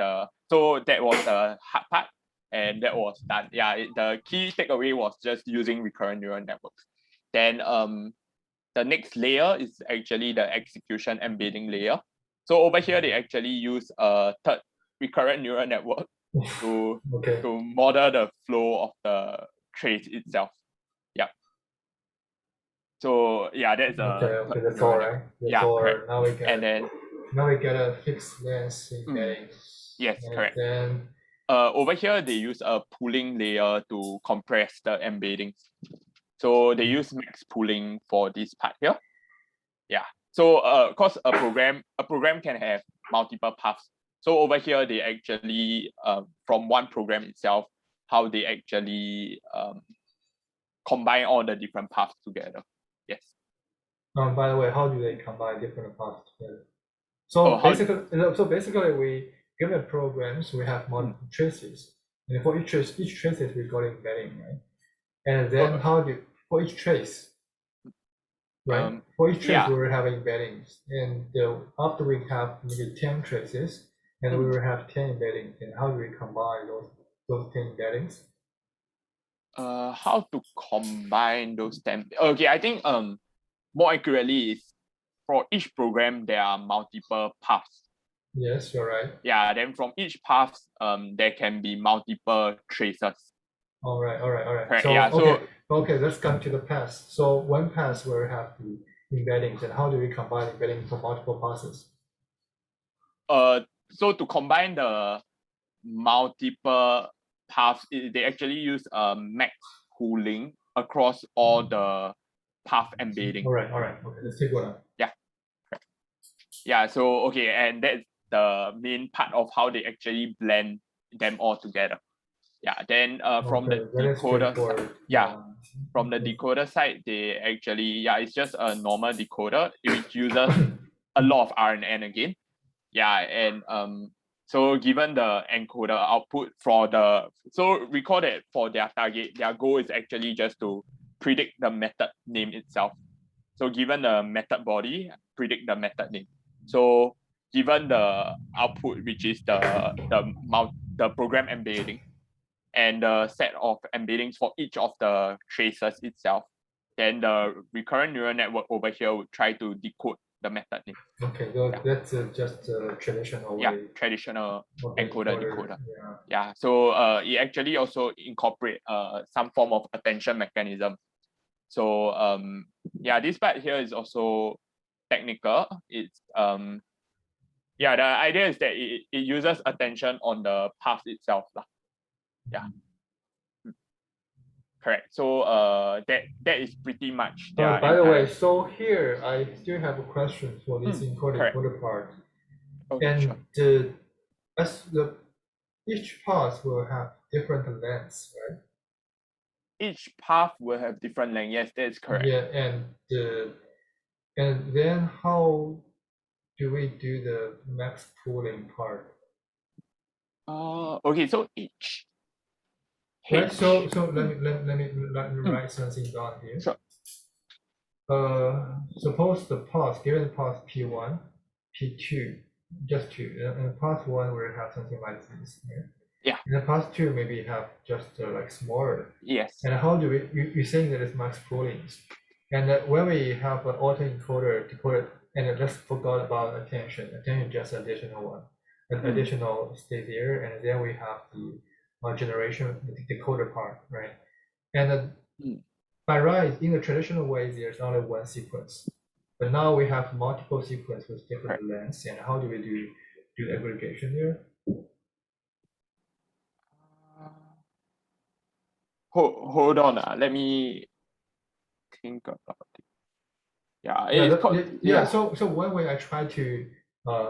so that was the hard part, and that was done. Yeah, the key takeaway was just using recurrent neural networks. Then the next layer is actually the execution embedding layer. So over here they actually use a third recurrent neural network to model the flow of the trace itself. Yeah. So yeah, that's okay, that's all right. That's all right. Now we get a fixed length embedding. Yes, and correct. Then over here they use a pooling layer to compress the embeddings. So they use max pooling for this part here. Yeah. So cause a program can have multiple paths. So over here they actually from one program itself, how they actually combine all the different paths together. Yes. By the way, how do they combine different paths together? So basically, we given programs, we have multiple traces, and for each trace we got embedding, right? And then for each trace, right? For each trace, we will have embeddings, and after we have maybe 10 traces, and we will have 10 embeddings. And how do we combine those 10 embeddings? How to combine those 10? Okay, I think more accurately is for each program there are multiple paths. Yes, you're right. Yeah, then from each path there can be multiple traces. All right. Correct. So, yeah, okay, let's come to the path. So one path will have the embeddings, and how do we combine embeddings for multiple passes? So to combine the multiple paths, they actually use max pooling across all the path embedding. All right. Okay, let's take one. Yeah. Yeah. So okay, and that's the main part of how they actually blend them all together. Yeah. Then from the decoder side, from the decoder side, they actually it's just a normal decoder which uses a lot of RNN again. Yeah, and so given the encoder output recall that for their target, their goal is actually just to predict the method name itself. So given the method body, predict the method name. So given the output, which is the program embedding and the set of embeddings for each of the traces itself, then the recurrent neural network over here would try to decode the method name. Okay, so that's just a traditional way. Yeah, traditional encoder decoder. Yeah, so it actually also incorporate some form of attention mechanism. So this part here is also technical. It's the idea is that it uses attention on the path itself. Yeah. Correct. So that is pretty much. By the way, so here I still have a question for this encoder part. Okay, and each path will have different lengths, right? Each path will have different length. Yes, that is correct. Yeah, and then how do we do the max pooling part? Okay, so each. Right, so let me write something down here. Sure. Suppose the path, given path P1, P2, just two, and path 1 will have something like this. Right? Yeah. In the past two, maybe have just like smaller. Yes. And how do we, you're saying that it's max poolings. And when we have an autoencoder decoded, and I just forgot about attention just additional one, an additional state there, and then we have the generation, the decoder part, right? And by right, in the traditional way, there's only one sequence. But now we have multiple sequences with different lengths, and how do we do the aggregation there? Hold on. Let me think about it. Yeah, So one way I try to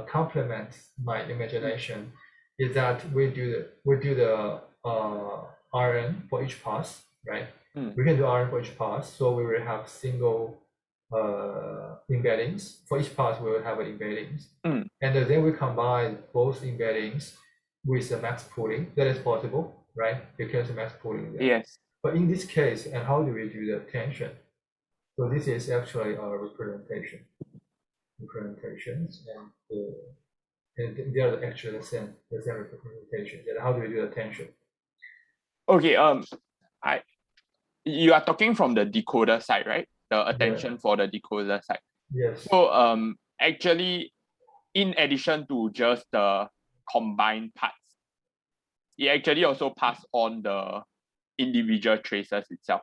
complement my imagination is that we do the RN for each pass, right? We can do RN for each pass, so we will have single embeddings. For each pass, we will have embeddings, and then we combine both embeddings with the max pooling. That is possible, right? Because the max pooling there. Yes. But in this case, and how do we do the tension? So this is actually our representations, and they are actually the same representations. And how do we do the tension? Okay. You are talking from the decoder side, right? The attention for the decoder side. Yes. So actually, in addition to just the combined parts, it actually also pass on the individual traces itself.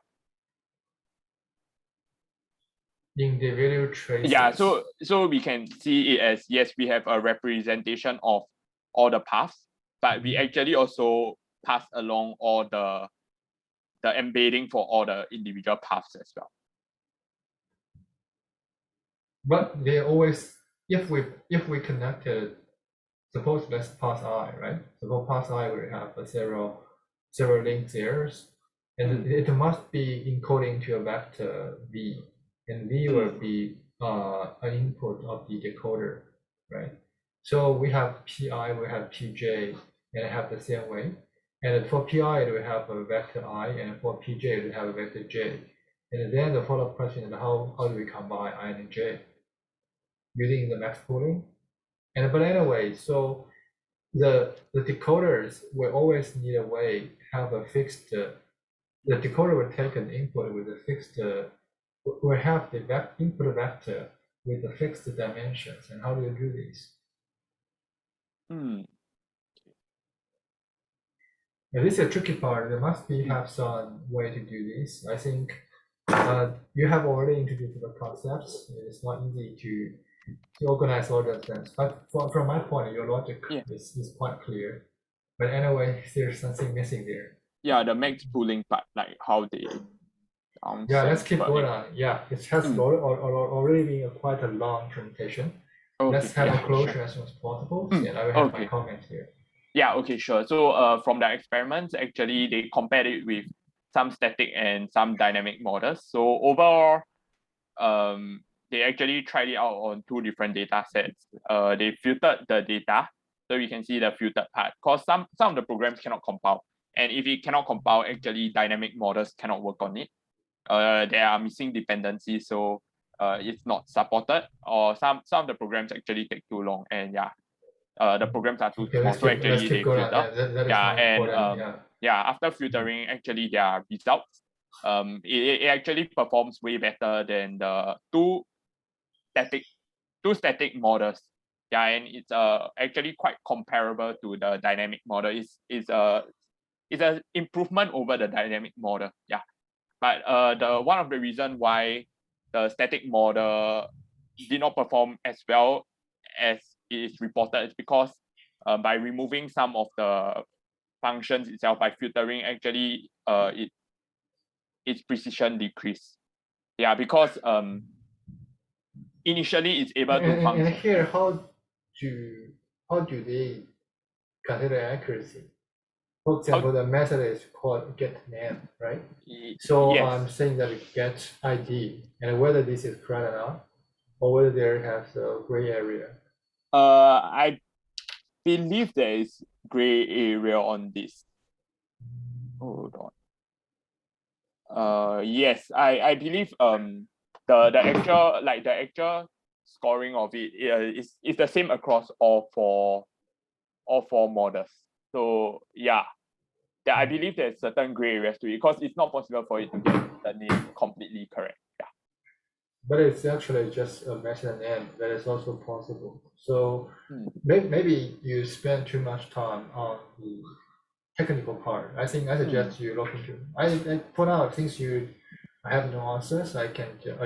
Individual traces. Yeah, so we can see it as, yes, we have a representation of all the paths, but we actually also pass along all the embedding for all the individual paths as well. But they always, if we connected, suppose let's pass I, right? Suppose pass I will have several links there, and it must be encoding to a vector V, and V will be an input of the decoder, right? So we have PI, we have PJ, and have the same way. And for PI, we have a vector I, and for PJ, we have a vector J. And then the follow-up question is how do we combine I and J using the max pooling? But anyway, so the decoders will always need a way to have a fixed. The decoder will take an input with a fixed. Will have the input vector with the fixed dimensions. And how do you do this? Now, this is a tricky part. There must be have some way to do this. I think you have already introduced the concepts. It's not easy to organize all the things. But from my point, your logic is quite clear. But anyway, there's something missing there. Yeah, the max pooling part, like how they. Yeah, let's keep going on. Yeah, it has already been quite a long presentation. Okay, let's have a closure as soon as possible. And I will have my comments here. Yeah, okay, sure. So from the experiments, actually, they compared it with some static and some dynamic models. So overall, they actually tried it out on two different data sets. They filtered the data, so you can see the filtered part, because some of the programs cannot compile. And if it cannot compile, actually dynamic models cannot work on it. There are missing dependencies, so it's not supported, or some of the programs actually take too long, and the programs are too small, so actually they filter. After filtering, actually their results, it actually performs way better than the two static models. Yeah, and it's actually quite comparable to the dynamic model. It's an improvement over the dynamic model. Yeah, but the one of the reasons why the static model did not perform as well as it is reported is because by removing some of the functions itself, by filtering, actually its precision decreased. Yeah, because initially it's able to function. And here, how do they consider accuracy? For example, the method is called getName, right? So yes. I'm saying that it gets ID, and whether this is correct or not, or whether there has a gray area. I believe there is gray area on this. Hold on. Yes, I believe the actual scoring of it is the same across all four models. So yeah, I believe there's certain gray areas to it because it's not possible for it to get the name completely correct. Yeah. But it's actually just a method name that is also possible. So maybe you spend too much time on the technical part. I think I suggest you look into. I put out things I have no answers. I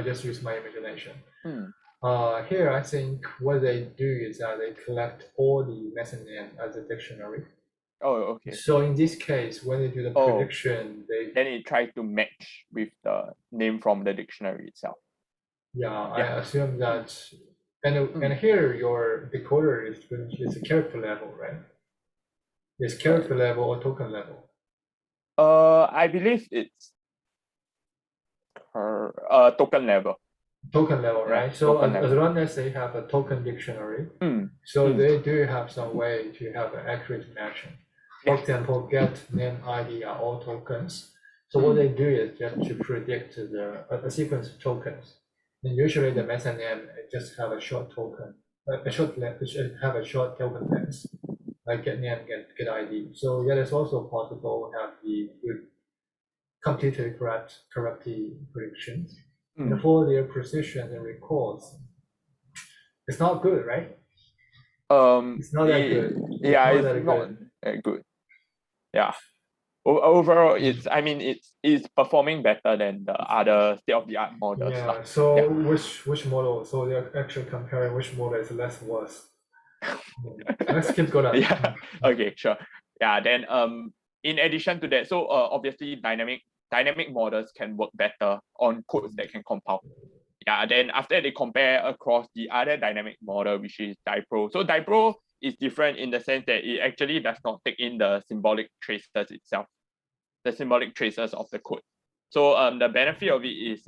just use my imagination. Here I think what they do is that they collect all the method name as a dictionary. Oh, okay. So in this case, when they do the prediction, then it tries to match with the name from the dictionary itself. Yeah, I assume that, and here your decoder is a character level, right? It's character level or token level? I believe it's token level. Token level, right? So as long as they have a token dictionary, so they do have some way to have an accurate matching. For example, get, name, ID are all tokens. So what they do is just to predict a sequence of tokens. And usually the method name just have a short token, have a short token length, like get name, get ID. So yeah, it's also possible to have the good, completely correct predictions. And for their precision and recalls, it's not good, right? It's not that good. Yeah, it's not that good. Yeah. Overall, it's performing better than the other state-of-the-art models. Yeah. So which model? So they're actually comparing which model is less worse. Let's keep going. Yeah. Okay. Sure. Yeah. Then in addition to that, so obviously dynamic models can work better on codes that can compile. Yeah. Then after they compare across the other dynamic model, which is Dipro. So Dipro is different in the sense that it actually does not take in the symbolic traces itself, the symbolic traces of the code. So the benefit of it is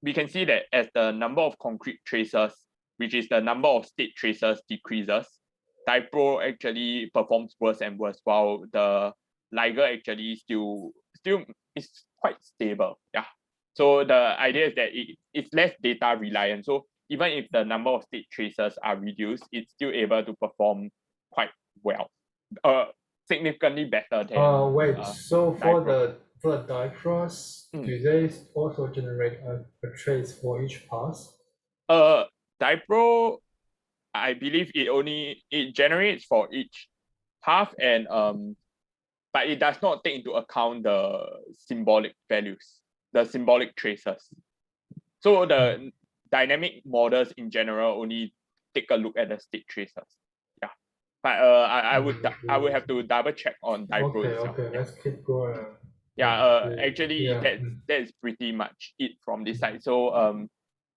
we can see that as the number of concrete traces, which is the number of state traces, decreases, Dipro actually performs worse and worse, while the Liger actually still is quite stable. Yeah. So the idea is that it's less data reliant. So even if the number of state traces are reduced, it's still able to perform quite well, significantly better than. Wait. So for the dicross, do they also generate a trace for each pass? Dipro, I believe it generates for each path, and but it does not take into account the symbolic values, the symbolic traces. So the dynamic models in general only take a look at the state traces. Yeah, but I would have to double check on Dipro itself. Okay, let's keep going. Yeah, actually that is pretty much it from this side. So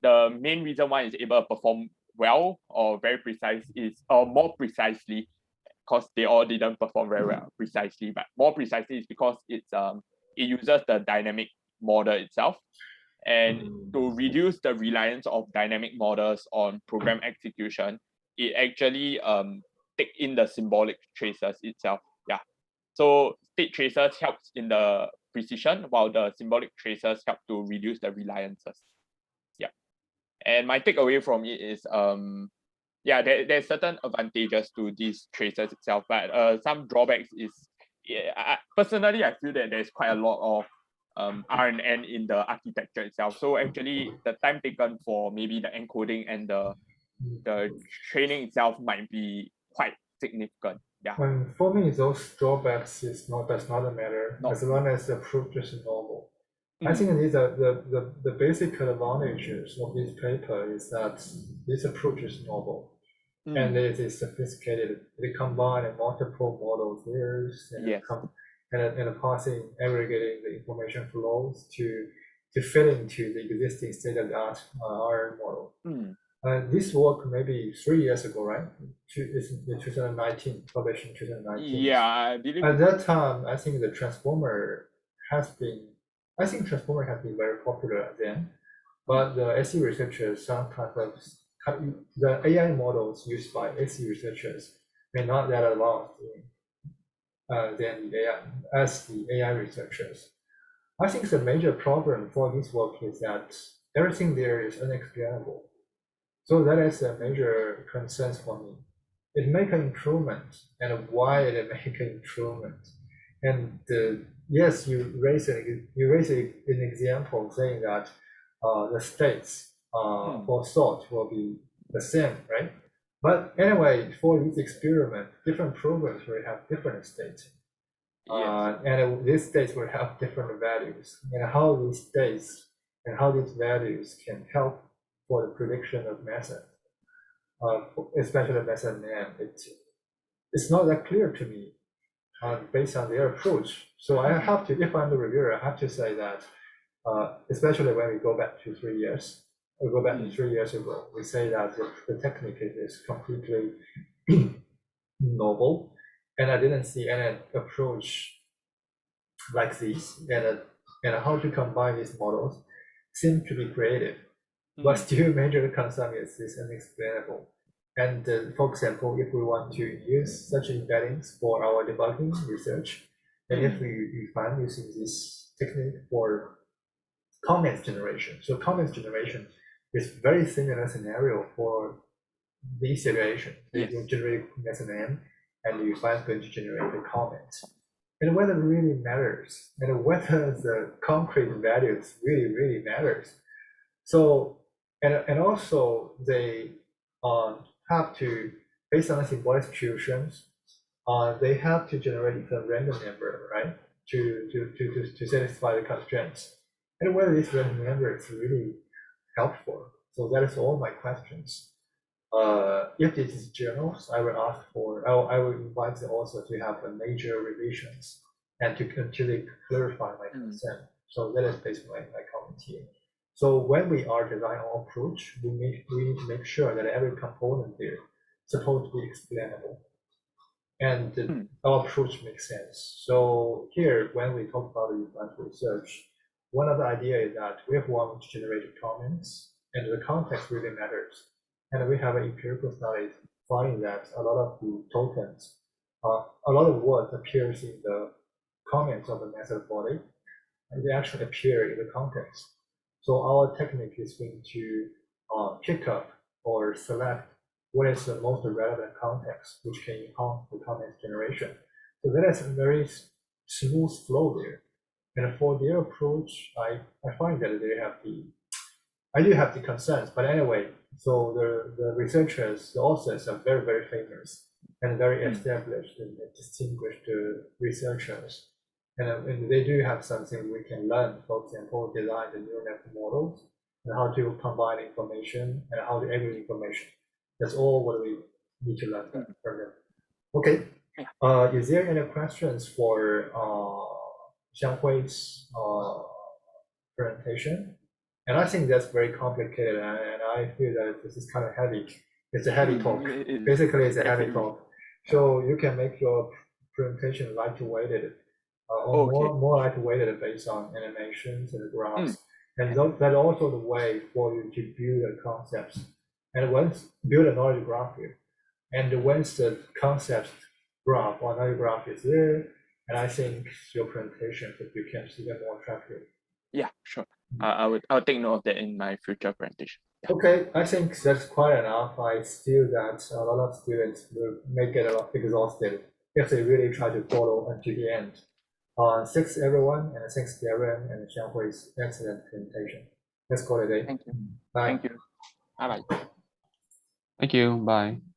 the main reason why it's able to perform well or very precise is, or more precisely, because they all didn't perform very well precisely, but more precisely is because it uses the dynamic model itself. And to reduce the reliance of dynamic models on program execution, it actually take in the symbolic traces itself. Yeah. So state traces helps in the precision, while the symbolic traces help to reduce the reliances. Yeah. And my takeaway from it is there's certain advantages to these traces itself, but some drawbacks is, personally, I feel that there's quite a lot of RNN in the architecture itself. So actually the time taken for maybe the encoding and the training itself might be quite significant. Yeah. For me, those drawbacks does not matter as long as the proof is normal. I think these are the basic advantages of this paper is that this approach is novel and it is sophisticated. It combines multiple model layers and parsing, aggregating the information flows to fit into the existing state-of-the-art RN model. This work maybe 3 years ago, right? It's in 2019, published in 2019. Yeah, I believe. At that time, I think transformer has been very popular then, but the SE researchers sometimes the AI models used by SE researchers may not that advanced than the AI researchers. I think the major problem for this work is that everything there is unexplainable. So that is a major concern for me. it make an improvement and why it make an improvement. And yes, you raise an example saying that the states for salt will be the same, right? But anyway, for this experiment, different programs will have different states. And these states will have different values, and how these states and how these values can help for the prediction of method, especially method name. It's not that clear to me based on their approach. So I have to, if I'm the reviewer, I have to say that, especially when we go back to 3 years, or go back to 3 years ago, we say that the technique is completely novel. And I didn't see any approach like this, and how to combine these models seem to be creative, but still major concern is this unexplainable. And for example, if we want to use such embeddings for our debugging research, and if we find using this technique for comments generation, so comments generation is very similar scenario for this situation. Yes. You generate method name, and you find going to generate a comment. And whether it really matters, and whether the concrete values really matters. So, and also they have to, based on the symbolic executions, they have to generate a random number, right? To satisfy the constraints. And whether this random number is really helpful. So that is all my questions. If it is journals, I will ask for, I will invite the author to have a major revisions and to continually clarify my concern. So that is basically my comment here. So when we are designing our approach, we need to make sure that every component there is supposed to be explainable. And our approach makes sense. So here, when we talk about the research, one of the ideas is that we want to generate comments, and the context really matters. And we have an empirical study finding that a lot of the tokens, a lot of words appears in the comments of the method body, and they actually appear in the context. So our technique is going to pick up or select what is the most relevant context, which can enhance the comments generation. So that is a very smooth flow there. And for their approach, I find that they have I do have the concerns, but anyway, so the researchers, the authors are very famous and very established and distinguished researchers. And they do have something we can learn, for example, design the neural network models and how to combine information and how to aggregate information. That's all what we need to learn from them. Okay, is there any questions for Siang Hwee's presentation? And I think that's very complicated, and I feel that this is kind of heavy. It's a heavy talk. Basically, it's a heavy talk. So you can make your presentation light-weighted, or more light-weighted based on animations and graphs. And that's also the way for you to build the concepts. And once build a knowledge graph here, and once the concept graph or knowledge graph is there, and I think your presentation could become even more attractive. Yeah, sure. I'll take note of that in my future presentation. Yeah. Okay, I think that's quite enough. I feel that a lot of students will make it a lot exhausted if they really try to follow until the end. Thanks everyone, and thanks Darien and Siang Hwee's excellent presentation. Let's call it a day. Thank you. Bye. Thank you. Bye bye. Thank you. Bye.